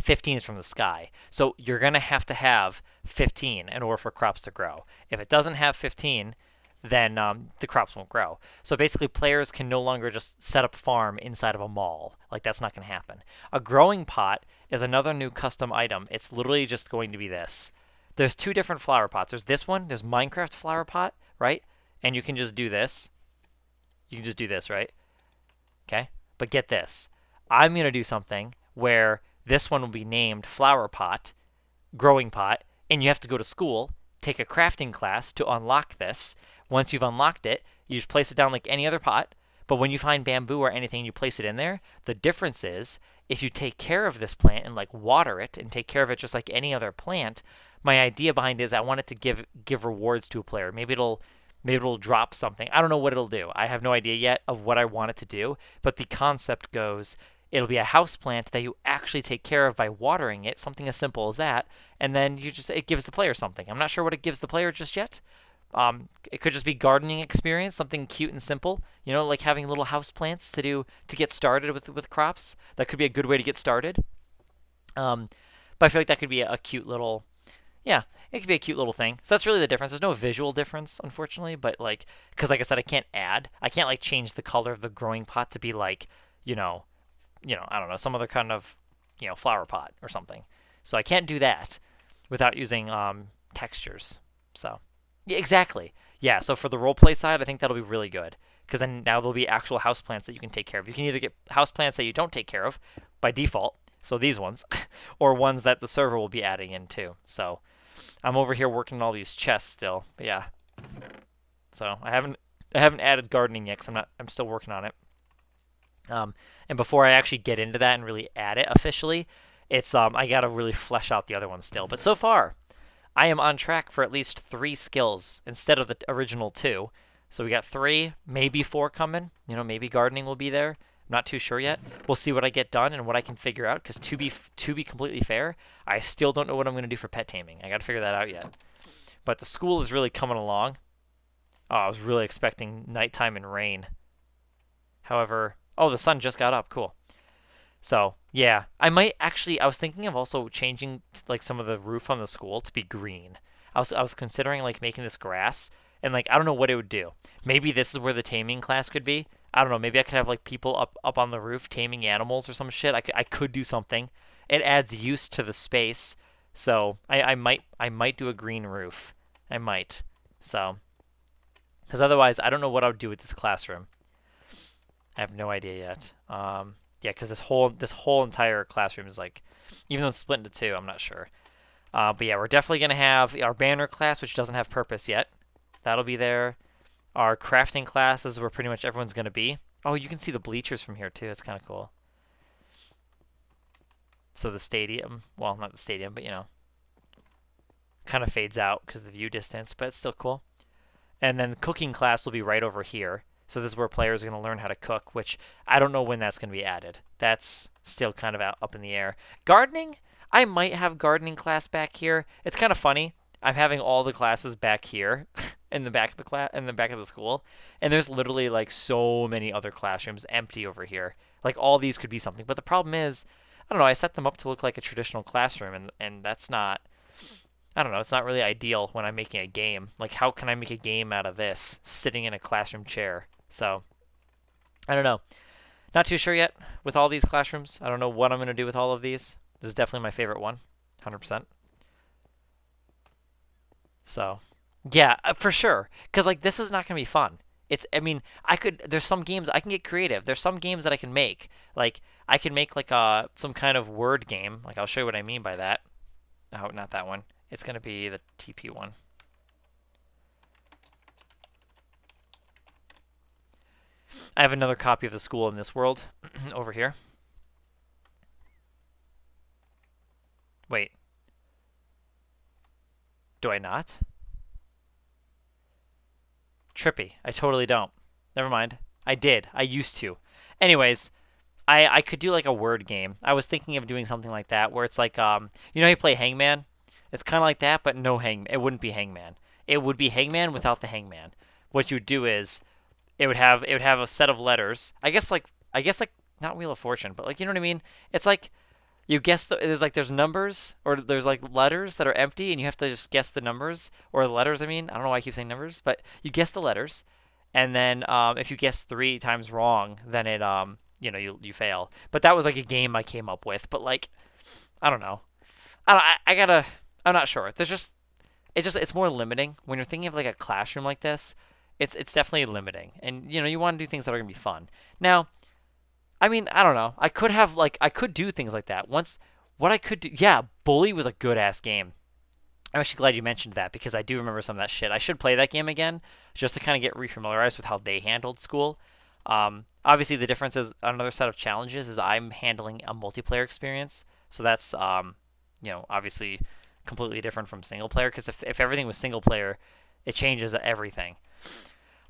15 is from the sky. So you're going to have 15 in order for crops to grow. If it doesn't have 15, then the crops won't grow. So basically players can no longer just set up a farm inside of a mall. Like that's not going to happen. A growing pot is another new custom item. It's literally just going to be this. There's two different flower pots. There's this one. There's Minecraft flower pot, right? And you can just do this. You can just do this, right? Okay? But get this. I'm going to do something where this one will be named flower pot, growing pot, and you have to go to school, take a crafting class to unlock this. Once you've unlocked it, you just place it down like any other pot, but when you find bamboo or anything, you place it in there. The difference is, if you take care of this plant and like water it and take care of it just like any other plant, my idea behind it is I want it to give rewards to a player. Maybe it'll drop something. I don't know what it'll do. I have no idea yet of what I want it to do, but the concept goes, it'll be a house plant that you actually take care of by watering it, something as simple as that, and then it gives the player something. I'm not sure what it gives the player just yet. It could just be gardening experience, something cute and simple, like having little house plants to get started with crops. That could be a good way to get started. But I feel like that could be a cute little, Yeah, it could be a cute little thing. So that's really the difference. There's no visual difference, unfortunately, but like, because like I said, I can't like change the color of the growing pot to be like, you know, I don't know, some other kind of, flower pot or something. So I can't do that without using textures. So, yeah, exactly. Yeah, so for the roleplay side, I think that'll be really good. Because then now there'll be actual houseplants that you can take care of. You can either get houseplants that you don't take care of by default, so these ones, or ones that the server will be adding in too. So I'm over here working on all these chests still, but yeah. So I haven't added gardening yet, because I'm still working on it. And before I actually get into that and really add it officially, it's I gotta really flesh out the other ones still. But so far, I am on track for at least 3 skills instead of the original 2. So we got 3, maybe 4 coming. Maybe gardening will be there. I'm not too sure yet. We'll see what I get done and what I can figure out. Because to be completely fair, I still don't know what I'm gonna do for pet taming. I gotta figure that out yet. But the school is really coming along. Oh, I was really expecting nighttime and rain. However, oh, the sun just got up. Cool. So yeah, I was thinking of also changing like some of the roof on the school to be green. I was considering like making this grass, and like I don't know what it would do. Maybe this is where the taming class could be. I don't know. Maybe I could have like people up on the roof taming animals or some shit. I could do something. It adds use to the space. So I might do a green roof. I might. So because otherwise I don't know what I would do with this classroom. I have no idea yet. Yeah, because this whole entire classroom is like, even though it's split into 2, I'm not sure. But yeah, we're definitely gonna have our banner class, which doesn't have purpose yet. That'll be there. Our crafting class is where pretty much everyone's gonna be. Oh, you can see the bleachers from here too. It's kind of cool. So the stadium, well, not the stadium, but kind of fades out because of the view distance, but it's still cool. And then the cooking class will be right over here. So this is where players are going to learn how to cook, which I don't know when that's going to be added. That's still kind of up in the air. Gardening, I might have gardening class back here. It's kind of funny. I'm having all the classes back here in the back of the school, and there's literally like so many other classrooms empty over here. Like all these could be something, but the problem is, I don't know, I set them up to look like a traditional classroom, and that's not, I don't know, it's not really ideal when I'm making a game. Like, how can I make a game out of this sitting in a classroom chair? So, I don't know. Not too sure yet with all these classrooms. I don't know what I'm going to do with all of these. This is definitely my favorite one, 100%. So, yeah, for sure. Because, like, this is not going to be fun. There's some games, I can get creative. There's some games that I can make. Like, I can make, like, some kind of word game. Like, I'll show you what I mean by that. Oh, not that one. It's going to be the TP one. I have another copy of the school in this world over here. Wait. Do I not? Trippy. I totally don't. Never mind. I did. I used to. Anyways, I could do like a word game. I was thinking of doing something like that where it's like, you know how you play Hangman? It's kind of like that, but no Hangman. It wouldn't be Hangman. It would be Hangman without the Hangman. What you would do is it would have a set of letters. I guess like not Wheel of Fortune, but like you know what I mean? It's like you guess there's numbers or there's like letters that are empty and you have to just guess the numbers or the letters, I mean. I don't know why I keep saying numbers, but you guess the letters and then if you guess 3 times wrong, then it you fail. But that was like a game I came up with, but like I don't know. I'm not sure. It's more limiting when you're thinking of like a classroom like this. It's definitely limiting, and you want to do things that are gonna be fun. Now, I mean, I don't know. I could do things like that. What I could do, yeah, Bully was a good ass game. I'm actually glad you mentioned that because I do remember some of that shit. I should play that game again just to kind of get refamiliarized with how they handled school. Obviously, the difference is another set of challenges is I'm handling a multiplayer experience, so that's obviously completely different from single player. Because if everything was single player, it changes everything.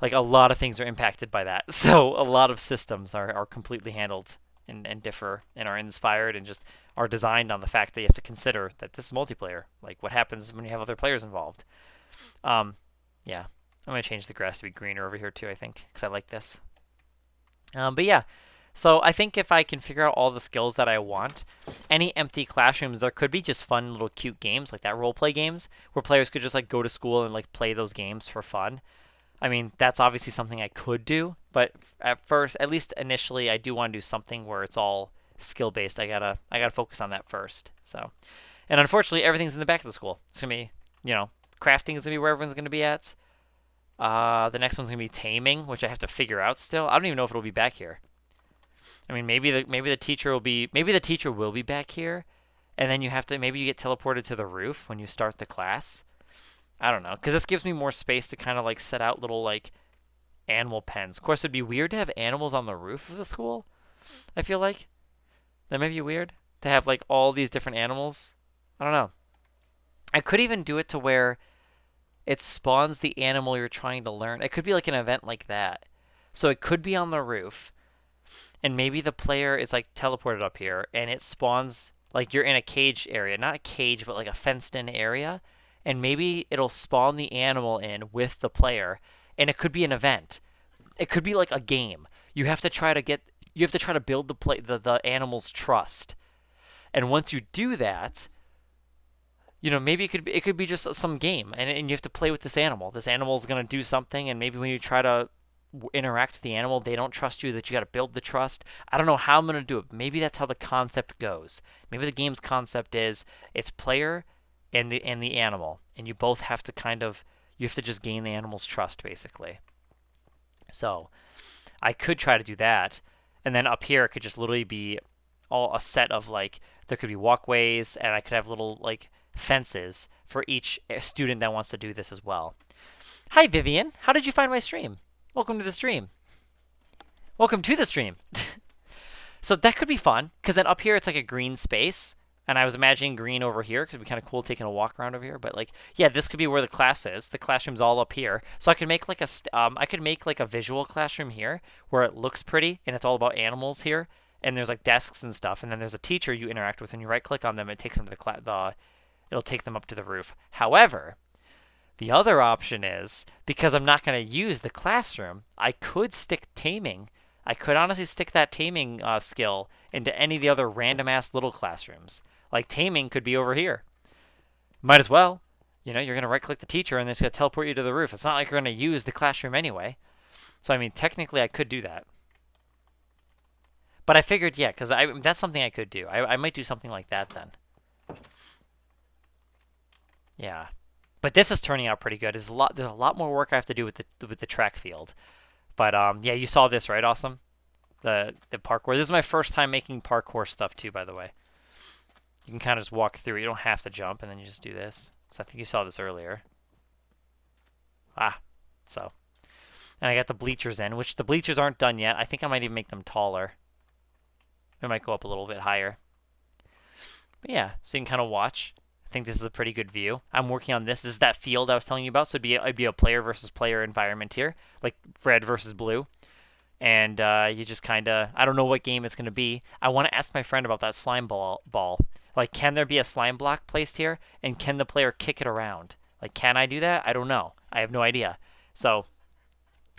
Like a lot of things are impacted by that. So a lot of systems are completely handled and differ and are inspired and just are designed on the fact that you have to consider that this is multiplayer. Like what happens when you have other players involved. Yeah, I'm going to change the grass to be greener over here too, I think, because I like this. But yeah, So I think if I can figure out all the skills that I want, any empty classrooms, there could be just fun little cute games like that role play games where players could just like go to school and like play those games for fun. I mean, that's obviously something I could do, but at first, at least initially, I do want to do something where it's all skill based. I gotta focus on that first. So, and unfortunately, everything's in the back of the school. It's gonna be, crafting is gonna be where everyone's gonna be at. The next one's gonna be taming, which I have to figure out still. I don't even know if it'll be back here. I mean, maybe the teacher will be back here, and then maybe you get teleported to the roof when you start the class. I don't know, because this gives me more space to kind of like set out little like animal pens. Of course, it'd be weird to have animals on the roof of the school. I feel like that may be weird to have like all these different animals. I don't know. I could even do it to where it spawns the animal you're trying to learn. It could be like an event like that. So it could be on the roof, and maybe the player is like teleported up here, and it spawns like you're in a cage area, not a cage, but like a fenced-in area. And maybe it'll spawn the animal in with the player, and it could be an event. It could be like a game. You have to try to build the animal's trust. And once you do that, maybe it could be just some game, and you have to play with this animal. This animal is gonna do something, and maybe when you try to interact with the animal, they don't trust you. That you got to build the trust. I don't know how I'm gonna do it. Maybe that's how the concept goes. Maybe the game's concept is it's player and the animal, and you both have to you have to just gain the animal's trust, basically. So I could try to do that, and then up here it could just literally be all a set of like, there could be walkways, and I could have little like fences for each student that wants to do this as well. Hi Vivian, how did you find my stream? Welcome to the stream. Welcome to the stream. So that could be fun, because then up here it's like a green space. And I was imagining green over here because it'd be kind of cool taking a walk around over here. But like, yeah, this could be where the class is. The classroom's all up here, so I could make like a visual classroom here where it looks pretty and it's all about animals here. And there's like desks and stuff, and then there's a teacher you interact with, and you right click on them, it takes them to it'll take them up to the roof. However, the other option is, because I'm not going to use the classroom, I could stick taming. I could honestly stick that taming skill into any of the other random ass little classrooms. Like taming could be over here. Might as well. You're going to right click the teacher and it's going to teleport you to the roof. It's not like you're going to use the classroom anyway. So I mean, technically I could do that. But I figured, yeah, because that's something I could do. I might do something like that then. Yeah. But this is turning out pretty good. There's a lot more work I have to do with the track field. But yeah, you saw this, right? Awesome. The parkour. This is my first time making parkour stuff too, by the way. You can kind of just walk through. You don't have to jump, and then you just do this. So I think you saw this earlier. So. And I got the bleachers in, which the bleachers aren't done yet. I think I might even make them taller. It might go up a little bit higher. But yeah, so you can kind of watch. I think this is a pretty good view. I'm working on this. This is that field I was telling you about. So it'd be a player versus player environment here, like red versus blue. And you just kind of, I don't know what game it's going to be. I want to ask my friend about that slime ball. Like, can there be a slime block placed here? And can the player kick it around? Like, can I do that? I don't know. I have no idea. So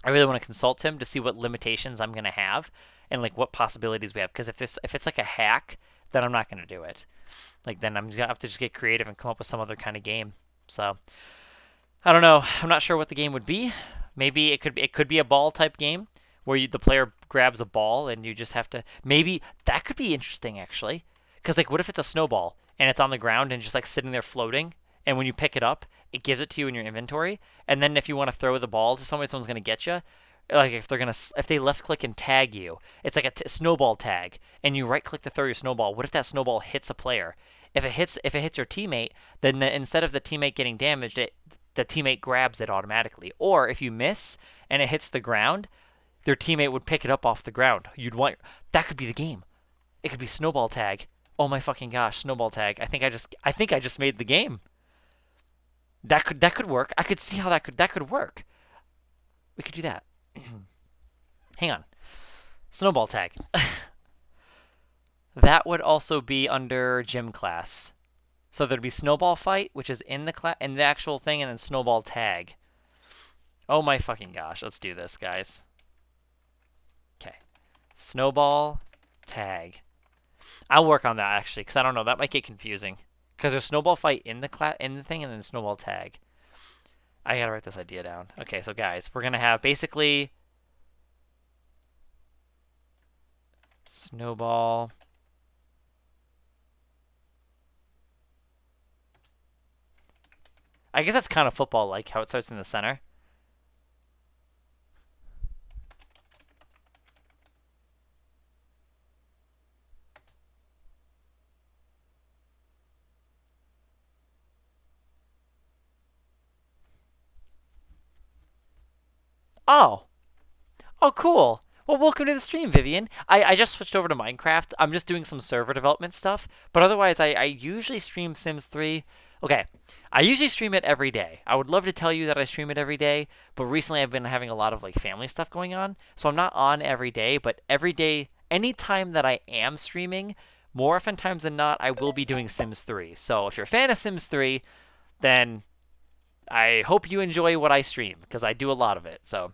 I really want to consult him to see what limitations I'm going to have and like what possibilities we have. Because if it's like a hack, then I'm not going to do it. Like, then I'm going to have to just get creative and come up with some other kind of game. So I don't know. I'm not sure what the game would be. Maybe it could be a ball type game where the player grabs a ball and you just have to. Maybe that could be interesting, actually. Because, like, what if it's a snowball and it's on the ground and just, like, sitting there floating? And when you pick it up, it gives it to you in your inventory. And then if you want to throw the ball to somebody, someone's going to get you. Like, if they left-click and tag you, it's like a snowball tag. And you right-click to throw your snowball. What if that snowball hits a player? If it hits your teammate, then instead of the teammate getting damaged, the teammate grabs it automatically. Or if you miss and it hits the ground, their teammate would pick it up off the ground. That could be the game. It could be snowball tag. Oh my fucking gosh, snowball tag. I think I just made the game. That could work. I could see how that could work. We could do that. Hang on. Snowball tag. That would also be under gym class. So there'd be snowball fight, which is in the actual thing, and then snowball tag. Oh my fucking gosh, let's do this, guys. Okay. Snowball tag. I'll work on that actually, because I don't know. That might get confusing. Because there's snowball fight in the thing, and then snowball tag. I gotta write this idea down. Okay, so guys, we're gonna have basically snowball. I guess that's kind of football-like, how it starts in the center. Oh. Oh, cool. Well, welcome to the stream, Vivian. I just switched over to Minecraft. I'm just doing some server development stuff. But otherwise, I usually stream Sims 3. Okay, I usually stream it every day. I would love to tell you that I stream it every day, but recently I've been having a lot of like family stuff going on. So I'm not on every day, but every day, anytime that I am streaming, more often times than not, I will be doing Sims 3. So if you're a fan of Sims 3, then I hope you enjoy what I stream, because I do a lot of it. So,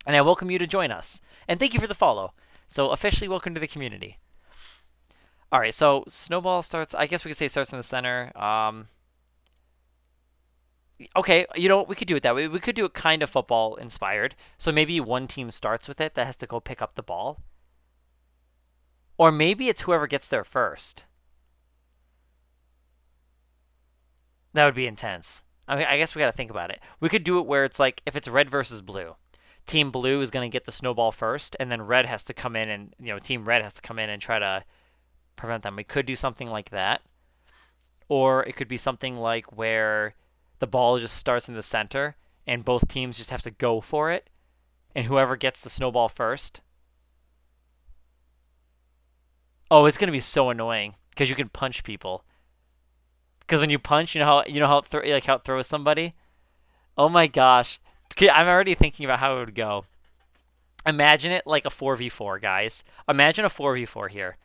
and I welcome you to join us. And thank you for the follow. So officially welcome to the community. All right, so snowball starts, I guess we could say starts in the center. Okay, you know what? We could do it that way. We could do it kind of football inspired. So maybe one team starts with it that has to go pick up the ball. Or maybe it's whoever gets there first. That would be intense. I mean, I guess we got to think about it. We could do it where it's like if it's red versus blue. Team blue is going to get the snowball first, and then red has to come in and, team red has to come in and try to prevent them. We could do something like that. Or it could be something like where the ball just starts in the center and both teams just have to go for it, and whoever gets the snowball first. Oh, it's going to be so annoying because you can punch people. Because when you punch, how it throws somebody. Oh my gosh. I'm already thinking about how it would go. Imagine it like a 4v4, guys. Imagine a 4v4 here.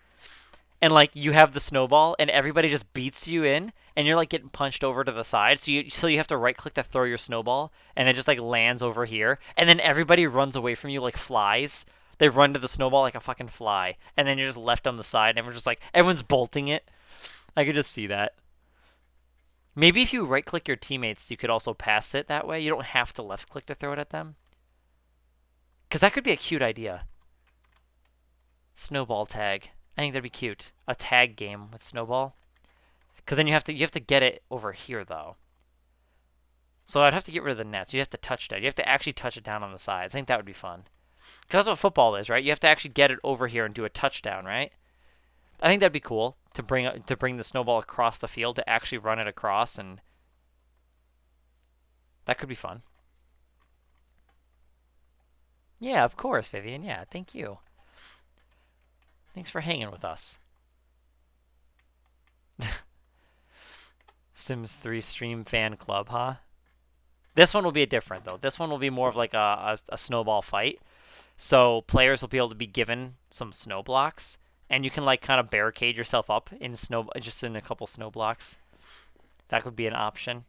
And like you have the snowball and everybody just beats you in and you're like getting punched over to the side. So you have to right click to throw your snowball and it just like lands over here. And then everybody runs away from you like flies. They run to the snowball like a fucking fly. And then you're just left on the side and everyone's bolting it. I could just see that. Maybe if you right-click your teammates, you could also pass it that way. You don't have to left-click to throw it at them. Because that could be a cute idea. Snowball tag. I think that'd be cute. A tag game with snowball. Because then you have to get it over here, though. So I'd have to get rid of the nets. You have to touch that. You have to actually touch it down on the sides. I think that would be fun. Because that's what football is, right? You have to actually get it over here and do a touchdown, right? I think that'd be cool to bring the snowball across the field, to actually run it across, and that could be fun. Yeah, of course, Vivian. Yeah, thank you. Thanks for hanging with us. Sims 3 stream fan club, huh? This one will be different, though. This one will be more of like a snowball fight. So players will be able to be given some snow blocks. And you can like kind of barricade yourself up in just in a couple snow blocks. That could be an option.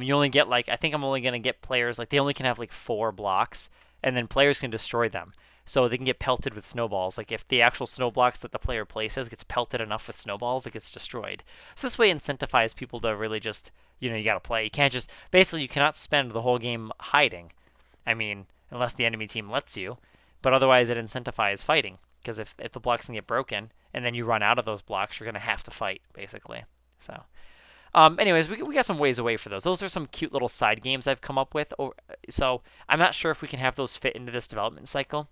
You only get I think I'm only gonna get players they only can have like 4 blocks, and then players can destroy them. So they can get pelted with snowballs. Like if the actual snow blocks that the player places gets pelted enough with snowballs, it gets destroyed. So this way incentivize people to really just you gotta play. You can't just basically you cannot spend the whole game hiding. I mean, unless the enemy team lets you, but otherwise it incentivizes fighting. Because if the blocks can get broken and then you run out of those blocks, you're going to have to fight, basically. So, anyways, we got some ways away for those. Those are some cute little side games I've come up with. So I'm not sure if we can have those fit into this development cycle.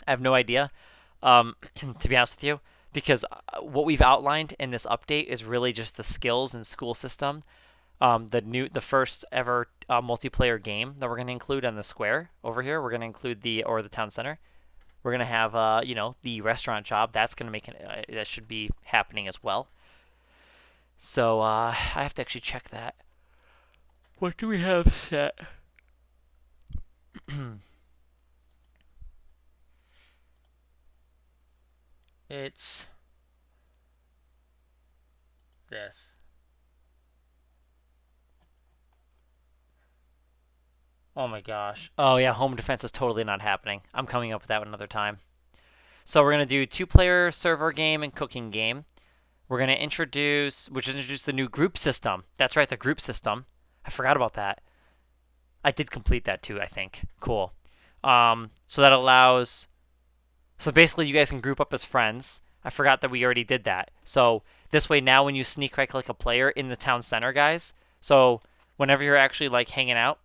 I have no idea, to be honest with you, because what we've outlined in this update is really just the skills and school system. The first ever multiplayer game that we're going to include on the square over here. We're going to include the town center. We're going to have, the restaurant job. That's going to make that should be happening as well. So, I have to actually check that. What do we have set? It's this. Oh my gosh. Oh yeah, home defense is totally not happening. I'm coming up with that one another time. So we're going to do 2-player server game and cooking game. We're going to introduce the new group system. That's right, the group system. I forgot about that. I did complete that too, I think. Cool. So that allows... So basically, you guys can group up as friends. I forgot that we already did that. So this way now when you sneak right-click a player in the town center, guys, so whenever you're actually like hanging out,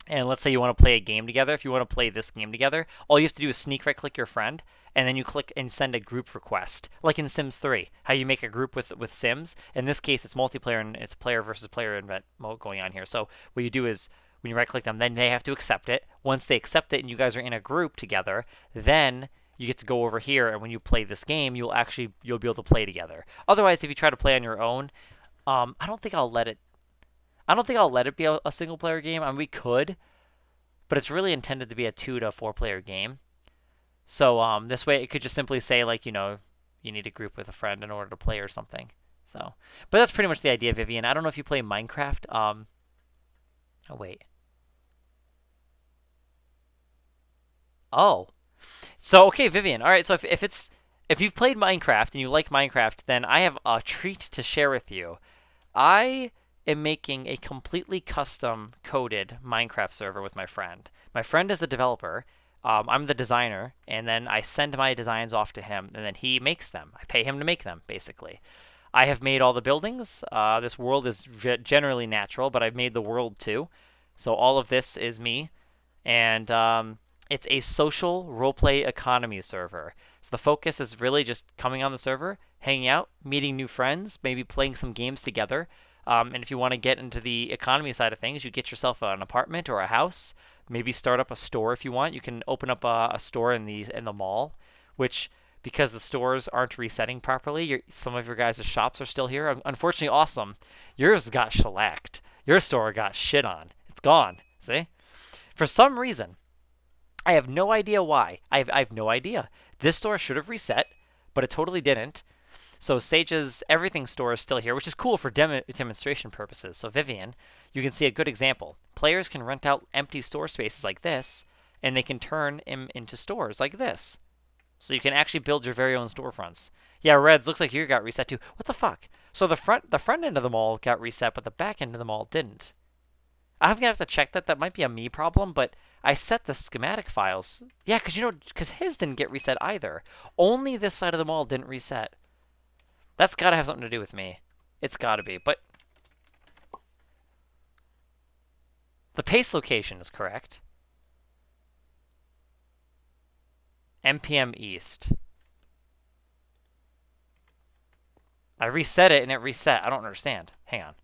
and let's say you want to play a game together, if you want to play this game together, all you have to do is sneak right-click your friend, and then you click and send a group request, like in Sims 3, how you make a group with Sims. In this case, it's multiplayer, and it's player versus player event mode going on here. So what you do is, when you right-click them, then they have to accept it. Once they accept it and you guys are in a group together, then you get to go over here, and when you play this game, you'll be able to play together. Otherwise, if you try to play on your own, I don't think I'll let it be a single-player game. I mean, we could, but it's really intended to be a 2 to 4-player game. So this way, it could just simply say, like, you know, you need a group with a friend in order to play or something. So, but that's pretty much the idea, Vivian. I don't know if you play Minecraft. Oh, wait. Oh. So, okay, Vivian. All right, so if you've played Minecraft and you like Minecraft, then I have a treat to share with you. I am making a completely custom coded Minecraft server with my friend. My friend is the developer. I'm the designer, and then I send my designs off to him, and then he makes them. I pay him to make them, basically. I have made all the buildings. This world is generally natural, but I've made the world too. So all of this is me, and it's a social roleplay economy server. So the focus is really just coming on the server, hanging out, meeting new friends, maybe playing some games together. And if you want to get into the economy side of things, you get yourself an apartment or a house. Maybe start up a store if you want. You can open up a store in the mall, which, because the stores aren't resetting properly, some of your guys' shops are still here. Unfortunately, Awesome, yours got shellacked. Your store got shit on. It's gone. See? For some reason, I have no idea why. I have no idea. This store should have reset, but it totally didn't. So Sage's Everything store is still here, which is cool for demonstration purposes. So Vivian, you can see a good example. Players can rent out empty store spaces like this, and they can turn them into stores like this. So you can actually build your very own storefronts. Yeah, Reds, looks like you got reset too. What the fuck? So the front end of the mall got reset, but the back end of the mall didn't. I'm gonna have to check that. That might be a me problem, but I set the schematic files. Yeah, because his didn't get reset either. Only this side of the mall didn't reset. That's got to have something to do with me. It's got to be. But the paste location is correct. MPM East. I reset it and it reset. I don't understand. Hang on.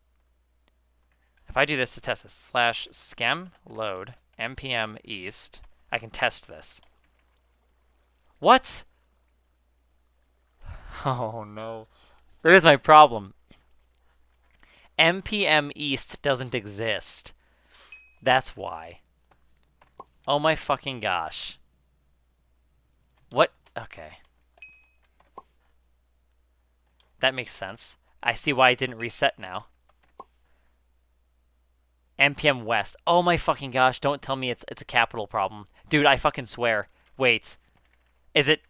If I do this to test this, /schem load MPM East, I can test this. What? Oh no. There's my problem. MPM East doesn't exist. That's why. Oh my fucking gosh. What? Okay. That makes sense. I see why it didn't reset now. MPM West. Oh my fucking gosh, don't tell me it's a capital problem. Dude, I fucking swear. Wait. Is it...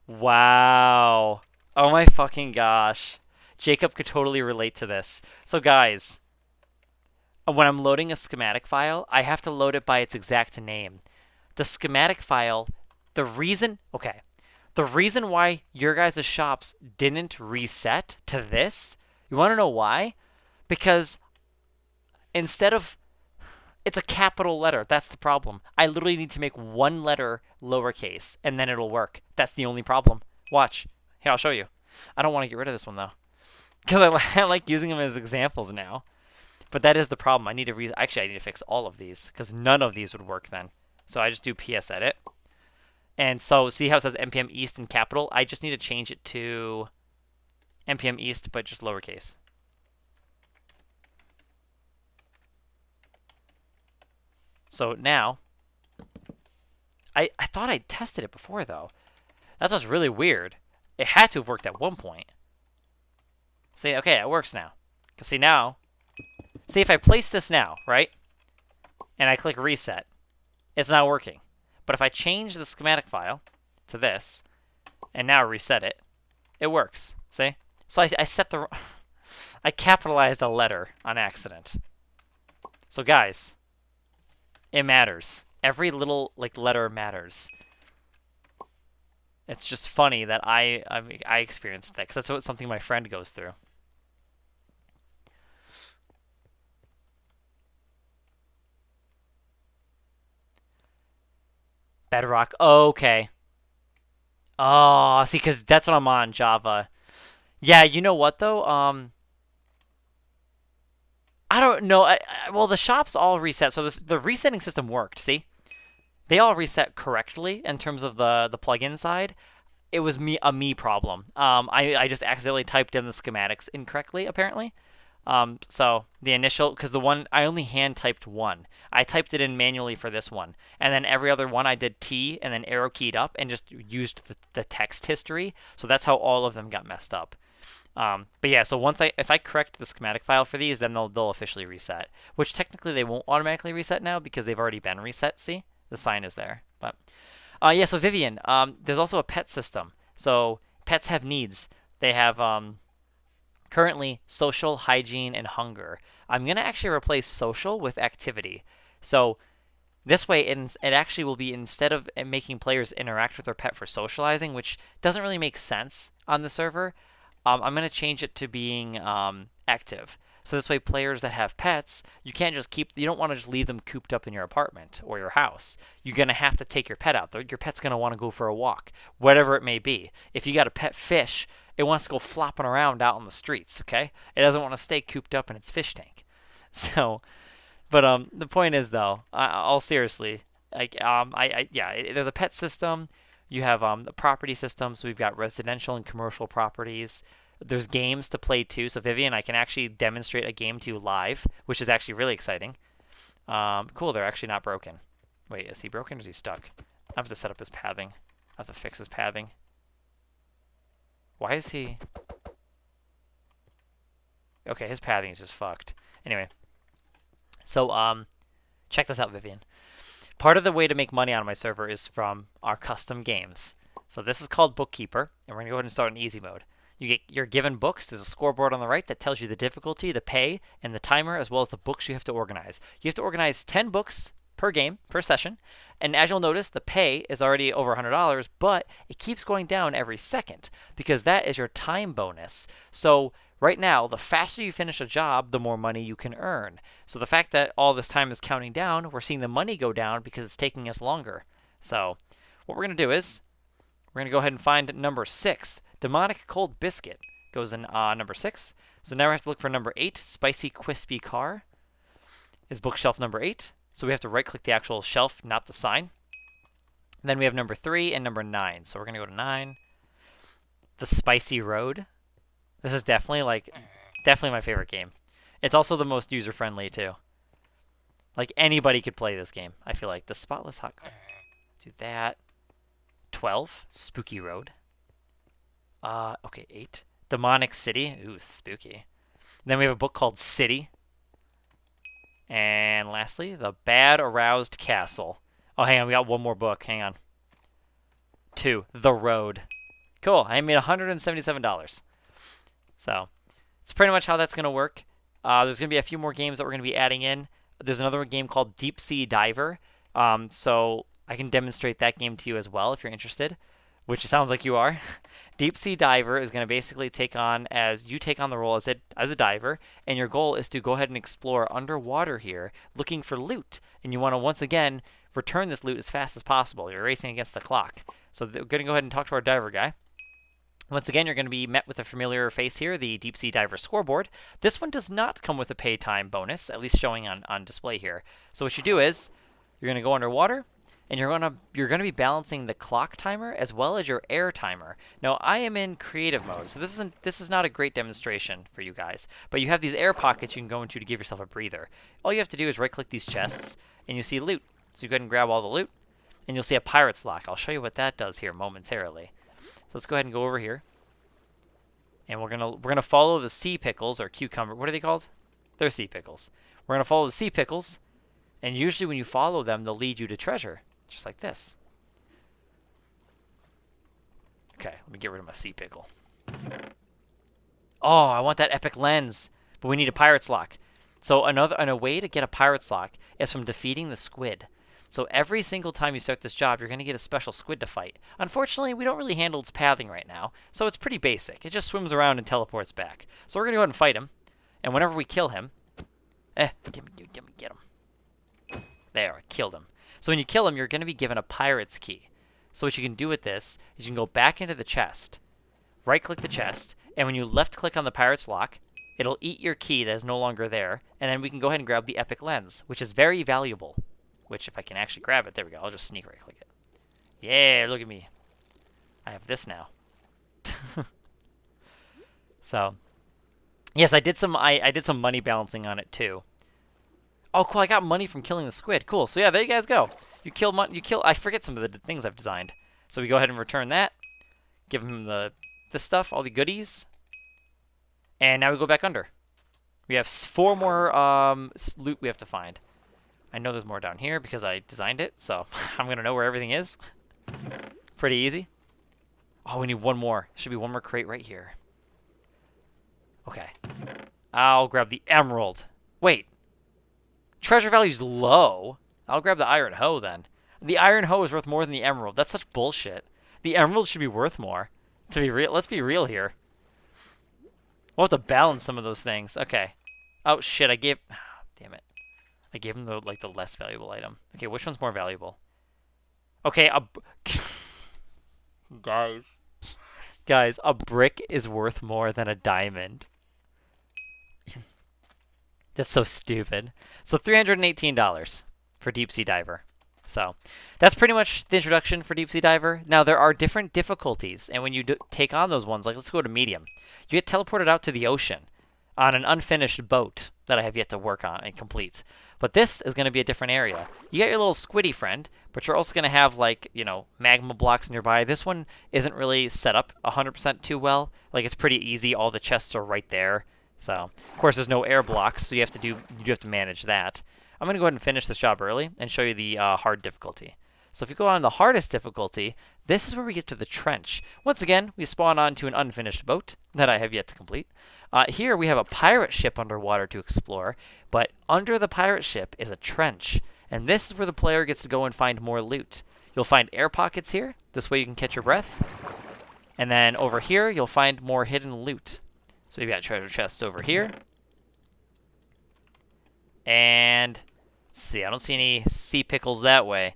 Wow. Oh my fucking gosh. Jacob could totally relate to this. So guys, when I'm loading a schematic file, I have to load it by its exact name. The schematic file, the reason why your guys' shops didn't reset to this, you want to know why? Because instead of, it's a capital letter. That's the problem. I literally need to make one letter lowercase, and then it'll work. That's the only problem. Watch. Here, I'll show you. I don't want to get rid of this one, though, because I like using them as examples now. But that is the problem. I need to actually, I need to fix all of these, because none of these would work then. So I just do PS edit. And so, see how it says NPM East in capital? I just need to change it to NPM East, but just lowercase. So now, I thought I tested it before, though. That's what's really weird. It had to have worked at one point. See, okay, it works now. Because see now, see if I place this now, right? And I click reset, it's not working. But if I change the schematic file to this, and now reset it, it works. See? So I set the... I capitalized a letter on accident. So guys, it matters. Every little letter matters. It's just funny that I experienced that, because that's something my friend goes through. Bedrock. Oh, okay. Oh, see, because that's what I'm on, Java. Yeah, you know what, though? I don't know. Well, the shops all reset, so the resetting system worked, see? They all reset correctly in terms of the plugin side. It was a me problem. I just accidentally typed in the schematics incorrectly, apparently. So the initial, because the one, I only hand typed one. I typed it in manually for this one. And then every other one I did T and then arrow keyed up and just used the text history. So that's how all of them got messed up. But yeah, so if I correct the schematic file for these, then they'll officially reset. Which technically they won't automatically reset now because they've already been reset, see? The sign is there. But yeah, so Vivian, there's also a pet system. So pets have needs. They have currently social, hygiene, and hunger. I'm going to actually replace social with activity. So this way, it actually will be, instead of making players interact with their pet for socializing, which doesn't really make sense on the server, I'm going to change it to being active. So this way, players that have pets, you don't want to just leave them cooped up in your apartment or your house. You're going to have to take your pet out. Your pet's going to want to go for a walk, whatever it may be. If you got a pet fish, it wants to go flopping around out on the streets, okay? It doesn't want to stay cooped up in its fish tank. So, but the point is, though, all seriously, there's a pet system. You have the property system, so we've got residential and commercial properties. There's games to play too. So Vivian, I can actually demonstrate a game to you live, which is actually really exciting. Cool, they're actually not broken. Wait, is he broken or is he stuck? I have to set up his pathing. I have to fix his pathing. Why is he... Okay, his pathing is just fucked. Anyway. So, check this out, Vivian. Part of the way to make money on my server is from our custom games. So this is called Bookkeeper, and we're going to go ahead and start in easy mode. You're given books. There's a scoreboard on the right that tells you the difficulty, the pay, and the timer, as well as the books you have to organize. You have to organize 10 books per game, per session. And as you'll notice, the pay is already over $100, but it keeps going down every second because that is your time bonus. So right now, the faster you finish a job, the more money you can earn. So the fact that all this time is counting down, we're seeing the money go down because it's taking us longer. So what we're going to do is we're going to go ahead and find number 6. Demonic Cold Biscuit goes in number 6. So now we have to look for number 8. Spicy Crispy Car is bookshelf number 8. So we have to right-click the actual shelf, not the sign. And then we have number 3 and number 9. So we're going to go to 9. The Spicy Road. This is definitely my favorite game. It's also the most user-friendly too. Like anybody could play this game, I feel like. The Spotless Hot Car. Do that. 12. Spooky Road. Okay, 8. Demonic City. Ooh, spooky. Then we have a book called City. And lastly, The Bad Aroused Castle. Oh, hang on, we got one more book. Hang on. 2. The Road. Cool, I made $177. So, it's pretty much how that's going to work. There's going to be a few more games that we're going to be adding in. There's another game called Deep Sea Diver. So, I can demonstrate that game to you as well if you're interested, which it sounds like you are. Deep Sea Diver is going to basically take on the role as a diver, and your goal is to go ahead and explore underwater here, looking for loot. And you want to, once again, return this loot as fast as possible. You're racing against the clock. So we're going to go ahead and talk to our diver guy. Once again, you're going to be met with a familiar face here, the Deep Sea Diver scoreboard. This one does not come with a pay time bonus, at least showing on display here. So what you do is, you're going to go underwater, and you're going to be balancing the clock timer as well as your air timer. Now, I am in creative mode, so this is not a great demonstration for you guys. But you have these air pockets you can go into to give yourself a breather. All you have to do is right-click these chests, and you see loot. So you go ahead and grab all the loot, and you'll see a pirate's lock. I'll show you what that does here momentarily. So let's go ahead and go over here. And we're gonna follow the sea pickles or cucumber. What are they called? They're sea pickles. We're gonna follow the sea pickles, and usually when you follow them, they'll lead you to treasure. just like this. Okay, let me get rid of my sea pickle. Oh, I want that epic lens, but we need a pirate's lock. So a way to get a pirate's lock is from defeating the squid. So every single time you start this job, you're going to get a special squid to fight. Unfortunately, we don't really handle its pathing right now, so it's pretty basic. It just swims around and teleports back. So we're going to go ahead and fight him, and whenever we kill him, get him. There, I killed him. So when you kill him, you're going to be given a pirate's key. So what you can do with this is you can go back into the chest, right-click the chest, and when you left-click on the pirate's lock, it'll eat your key that is no longer there, and then we can go ahead and grab the epic lens, which is very valuable. Which, if I can actually grab it, there we go. I'll just sneak right-click it. Yeah, look at me. I have this now. So, yes, I did some money balancing on it too. Oh, cool! I got money from killing the squid. Cool. So yeah, there you guys go. You kill. I forget some of the things I've designed. So we go ahead and return that. Give him this stuff, all the goodies, and now we go back under. We have 4 more loot we have to find. I know there's more down here because I designed it, so I'm gonna know where everything is. Pretty easy. Oh, we need 1 more. Should be 1 more crate right here. Okay. I'll grab the emerald. Wait. Treasure value's low. I'll grab the iron hoe then. The iron hoe is worth more than the emerald. That's such bullshit. The emerald should be worth more. To be real, let's be real here. We'll have to balance some of those things. Okay. Oh shit! Damn it. I gave him the less valuable item. Okay, which one's more valuable? Okay, guys, a brick is worth more than a diamond. That's so stupid. So $318 for Deep Sea Diver. So that's pretty much the introduction for Deep Sea Diver. Now there are different difficulties, and when you take on those ones, like let's go to medium, you get teleported out to the ocean on an unfinished boat that I have yet to work on and complete. But this is going to be a different area. You got your little squiddy friend, but you're also going to have magma blocks nearby. This one isn't really set up 100% too well. Like it's pretty easy. All the chests are right there. So of course there's no air blocks, so you do have to manage that. I'm going to go ahead and finish this job early and show you the hard difficulty. So if you go on the hardest difficulty, this is where we get to the trench. Once again, we spawn onto an unfinished boat that I have yet to complete. Here we have a pirate ship underwater to explore, but under the pirate ship is a trench, and this is where the player gets to go and find more loot. You'll find air pockets here. This way you can catch your breath. And then over here, you'll find more hidden loot. So we've got treasure chests over here. And let's see, I don't see any sea pickles that way.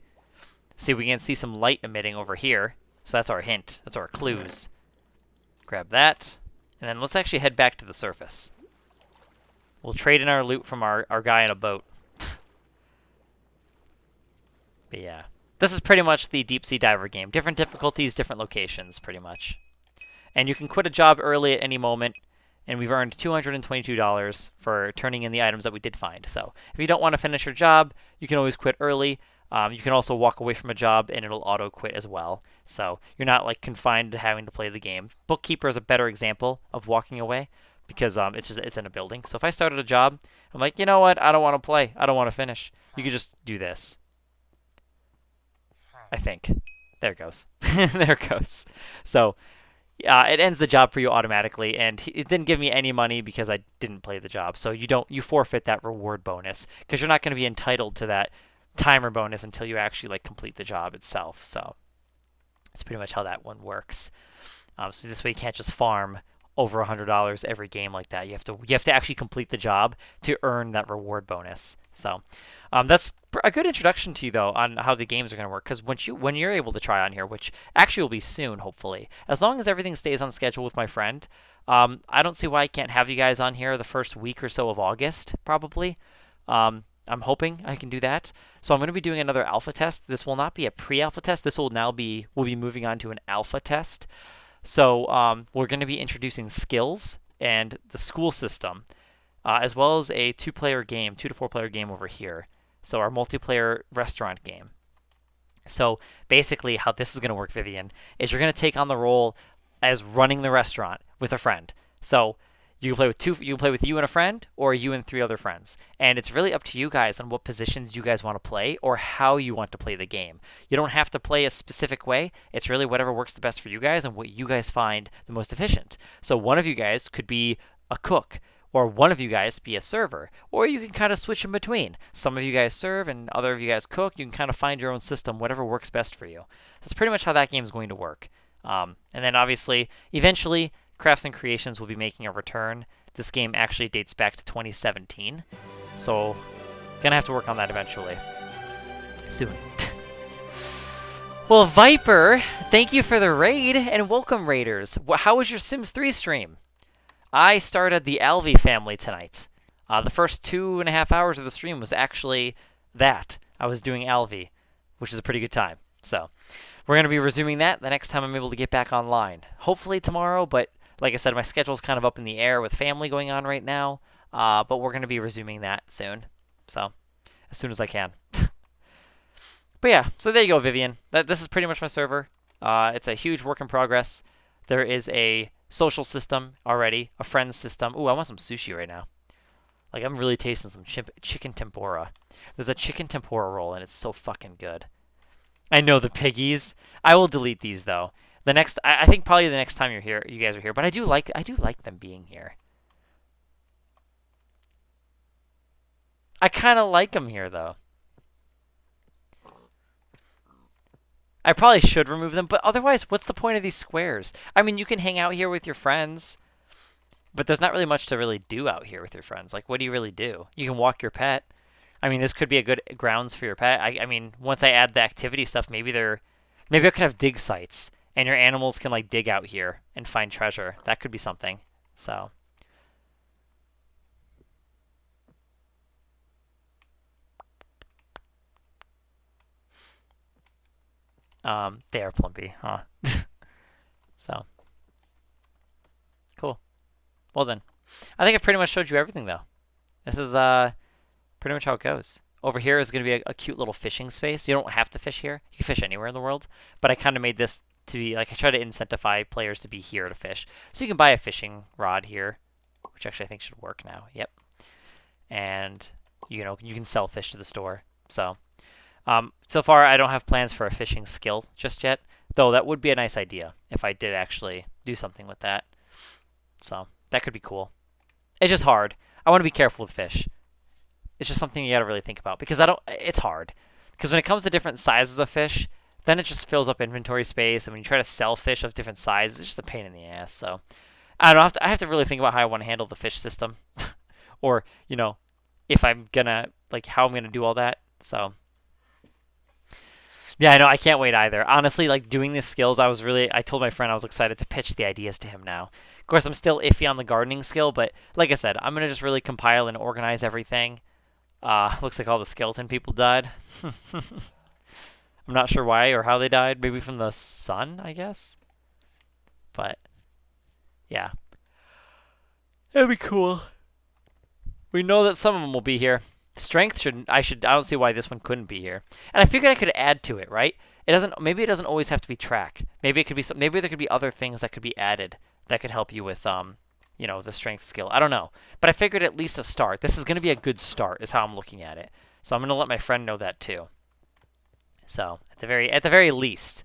See, we can see some light emitting over here. So that's our hint. That's our clues. Grab that. And then let's actually head back to the surface. We'll trade in our loot from our guy in a boat. But yeah. This is pretty much the Deep Sea Diver game. Different difficulties, different locations, pretty much. And you can quit a job early at any moment. And we've earned $222 for turning in the items that we did find. So if you don't want to finish your job, you can always quit early. You can also walk away from a job and it'll auto quit as well. So you're not confined to having to play the game. Bookkeeper is a better example of walking away because it's in a building. So if I started a job, I'm like, you know what? I don't want to play. I don't want to finish. You could just do this. I think. There it goes. There it goes. So it ends the job for you automatically, and it didn't give me any money because I didn't play the job. So you forfeit that reward bonus because you're not going to be entitled to that timer bonus until you actually complete the job itself. So that's pretty much how that one works. So this way you can't just farm over $100 every game like that. You have to actually complete the job to earn that reward bonus. So that's a good introduction to you though on how the games are going to work, because when you're able to try on here, which actually will be soon hopefully, as long as everything stays on schedule with my friend, I don't see why I can't have you guys on here the first week or so of August probably. I'm hoping I can do that. So I'm going to be doing another alpha test. This will not be a pre-alpha test. This will we'll be moving on to an alpha test. So we're going to be introducing skills and the school system, as well as a 2 to 4 player game over here. So our multiplayer restaurant game. So basically how this is going to work, Vivian, is you're going to take on the role as running the restaurant with a friend. So You can play with two. You can play with you and a friend, or you and 3 other friends, and it's really up to you guys on what positions you guys want to play or how you want to play the game. You don't have to play a specific way. It's really whatever works the best for you guys and what you guys find the most efficient. So one of you guys could be a cook, or one of you guys be a server, or you can kind of switch in between. Some of you guys serve and other of you guys cook. You can kind of find your own system, whatever works best for you. That's pretty much how that game is going to work. And then obviously, eventually, Crafts and Creations will be making a return. This game actually dates back to 2017, so gonna have to work on that eventually. Soon. Well, Viper, thank you for the raid, and welcome, Raiders. How was your Sims 3 stream? I started the Alvi family tonight. The first 2.5 hours of the stream was actually that. I was doing Alvi, which is a pretty good time. So we're going to be resuming that the next time I'm able to get back online. Hopefully tomorrow, but like I said, my schedule's kind of up in the air with family going on right now. But we're going to be resuming that soon. So as soon as I can. But yeah, so there you go, Vivian. This is pretty much my server. It's a huge work in progress. There is a social system already, a friends system. Ooh, I want some sushi right now. Like, I'm really tasting some chicken tempura. There's a chicken tempura roll, and it's so fucking good. I know the piggies. I will delete these though. I think probably the next time you guys are here. But I do like them being here. I kind of like them here though. I probably should remove them, but otherwise, what's the point of these squares? I mean, you can hang out here with your friends, but there's not really much to really do out here with your friends. Like, what do you really do? You can walk your pet. I mean, this could be a good grounds for your pet. I mean, once I add the activity stuff, maybe I could have dig sites, and your animals can, like, dig out here and find treasure. That could be something. So they are plumpy, huh? So cool. Well then, I think I've pretty much showed you everything though. This is pretty much how it goes. Over here is going to be a cute little fishing space. You don't have to fish here. You can fish anywhere in the world, but I kind of made this to be like, I try to incentivize players to be here to fish. So you can buy a fishing rod here, which actually I think should work now. Yep. And you can sell fish to the store. So far, I don't have plans for a fishing skill just yet, though that would be a nice idea if I did actually do something with that. So that could be cool. It's just hard. I want to be careful with fish. It's just something you got to really think about because it's hard. Because when it comes to different sizes of fish, then it just fills up inventory space. And when you try to sell fish of different sizes, it's just a pain in the ass. So I have to really think about how I want to handle the fish system, or if I'm gonna how I'm gonna do all that. So. Yeah, I know. I can't wait either. Honestly, doing these skills, I told my friend I was excited to pitch the ideas to him now. Of course, I'm still iffy on the gardening skill, but like I said, I'm going to just really compile and organize everything. Looks like all the skeleton people died. I'm not sure why or how they died. Maybe from the sun, I guess. But, yeah. It'll be cool. We know that some of them will be here. Strength I don't see why this one couldn't be here. And I figured I could add to it, right? Maybe it doesn't always have to be track. Maybe it could be maybe there could be other things that could be added that could help you with the strength skill. I don't know. But I figured at least a start. This is going to be a good start is how I'm looking at it. So I'm going to let my friend know that too. So, at the very least,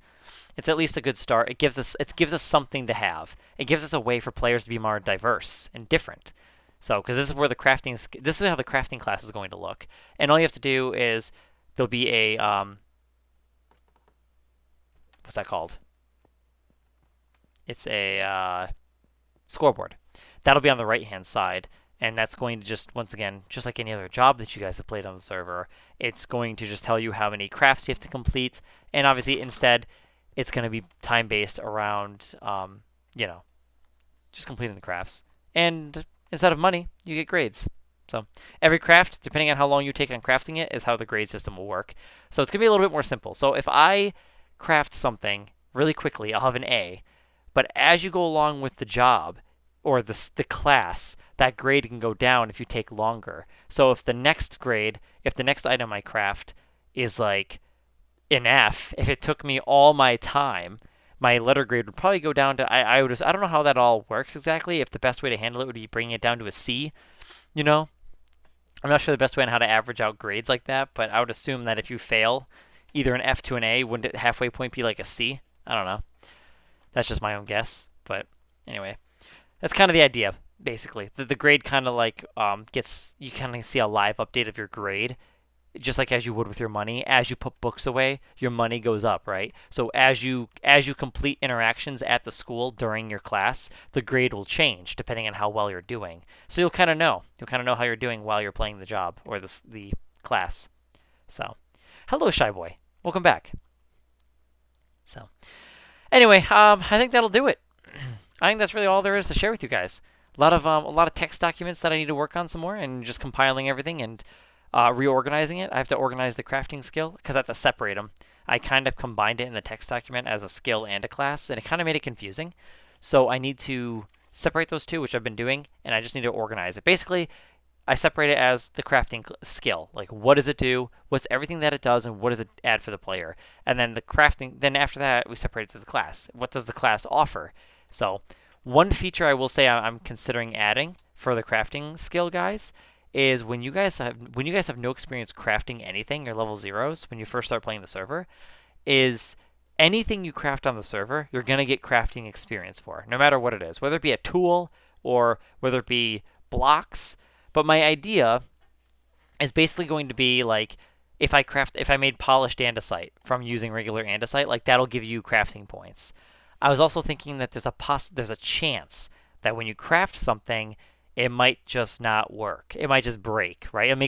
it's at least a good start. It gives us something to have. It gives us a way for players to be more diverse and different. So, because this is how the crafting class is going to look. And all you have to do is, there'll be a, what's that called? It's a scoreboard. That'll be on the right-hand side. And that's going to just, once again, just like any other job that you guys have played on the server, it's going to just tell you how many crafts you have to complete. And obviously, instead, it's going to be time-based around, just completing the crafts. And instead of money, you get grades. So every craft, depending on how long you take on crafting it, is how the grade system will work. So it's going to be a little bit more simple. So if I craft something really quickly, I'll have an A. But as you go along with the job, or the class, that grade can go down if you take longer. So if the next item I craft is like an F, if it took me all my time, my letter grade would probably go down to I don't know how that all works exactly. If the best way to handle it would be bringing it down to a C, you know. I'm not sure the best way on how to average out grades like that, but I would assume that if you fail either an F to an A, wouldn't it halfway point be like a C? I don't know. That's just my own guess, but anyway, that's kind of the idea basically. The grade kind of like gets, you kind of see a live update of your grade, just like as you would with your money. As you put books away, your money goes up, right? So as you complete interactions at the school during your class, the grade will change depending on how well you're doing. So you'll kind of know how you're doing while you're playing the job or the class. So, hello, Shy Boy, welcome back. So, anyway, I think that'll do it. I think that's really all there is to share with you guys. A lot of text documents that I need to work on some more, and just compiling everything and reorganizing it. I have to organize the crafting skill because I have to separate them. I kind of combined it in the text document as a skill and a class, and it kind of made it confusing. So I need to separate those two, which I've been doing, and I just need to organize it. Basically, I separate it as the crafting skill. Like, what does it do? What's everything that it does, and what does it add for the player? And then the crafting, then after that, we separate it to the class. What does the class offer? So one feature I will say I'm considering adding for the crafting skill, guys, is when you guys have no experience crafting anything, you're level zeros when you first start playing the server, is anything you craft on the server, you're going to get crafting experience for, no matter what it is, whether it be a tool or whether it be blocks. But my idea is basically going to be like, if I made polished andesite from using regular andesite, like that'll give you crafting points. I was also thinking that there's a chance that when you craft something, it might just not work. It might just break, right? It'll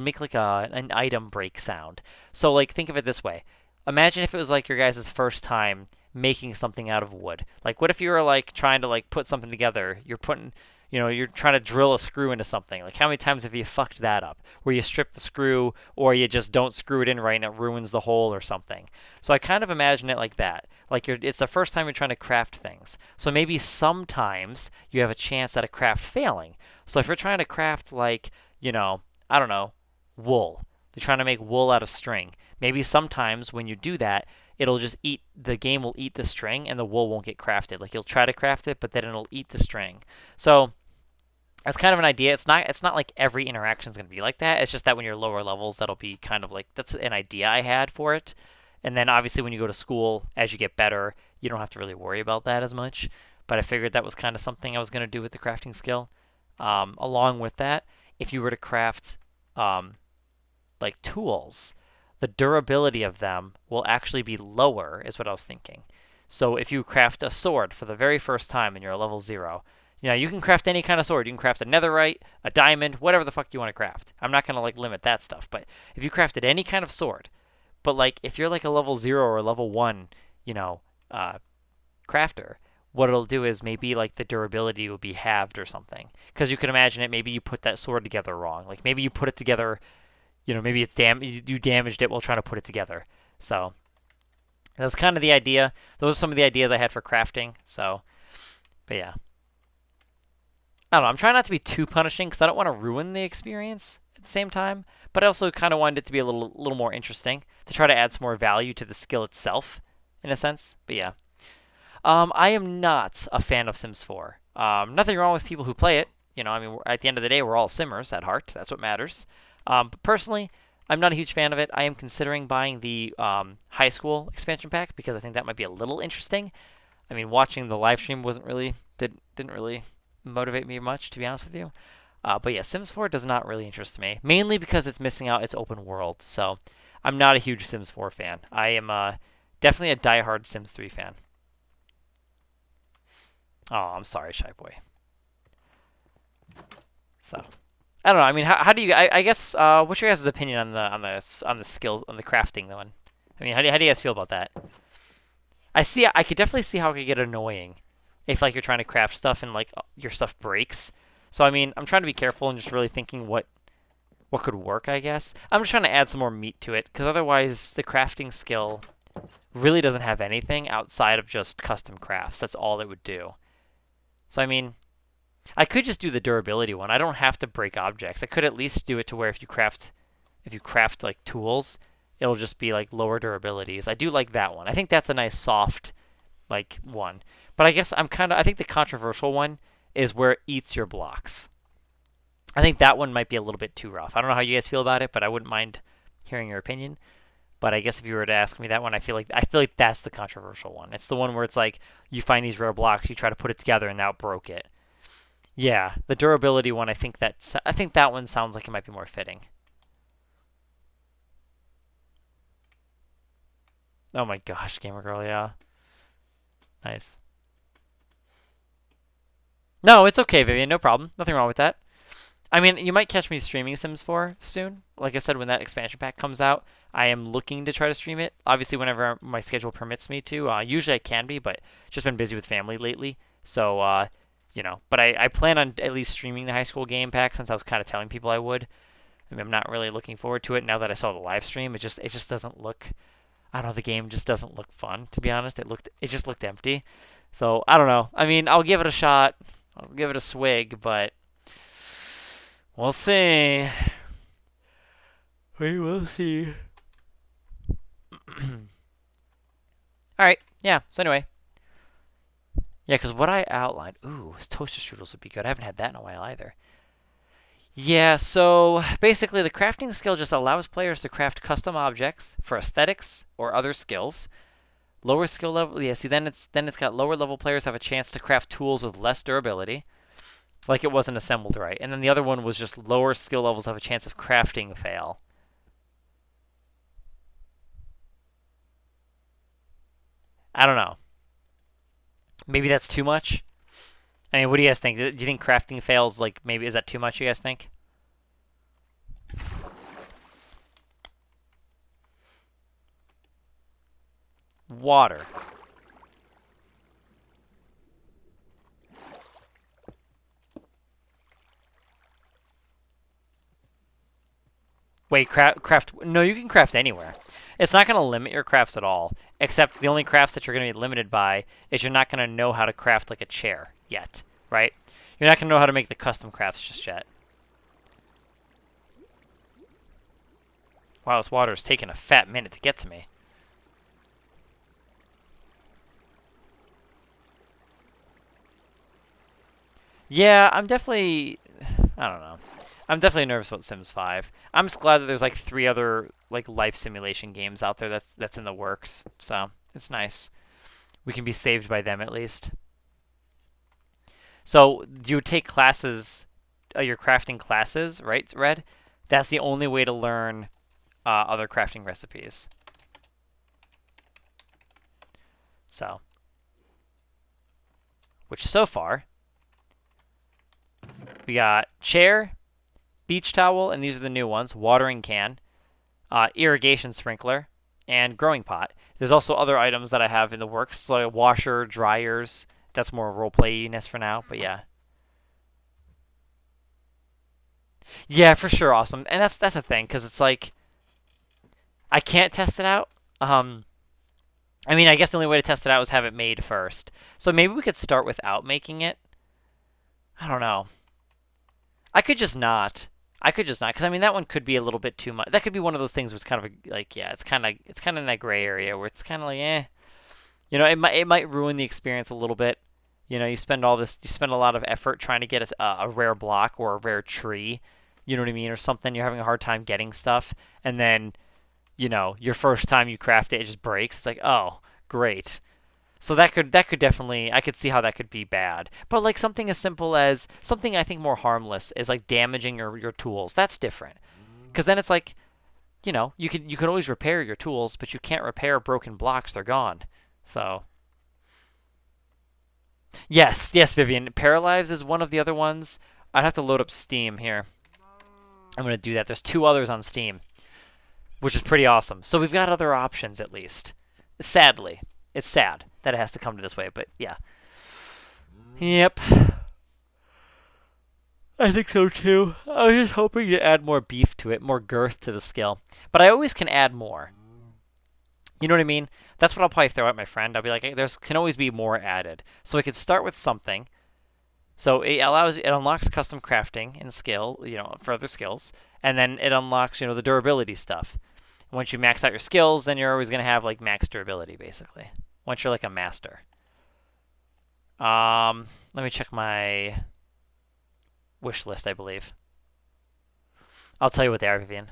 make an item break sound. So like, think of it this way. Imagine if it was like your guys' first time making something out of wood. Like, what if you were like trying to like put something together? You're trying to drill a screw into something. Like, how many times have you fucked that up? Where you strip the screw, or you just don't screw it in right and it ruins the hole or something. So I kind of imagine it like that. Like, it's the first time you're trying to craft things. So maybe sometimes you have a chance at a craft failing. So if you're trying to craft, like, I don't know, wool. You're trying to make wool out of string. Maybe sometimes when you do that, the game will eat the string and the wool won't get crafted. Like, you'll try to craft it, but then it'll eat the string. So that's kind of an idea. It's not like every interaction is going to be like that. It's just that when you're lower levels, that'll be kind of like, that's an idea I had for it. And then obviously when you go to school, as you get better, you don't have to really worry about that as much. But I figured that was kind of something I was going to do with the crafting skill. Along with that, if you were to craft like tools, the durability of them will actually be lower, is what I was thinking. So if you craft a sword for the very first time and you're a level 0, you can craft any kind of sword. You can craft a netherite, a diamond, whatever the fuck you want to craft. I'm not going to like limit that stuff, but if you crafted any kind of sword, but like if you're like a level 0 or a level 1, crafter, what it'll do is maybe like the durability will be halved or something. Because you can imagine it, maybe you put that sword together wrong. Like maybe you put it together, maybe it's you damaged it while trying to put it together. So that's kind of the idea. Those are some of the ideas I had for crafting. So, but yeah. I don't know. I'm trying not to be too punishing because I don't want to ruin the experience at the same time. But I also kind of wanted it to be a little more interesting, to try to add some more value to the skill itself, in a sense. But yeah. I am not a fan of Sims 4. Nothing wrong with people who play it. At the end of the day, we're all Simmers at heart. That's what matters. But personally, I'm not a huge fan of it. I am considering buying the high school expansion pack because I think that might be a little interesting. I mean, watching the live stream didn't really motivate me much, to be honest with you. But yeah, Sims 4 does not really interest me, mainly because it's missing out its open world. So I'm not a huge Sims 4 fan. I am definitely a diehard Sims 3 fan. Oh, I'm sorry, Shy Boy. So, I don't know. I mean, how do you? I guess what's your guys' opinion on the skills, on the crafting one? I mean, how do you guys feel about that? I could definitely see how it could get annoying if like you're trying to craft stuff and like your stuff breaks. So I mean, I'm trying to be careful and just really thinking what could work, I guess. I'm just trying to add some more meat to it because otherwise the crafting skill really doesn't have anything outside of just custom crafts. That's all it would do. So I mean, I could just do the durability one. I don't have to break objects. I could at least do it to where if you craft like tools, it'll just be like lower durabilities. I do like that one. I think that's a nice soft like one. But I guess I think the controversial one is where it eats your blocks. I think that one might be a little bit too rough. I don't know how you guys feel about it, but I wouldn't mind hearing your opinion. But I guess if you were to ask me that one, I feel like that's the controversial one. It's the one where it's like you find these rare blocks, you try to put it together, and now it broke it. Yeah, the durability one. I think that one sounds like it might be more fitting. Oh my gosh, Gamer Girl, yeah. Nice. No, it's okay, Vivian. No problem. Nothing wrong with that. I mean, you might catch me streaming Sims 4 soon. Like I said, when that expansion pack comes out, I am looking to try to stream it. Obviously, whenever my schedule permits me to. Usually I can be, but just been busy with family lately. So, you know. But I plan on at least streaming the high school game pack since I was kind of telling people I would. I mean, I'm not really looking forward to it now that I saw the live stream. It just doesn't look. I don't know. The game just doesn't look fun, to be honest. It just looked empty. So I don't know. I mean, I'll give it a shot. I'll give it a swig, but we'll see. We will see. All right. Yeah. So anyway. Yeah, because what I outlined. Ooh, toaster strudels would be good. I haven't had that in a while either. Yeah, so basically the crafting skill just allows players to craft custom objects for aesthetics or other skills. Lower skill level, yeah, see then it's got lower level players have a chance to craft tools with less durability. Like it wasn't assembled right. And then the other one was just lower skill levels have a chance of crafting fail. I don't know. Maybe that's too much? I mean, what do you guys think? Do you think crafting fails, like, maybe, is that too much, you guys think? Water. Wait, craft. No, you can craft anywhere. It's not going to limit your crafts at all, except the only crafts that you're going to be limited by is you're not going to know how to craft, like, a chair yet, right? You're not going to know how to make the custom crafts just yet. Wow, this water is taking a fat minute to get to me. Yeah, I'm definitely... I don't know. I'm definitely nervous about Sims 5. I'm just glad that there's like 3 other like life simulation games out there that's in the works. So it's nice. We can be saved by them at least. So you would take classes, your crafting classes, right, Red? That's the only way to learn other crafting recipes. So, which so far, we got chair, beach towel, and these are the new ones, watering can, irrigation sprinkler, and growing pot. There's also other items that I have in the works, like washer, dryers. That's more roleplay-ness for now, but yeah. Yeah, for sure, awesome. And that's a thing, because it's like, I can't test it out. I mean, I guess the only way to test it out is have it made first. So maybe we could start without making it. I don't know. I could just not. Because I mean that one could be a little bit too much. That could be one of those things where it's kind of like, yeah, it's kind of in that gray area where it's kind of like, eh. You know, it might ruin the experience a little bit. You know, you spend a lot of effort trying to get a rare block or a rare tree. You know what I mean, or something. You're having a hard time getting stuff, and then, you know, your first time you craft it, it just breaks. It's like, oh, great. So that could definitely, I could see how that could be bad. But like something as simple as, something I think more harmless is like damaging your tools. That's different. Because then it's like, you know, you can always repair your tools, but you can't repair broken blocks. They're gone. So, yes, Vivian. Paralives is one of the other ones. I'd have to load up Steam here. I'm going to do that. There's 2 others on Steam, which is pretty awesome. So we've got other options at least. Sadly. It's sad that it has to come to this way, but yeah. Yep. I think so too. I was just hoping to add more beef to it, more girth to the skill. But I always can add more. You know what I mean? That's what I'll probably throw at my friend. I'll be like, hey, can always be more added. So I could start with something. So it unlocks custom crafting and skill, you know, for other skills. And then it unlocks, you know, the durability stuff. Once you max out your skills, then you're always going to have like max durability, basically. Once you're like a master. Let me check my wish list, I believe. I'll tell you what they are, Vivian.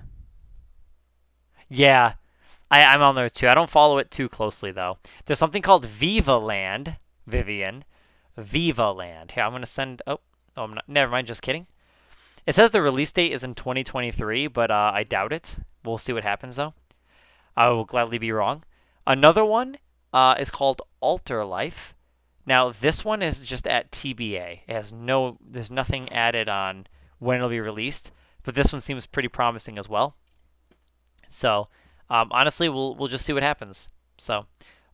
Yeah, I'm on there too. I don't follow it too closely though. There's something called Viva Land, Vivian. Viva Land. Here, I'm gonna send. Oh, I'm not. Never mind. Just kidding. It says the release date is in 2023, but I doubt it. We'll see what happens though. I will gladly be wrong. Another one is called Alter Life. Now this one is just at TBA. It has no. There's nothing added on when it'll be released, but this one seems pretty promising as well. So honestly, we'll just see what happens. So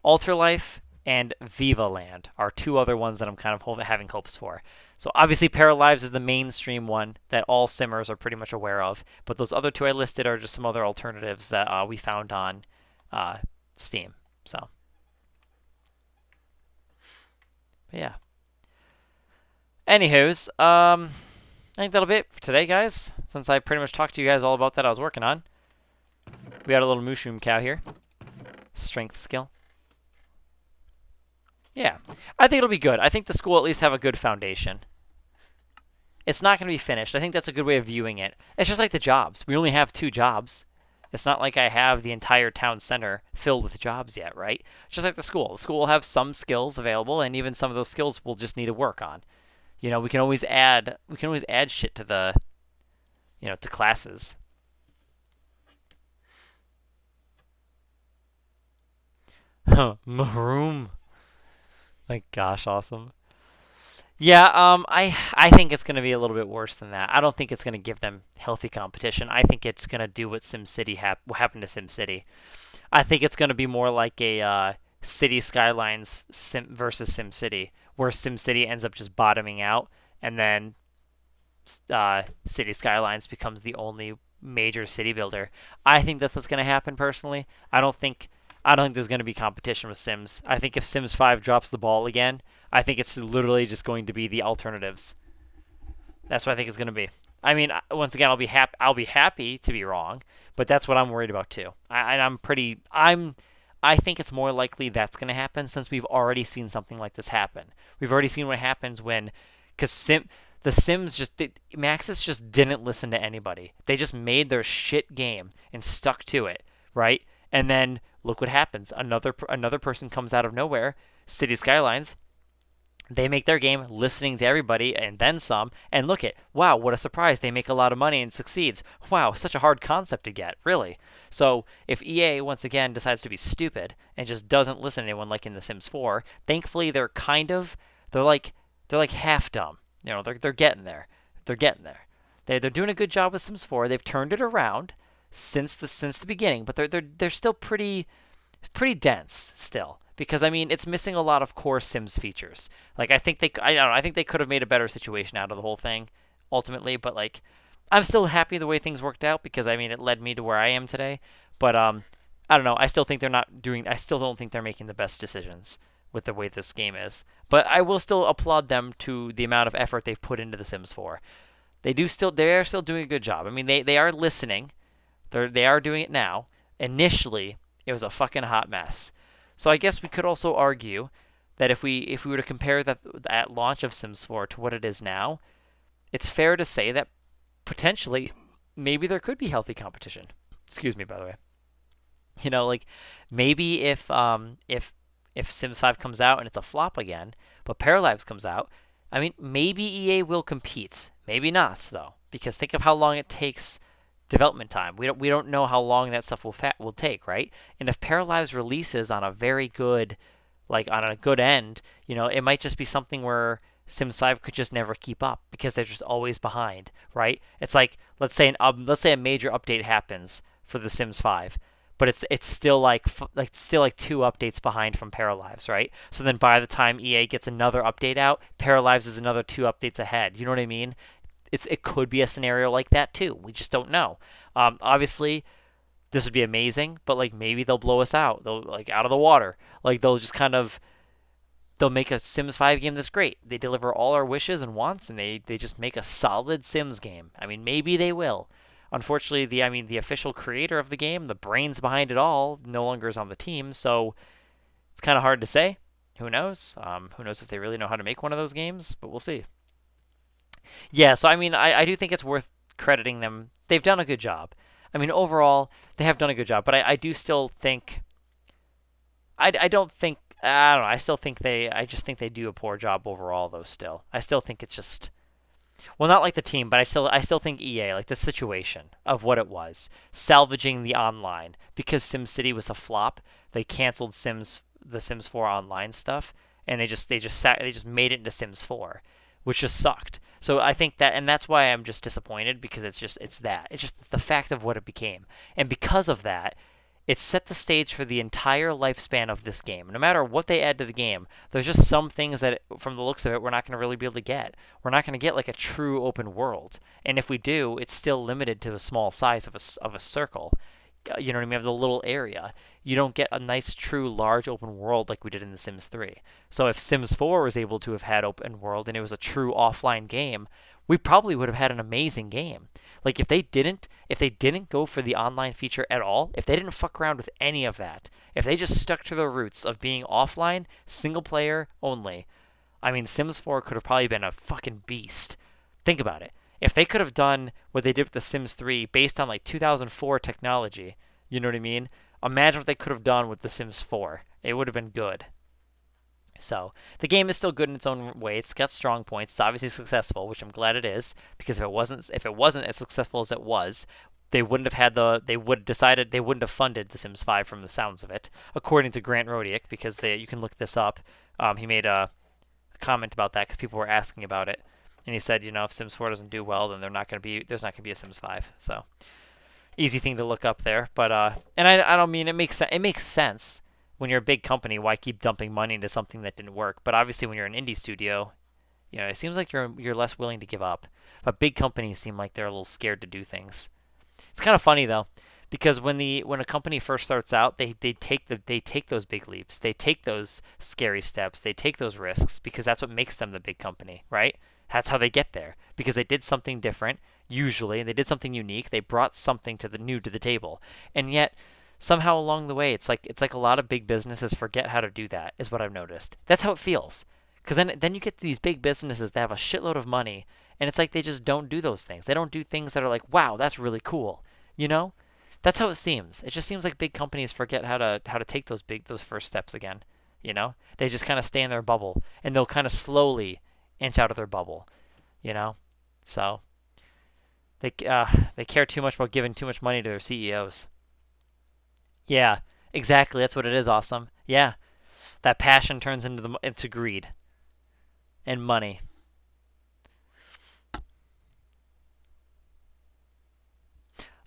Alter Life and Viva Land are two other ones that I'm kind of having hopes for. So obviously Paralives is the mainstream one that all simmers are pretty much aware of, but those other two I listed are just some other alternatives that we found on Steam. So, but yeah. Anywho's, I think that'll be it for today, guys. Since I pretty much talked to you guys all about that I was working on. We got a little mushroom cow here. Strength skill. Yeah, I think it'll be good. I think the school will at least have a good foundation. It's not going to be finished. I think that's a good way of viewing it. It's just like the jobs. We only have 2 jobs. It's not like I have the entire town center filled with jobs yet, right? Just like the school. The school will have some skills available, and even some of those skills we'll just need to work on. You know, we can always add shit to the, to classes. Maroon. My gosh, awesome. Yeah, I think it's going to be a little bit worse than that. I don't think it's going to give them healthy competition. I think it's going to do what what happened to SimCity. I think it's going to be more like a City Skylines versus SimCity, where SimCity ends up just bottoming out, and then City Skylines becomes the only major city builder. I think that's what's going to happen personally. I don't think there's going to be competition with Sims. I think if Sims 5 drops the ball again, I think it's literally just going to be the alternatives. That's what I think it's going to be. I mean, once again, I'll be happy to be wrong, but that's what I'm worried about too. I think it's more likely that's going to happen since we've already seen something like this happen. We've already seen what happens because the Sims Maxis just didn't listen to anybody. They just made their shit game and stuck to it, right? And then look what happens. Another person comes out of nowhere, City Skylines. They make their game listening to everybody and then some. And look at, wow, what a surprise. They make a lot of money and succeeds. Wow, such a hard concept to get, really. So if EA, once again, decides to be stupid and just doesn't listen to anyone like in The Sims 4, thankfully they're like half dumb. You know, they're getting there. They're getting there. They're doing a good job with Sims 4. They've turned it around since the beginning, but they're still pretty dense still, because I mean it's missing a lot of core Sims features. Like I think they could have made a better situation out of the whole thing ultimately, but like I'm still happy the way things worked out because I mean it led me to where I am today. But I don't know. I still don't think they're making the best decisions with the way this game is. But I will still applaud them to the amount of effort they've put into The Sims 4. They are still doing a good job. I mean they are listening. They are doing it now. Initially, it was a fucking hot mess. So I guess we could also argue that if we were to compare that launch of Sims 4 to what it is now, it's fair to say that potentially maybe there could be healthy competition. Excuse me, by the way. You know, like maybe if Sims 5 comes out and it's a flop again, but Paralives comes out, I mean maybe EA will compete. Maybe not though, because think of how long it takes. Development time. We don't know how long that stuff will take, right? And if Paralives releases on a very good, on a good end, you know, it might just be something where Sims 5 could just never keep up because they're just always behind, right? It's like let's say a major update happens for The Sims 5, but it's still still 2 updates behind from Paralives, right? So then by the time EA gets another update out, Paralives is another 2 updates ahead. You know what I mean? It could be a scenario like that too. We just don't know. Obviously, this would be amazing, but maybe they'll blow us out. They'll out of the water. They'll just they'll make a Sims 5 game that's great. They deliver all our wishes and wants, and they just make a solid Sims game. I mean, maybe they will. Unfortunately, the official creator of the game, the brains behind it all, no longer is on the team, so it's kind of hard to say. Who knows? Who knows if they really know how to make one of those games? But we'll see. Yeah, so I mean, I do think it's worth crediting them. They've done a good job. I mean, overall, they have done a good job. But I do still think. I don't think. I don't know. I still think they. I just think they do a poor job overall, though. Still, I still think it's just. Well, not like the team, but I still think EA, like the situation of what it was, salvaging the online because SimCity was a flop. They canceled the Sims 4 online stuff, and they just made it into Sims 4, which just sucked. So I think that, and that's why I'm just disappointed because it's just the fact of what it became, and because of that, it set the stage for the entire lifespan of this game. No matter what they add to the game, there's just some things that, from the looks of it, we're not going to really be able to get. We're not going to get like a true open world, and if we do, it's still limited to a small size of a circle. You know what I mean? Of the little area. You don't get a nice, true, large open world like we did in The Sims 3. So if Sims 4 was able to have had open world and it was a true offline game, we probably would have had an amazing game. Like if they didn't go for the online feature at all, if they didn't fuck around with any of that, if they just stuck to their roots of being offline, single player only, I mean, Sims 4 could have probably been a fucking beast. Think about it. If they could have done what they did with The Sims 3 based on like 2004 technology, you know what I mean? Imagine what they could have done with The Sims 4. It would have been good. So the game is still good in its own way. It's got strong points. It's obviously successful, which I'm glad it is, because if it wasn't as successful as it was, they wouldn't have funded The Sims 5 from the sounds of it, according to Grant Rodiak, because you can look this up. He made a comment about that because people were asking about it, and he said, if Sims 4 doesn't do well, then there's not going to be a Sims 5. So easy thing to look up there, but and I don't mean it makes sense. When you're a big company, why keep dumping money into something that didn't work? But obviously, when you're an indie studio, it seems like you're less willing to give up. But big companies seem like they're a little scared to do things. It's kind of funny though, because when a company first starts out, they take those big leaps, they take those scary steps, they take those risks because that's what makes them the big company, right? That's how they get there because they did something different, usually, and they did something unique. They brought something to the table, and yet. Somehow along the way, it's like a lot of big businesses forget how to do that, is what I've noticed. That's how it feels. Because then you get these big businesses that have a shitload of money, and it's like they just don't do those things. They don't do things that are like, wow, that's really cool. That's how it seems. It just seems like big companies forget how to take those first steps again. They just kind of stay in their bubble, and they'll kind of slowly inch out of their bubble. So they care too much about giving too much money to their CEOs. Yeah, exactly. That's what it is, Awesome. Yeah. That passion turns into greed and money.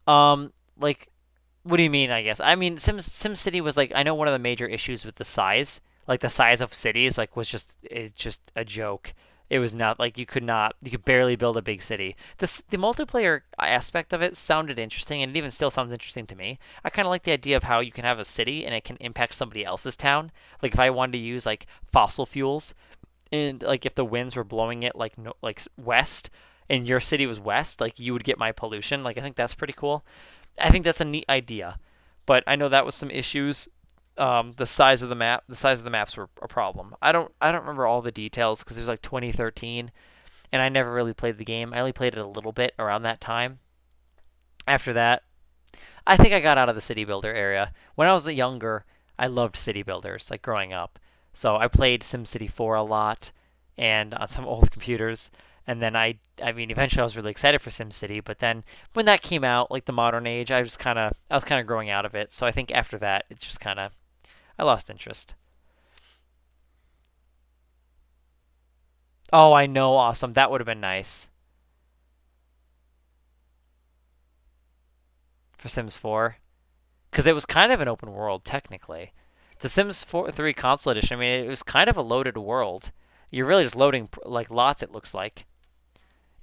Like, what do you mean, I guess? I mean, SimCity was like, I know one of the major issues with the size, like the size of cities, like was just a joke. It was not like you could barely build a big city. The multiplayer aspect of it sounded interesting, and it even still sounds interesting to me. I kind of like the idea of how you can have a city and it can impact somebody else's town. Like if I wanted to use like fossil fuels, and like if the winds were blowing it like west, and your city was west, like you would get my pollution. Like I think that's pretty cool. I think that's a neat idea, but I know that was some issues. The size of the maps were a problem. I don't remember all the details because it was like 2013, and I never really played the game. I only played it a little bit around that time. After that, I think I got out of the city builder area. When I was younger, I loved city builders, like growing up. So I played SimCity 4 a lot, and on some old computers. And then I mean, eventually I was really excited for SimCity, but then when that came out, like the modern age, I was kind of growing out of it. So I think after that, it just I lost interest. Oh, I know, Awesome. That would have been nice. For Sims 4. Because it was kind of an open world, technically. The Sims 3 console edition, I mean, it was kind of a loaded world. You're really just loading, like, lots, it looks like.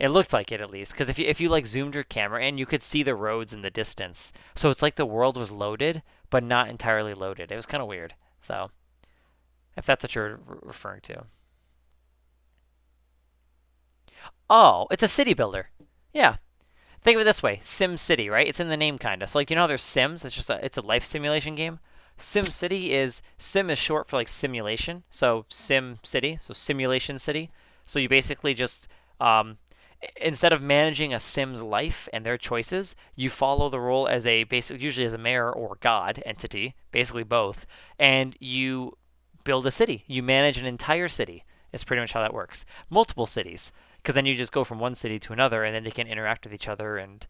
It looked like it, at least. Because if you like, zoomed your camera in, you could see the roads in the distance. So it's like the world was loaded, but not entirely loaded. It was kind of weird. So, if that's what you're referring to. Oh, it's a city builder. Yeah. Think of it this way. Sim City, right? It's in the name, kind of. So, like, how there's Sims? It's a life simulation game. SimCity is sim is short for like simulation, so Sim City, so simulation city. So you basically just instead of managing a Sim's life and their choices, you follow the role as a basic, usually as a mayor or god entity, basically both, and you build a city. You manage an entire city. Is pretty much how that works. Multiple cities, because then you just go from one city to another, and then they can interact with each other and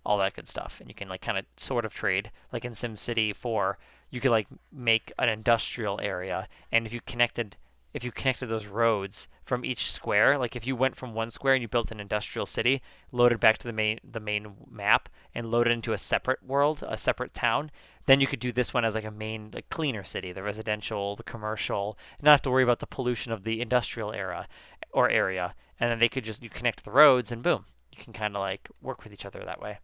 all that good stuff. And you can like kind of sort of trade, like in SimCity 4, you could like make an industrial area, and if you connected those roads from each square, like if you went from one square and you built an industrial city, loaded back to the main map and loaded into a separate world, a separate town, then you could do this one as like a main like cleaner city, the residential, the commercial, and not have to worry about the pollution of the industrial era or area. And then they could just you connect the roads and boom, you can kind of like work with each other that way.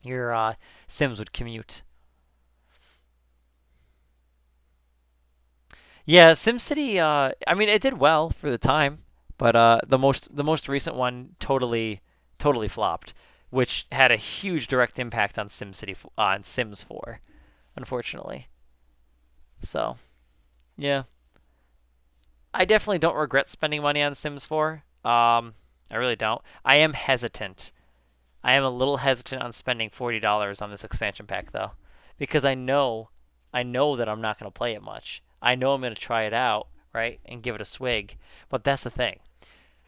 Your Sims would commute. Yeah, SimCity. I mean, it did well for the time, but the most recent one totally flopped, which had a huge direct impact on on Sims 4, unfortunately. So, yeah, I definitely don't regret spending money on Sims 4. I really don't. I am hesitant. I am a little hesitant on spending $40 on this expansion pack though, because I know that I'm not going to play it much. I know I'm going to try it out, right, and give it a swig. But that's the thing.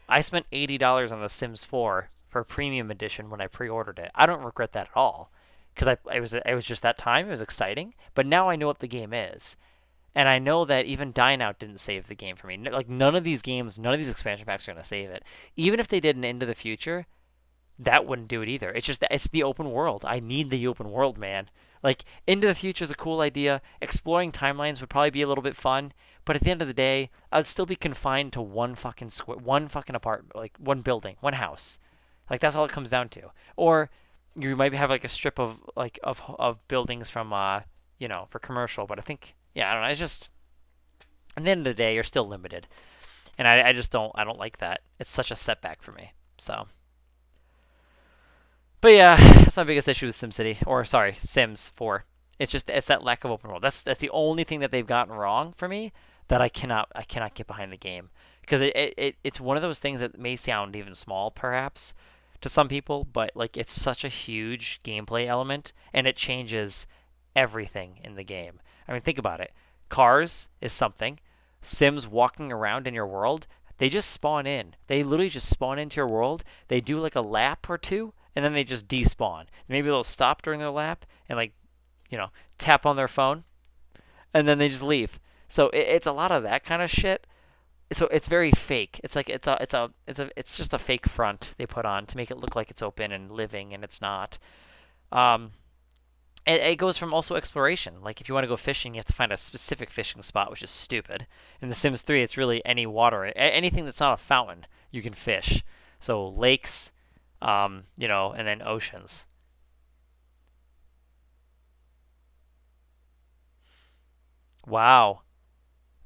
I spent $80 on The Sims 4 for a premium edition when I pre-ordered it. I don't regret that at all, because it was just that time. It was exciting. But now I know what the game is, and I know that even Dying Out didn't save the game for me. Like none of these games, none of these expansion packs are going to save it. Even if they did an Into the Future, that wouldn't do it either. It's just that it's the open world. I need the open world, man. Like Into the Future is a cool idea. Exploring timelines would probably be a little bit fun, but at the end of the day, I'd still be confined to one fucking one fucking apartment, like one building, one house. Like that's all it comes down to. Or you might have like a strip of of buildings from for commercial, but I think I don't know. It's just at the end of the day, you're still limited, and I just don't like that. It's such a setback for me. So. But yeah, that's my biggest issue with SimCity, or sorry, Sims 4. It's that lack of open world. That's the only thing that they've gotten wrong for me that I cannot get behind the game, because it's one of those things that may sound even small perhaps to some people, but like it's such a huge gameplay element and it changes everything in the game. I mean, think about it. Cars is something. Sims walking around in your world, they just spawn in. They literally just spawn into your world. They do like a lap or two, and then they just despawn. Maybe they'll stop during their lap and like, tap on their phone, and then they just leave. So it's a lot of that kind of shit. So it's very fake. It's like it's just a fake front they put on to make it look like it's open and living, and it's not. It goes from also exploration. Like if you want to go fishing, you have to find a specific fishing spot, which is stupid. In The Sims 3, it's really any water, anything that's not a fountain, you can fish. So lakes, and then oceans. Wow.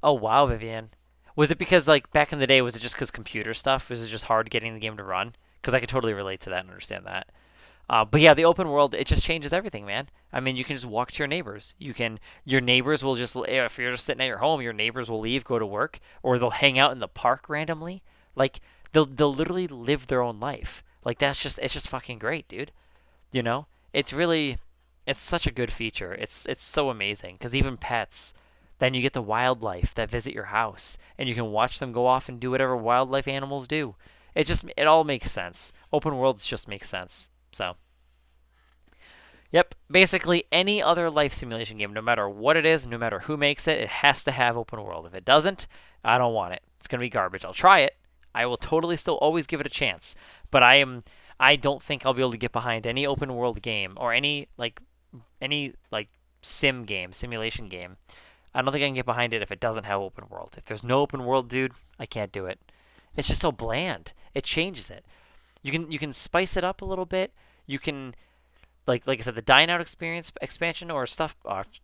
Oh wow, Vivian. Was it because like back in the day? Was it just because computer stuff? Was it just hard getting the game to run? Because I could totally relate to that and understand that. But yeah, the open world, it just changes everything, man. I mean, you can just walk to your neighbors. Your neighbors will just, if you're just sitting at your home, your neighbors will leave, go to work, or they'll hang out in the park randomly. Like they'll literally live their own life. Like it's just fucking great, dude. It's really, it's such a good feature. It's so amazing because even pets, then you get the wildlife that visit your house, and you can watch them go off and do whatever wildlife animals do. It all makes sense. Open worlds just make sense. So, yep, basically any other life simulation game, no matter what it is, no matter who makes it, it has to have open world. If it doesn't, I don't want it. It's going to be garbage. I'll try it. I will totally still always give it a chance, but I don't think I'll be able to get behind any open world game or any simulation game. I don't think I can get behind it if it doesn't have open world. If there's no open world, dude, I can't do it. It's just so bland. It changes it. You can spice it up a little bit. You can, like I said, the Dine Out experience expansion or stuff,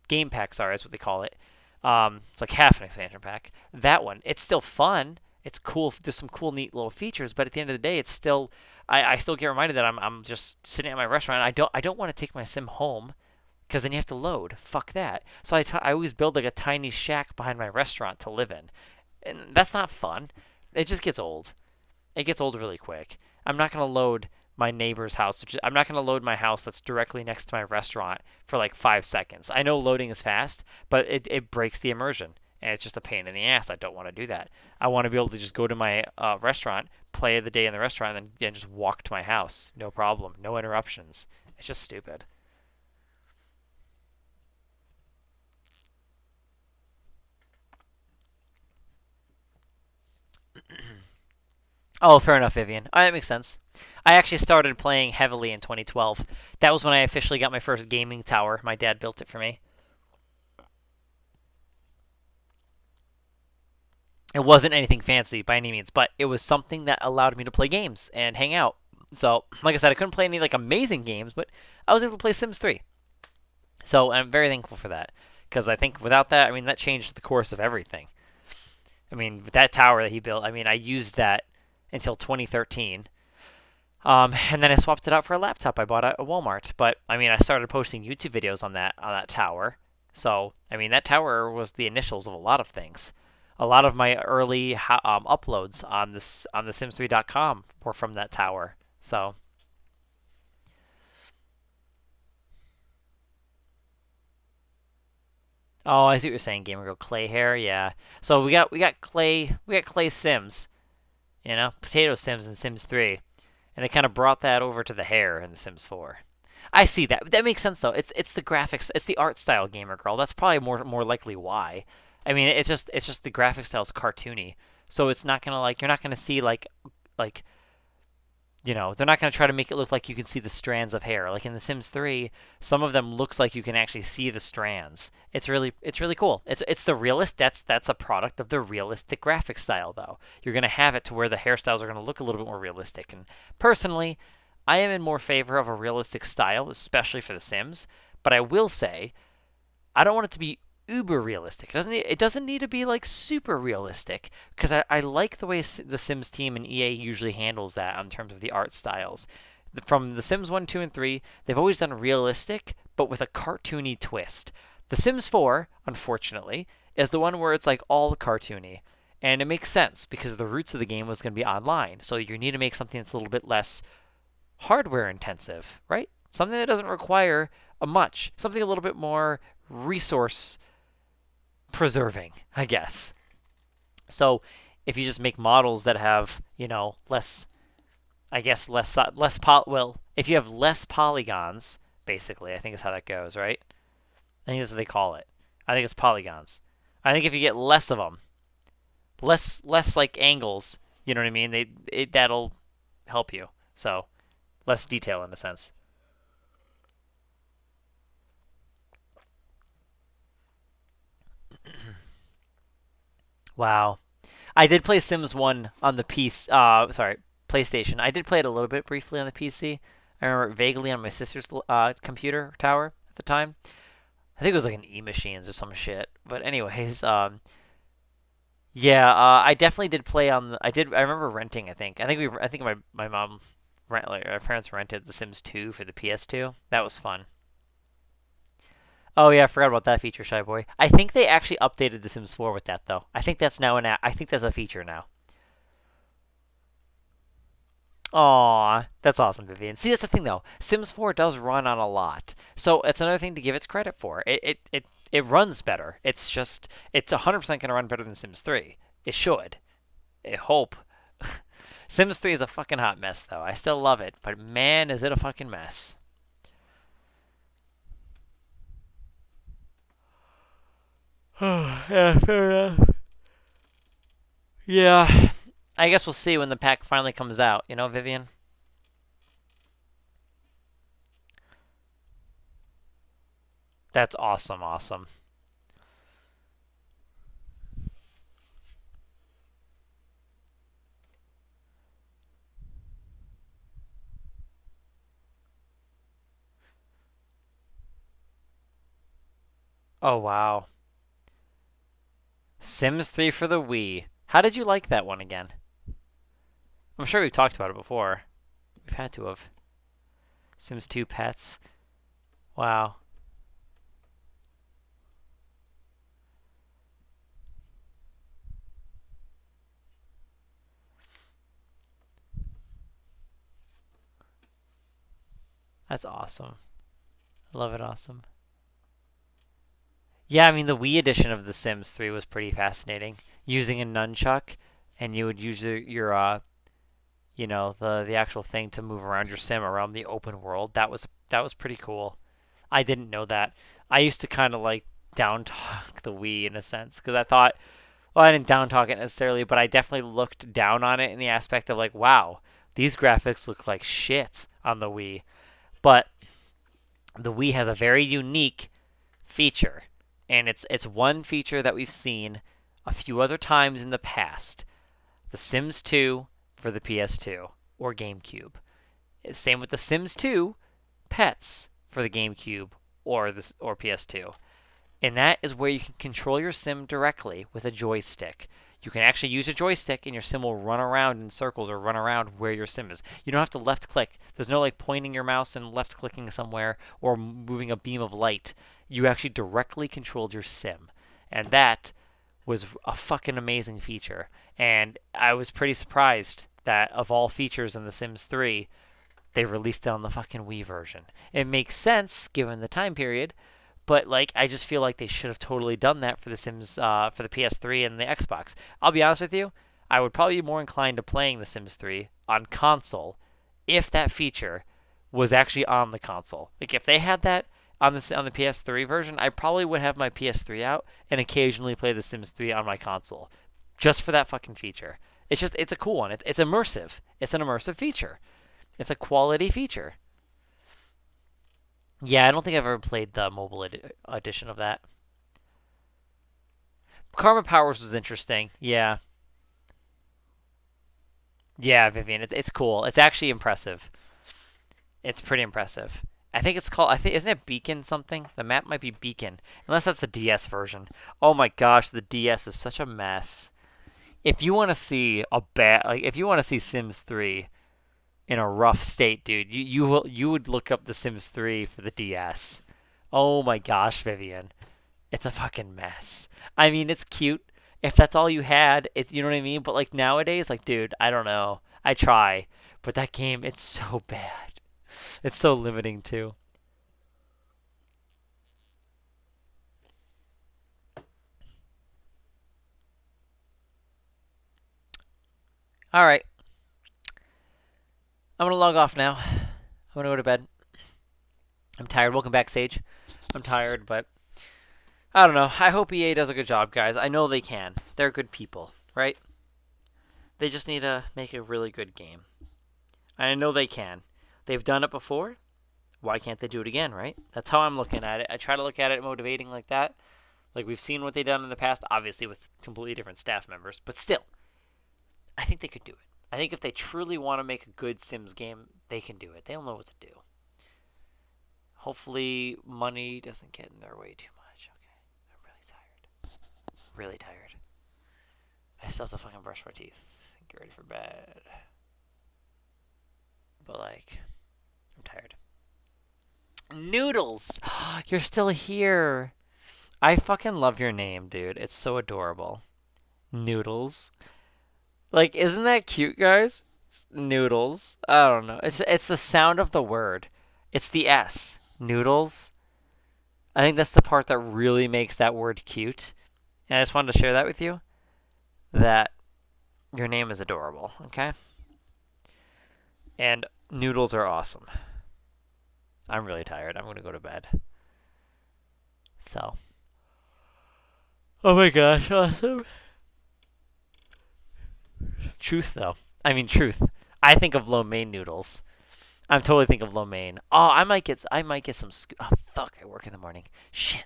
game pack, sorry, is what they call it. It's like half an expansion pack. That one, it's still fun. It's cool. There's some cool, neat little features, but at the end of the day, it's still, I still get reminded that I'm just sitting at my restaurant. I don't want to take my sim home because then you have to load. Fuck that. So I always build like a tiny shack behind my restaurant to live in. And that's not fun. It just gets old. It gets old really quick. I'm not going to load my neighbor's house. I'm not going to load my house that's directly next to my restaurant for like 5 seconds. I know loading is fast, but it breaks the immersion. And it's just a pain in the ass. I don't want to do that. I want to be able to just go to my restaurant, play the day in the restaurant, and then just walk to my house. No problem. No interruptions. It's just stupid. Oh, fair enough, Vivian. That makes sense. I actually started playing heavily in 2012. That was when I officially got my first gaming tower. My dad built it for me. It wasn't anything fancy by any means, but it was something that allowed me to play games and hang out. So, like I said, I couldn't play any like amazing games, but I was able to play Sims 3. So I'm very thankful for that, because I think without that, I mean, that changed the course of everything. I mean, that tower that he built, I mean, I used that until 2013. And then I swapped it out for a laptop I bought at Walmart. But I mean, I started posting YouTube videos on that tower. So I mean, that tower was the initials of a lot of things. A lot of my early uploads on the Sims3.com were from that tower. So. Oh, I see what you're saying, Gamer Girl. Clay hair, yeah. So we got clay Sims, Potato Sims in Sims 3, and they kind of brought that over to the hair in the Sims 4. I see that. That makes sense though. It's the graphics, it's the art style, Gamer Girl. That's probably more likely why. I mean, it's just the graphic style is cartoony, so it's not gonna you're not gonna see like they're not going to try to make it look like you can see the strands of hair. Like in The Sims 3, some of them looks like you can actually see the strands. It's really cool. It's the realist. That's a product of the realistic graphic style, though. You're going to have it to where the hairstyles are going to look a little bit more realistic. And personally, I am in more favor of a realistic style, especially for The Sims. But I will say, I don't want it to be uber realistic. It doesn't need to be like super realistic, because I like the way the Sims team and EA usually handles that in terms of the art styles. From The Sims 1, 2, and 3, they've always done realistic, but with a cartoony twist. The Sims 4, unfortunately, is the one where it's like all cartoony. And it makes sense, because the roots of the game was going to be online. So you need to make something that's a little bit less hardware intensive, right? Something that doesn't require much. Something a little bit more resource preserving, I guess. So if you just make models that have, less, I guess if you have less polygons, basically, I think is how that goes, right? I think that's what they call it. I think it's polygons. I think if you get less of them, less like angles, you know what I mean? That'll help you. So less detail in a sense. Wow. I did play Sims 1 on the PC, PlayStation. I did play it a little bit briefly on the PC. I remember it vaguely on my sister's computer tower at the time. I think it was like an E-Machines or some shit. But anyways, yeah, I definitely did play on I remember renting, I think. I think my mom our parents rented The Sims 2 for the PS2. That was fun. Oh yeah, I forgot about that feature, Shy Boy. I think they actually updated The Sims 4 with that though. I think that's now I think that's a feature now. Aw, that's awesome, Vivian. See, that's the thing though. Sims 4 does run on a lot, so it's another thing to give it credit for. It runs better. It's 100% gonna run better than Sims 3. It should. I hope. Sims 3 is a fucking hot mess though. I still love it, but man, is it a fucking mess. Yeah, fair enough. Yeah, I guess we'll see when the pack finally comes out. Vivian? That's awesome, awesome. Oh, wow. Sims 3 for the Wii. How did you like that one again? I'm sure we've talked about it before. We've had to have. Sims 2 Pets. Wow. That's awesome. I love it. Awesome. Yeah, I mean the Wii edition of The Sims 3 was pretty fascinating. Using a nunchuck, and you would use you know, the actual thing to move around your sim around the open world. That was pretty cool. I didn't know that. I used to kind of like down talk the Wii in a sense because I thought, well, I didn't down talk it necessarily, but I definitely looked down on it in the aspect of like, wow, these graphics look like shit on the Wii. But the Wii has a very unique feature, and it's one feature that we've seen a few other times in the past. The Sims 2 for the PS2 or GameCube. Same with the Sims 2 Pets for the GameCube or PS2. And that is where you can control your sim directly with a joystick. You can actually use a joystick and your sim will run around in circles or run around where your sim is. You don't have to left click. There's no like pointing your mouse and left clicking somewhere or moving a beam of light. You actually directly controlled your sim. And that was a fucking amazing feature. And I was pretty surprised that of all features in The Sims 3, they released it on the fucking Wii version. It makes sense given the time period, but like I just feel like they should have totally done that for The Sims for the PS3 and the Xbox. I'll be honest with you, I would probably be more inclined to playing The Sims 3 on console if that feature was actually on the console. Like if they had that on the PS3 version, I probably would have my PS3 out and occasionally play The Sims 3 on my console, just for that fucking feature. It's a cool one. It's immersive. It's an immersive feature. It's a quality feature. Yeah, I don't think I've ever played the mobile edition of that. Karma Powers was interesting. Yeah. Yeah, Vivian, it's cool. It's actually impressive. It's pretty impressive. I think it's called. I think isn't it Beacon something? The map might be Beacon, unless that's the DS version. Oh my gosh, the DS is such a mess. If you want to see if you want to see Sims 3 in a rough state, dude, you would look up The Sims 3 for the DS. Oh my gosh, Vivian, it's a fucking mess. I mean, it's cute if that's all you had. You know what I mean. But like nowadays, like dude, I don't know. I try, but that game, it's so bad. It's so limiting too. All right, I'm gonna log off now. I'm gonna go to bed. I'm tired. Welcome back, Sage. I'm tired, but I don't know. I hope EA does a good job, guys. I know they can. They're good people, right? They just need to make a really good game. I know they can. They've done it before. Why can't they do it again, right? That's how I'm looking at it. I try to look at it motivating like that. Like we've seen what they've done in the past, obviously with completely different staff members, but still, I think they could do it. I think if they truly want to make a good Sims game, they can do it. They'll know what to do. Hopefully, money doesn't get in their way too much. Okay, I'm really tired. Really tired. I still have to fucking brush my teeth and get ready for bed. But like, I'm tired. Noodles! You're still here. I fucking love your name, dude. It's so adorable. Noodles. Like, isn't that cute, guys? Noodles. I don't know. It's the sound of the word. It's the S. Noodles. I think that's the part that really makes that word cute. And I just wanted to share that with you. That your name is adorable, okay? And noodles are awesome. I'm really tired. I'm going to go to bed. So. Oh my gosh, awesome. Truth, though. I mean, truth. I think of lo mein noodles. I'm totally thinking of lo mein. Oh, I might get some. Oh, fuck! I work in the morning. Shit.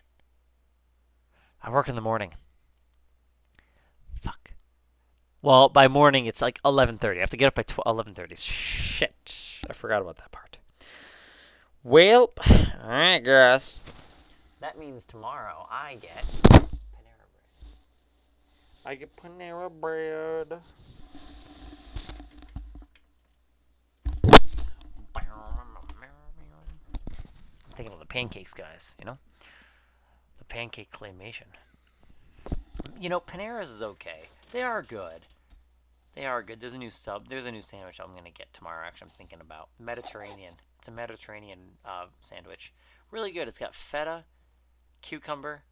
I work in the morning. Fuck. Well, by morning it's like 11:30. I have to get up by 11:30. Shit. I forgot about that part. Well, all right, guys. That means tomorrow I get Panera bread. I get Panera bread. I'm thinking of the pancakes, guys, you know? The pancake claymation. You know, Panera's is okay. They are good. They are good. There's a new sandwich I'm going to get tomorrow, actually, I'm thinking about. Mediterranean. It's a Mediterranean sandwich. Really good. It's got feta, cucumber,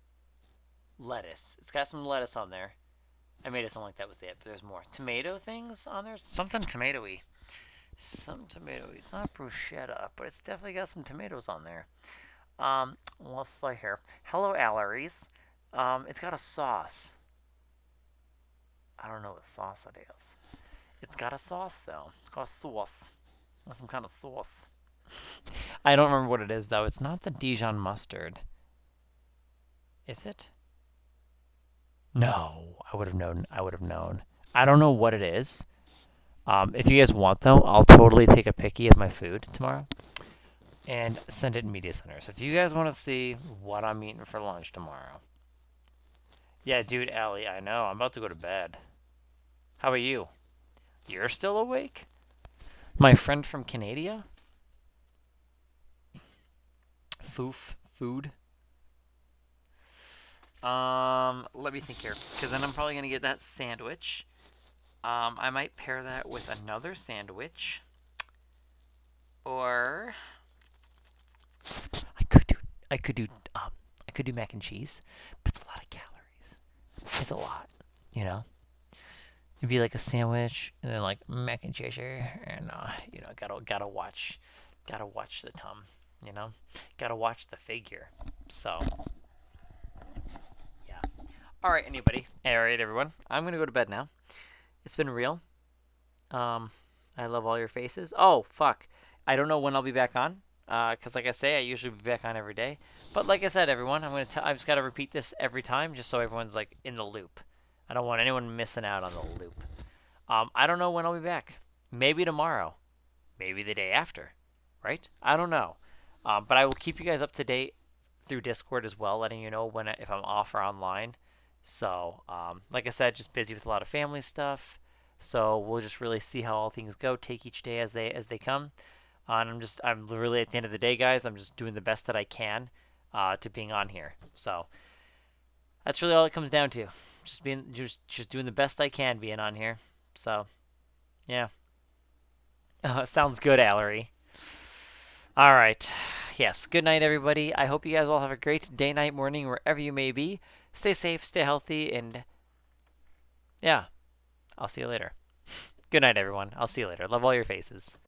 lettuce. It's got some lettuce on there. I made it sound like that was it, but there's more. Tomato things on there? Something tomatoey. Some tomatoey. It's not bruschetta, but it's definitely got some tomatoes on there. Let's look here. Hello, Alleries. It's got a sauce. I don't know what sauce it is. It's got a sauce, though. It's got a sauce. Got some kind of sauce. I don't remember what it is, though. It's not the Dijon mustard. Is it? No. I would have known. I would have known. I don't know what it is. If you guys want, though, I'll totally take a picky of my food tomorrow and send it in Media Center. So if you guys want to see what I'm eating for lunch tomorrow. Yeah, dude, Allie, I know. I'm about to go to bed. How about you? You're still awake? My friend from Canada? Food. Let me think here, because then I'm probably gonna get that sandwich. I might pair that with another sandwich, or I could do mac and cheese, but it's a lot of calories. It's a lot, you know. It'd be like a sandwich and then like mac and cheese, and you know, gotta watch the you know, gotta watch the figure. So yeah. All right, everyone. I'm gonna go to bed now. It's been real. I love all your faces. Oh fuck, I don't know when I'll be back on. Cause like I say, I usually be back on every day. But like I said, everyone, I've just gotta repeat this every time, just so everyone's like in the loop. I don't want anyone missing out on the loop. I don't know when I'll be back. Maybe tomorrow. Maybe the day after. Right? I don't know. But I will keep you guys up to date through Discord as well, letting you know if I'm off or online. So, like I said, just busy with a lot of family stuff. So we'll just really see how all things go. Take each day as they come. And I'm really at the end of the day, guys. I'm just doing the best that I can to being on here. So that's really all it comes down to. Just doing the best I can being on here. So, yeah. Sounds good, Allery. All right. Yes. Good night, everybody. I hope you guys all have a great day, night, morning, wherever you may be. Stay safe, stay healthy, and yeah, I'll see you later. Good night, everyone. I'll see you later. Love all your faces.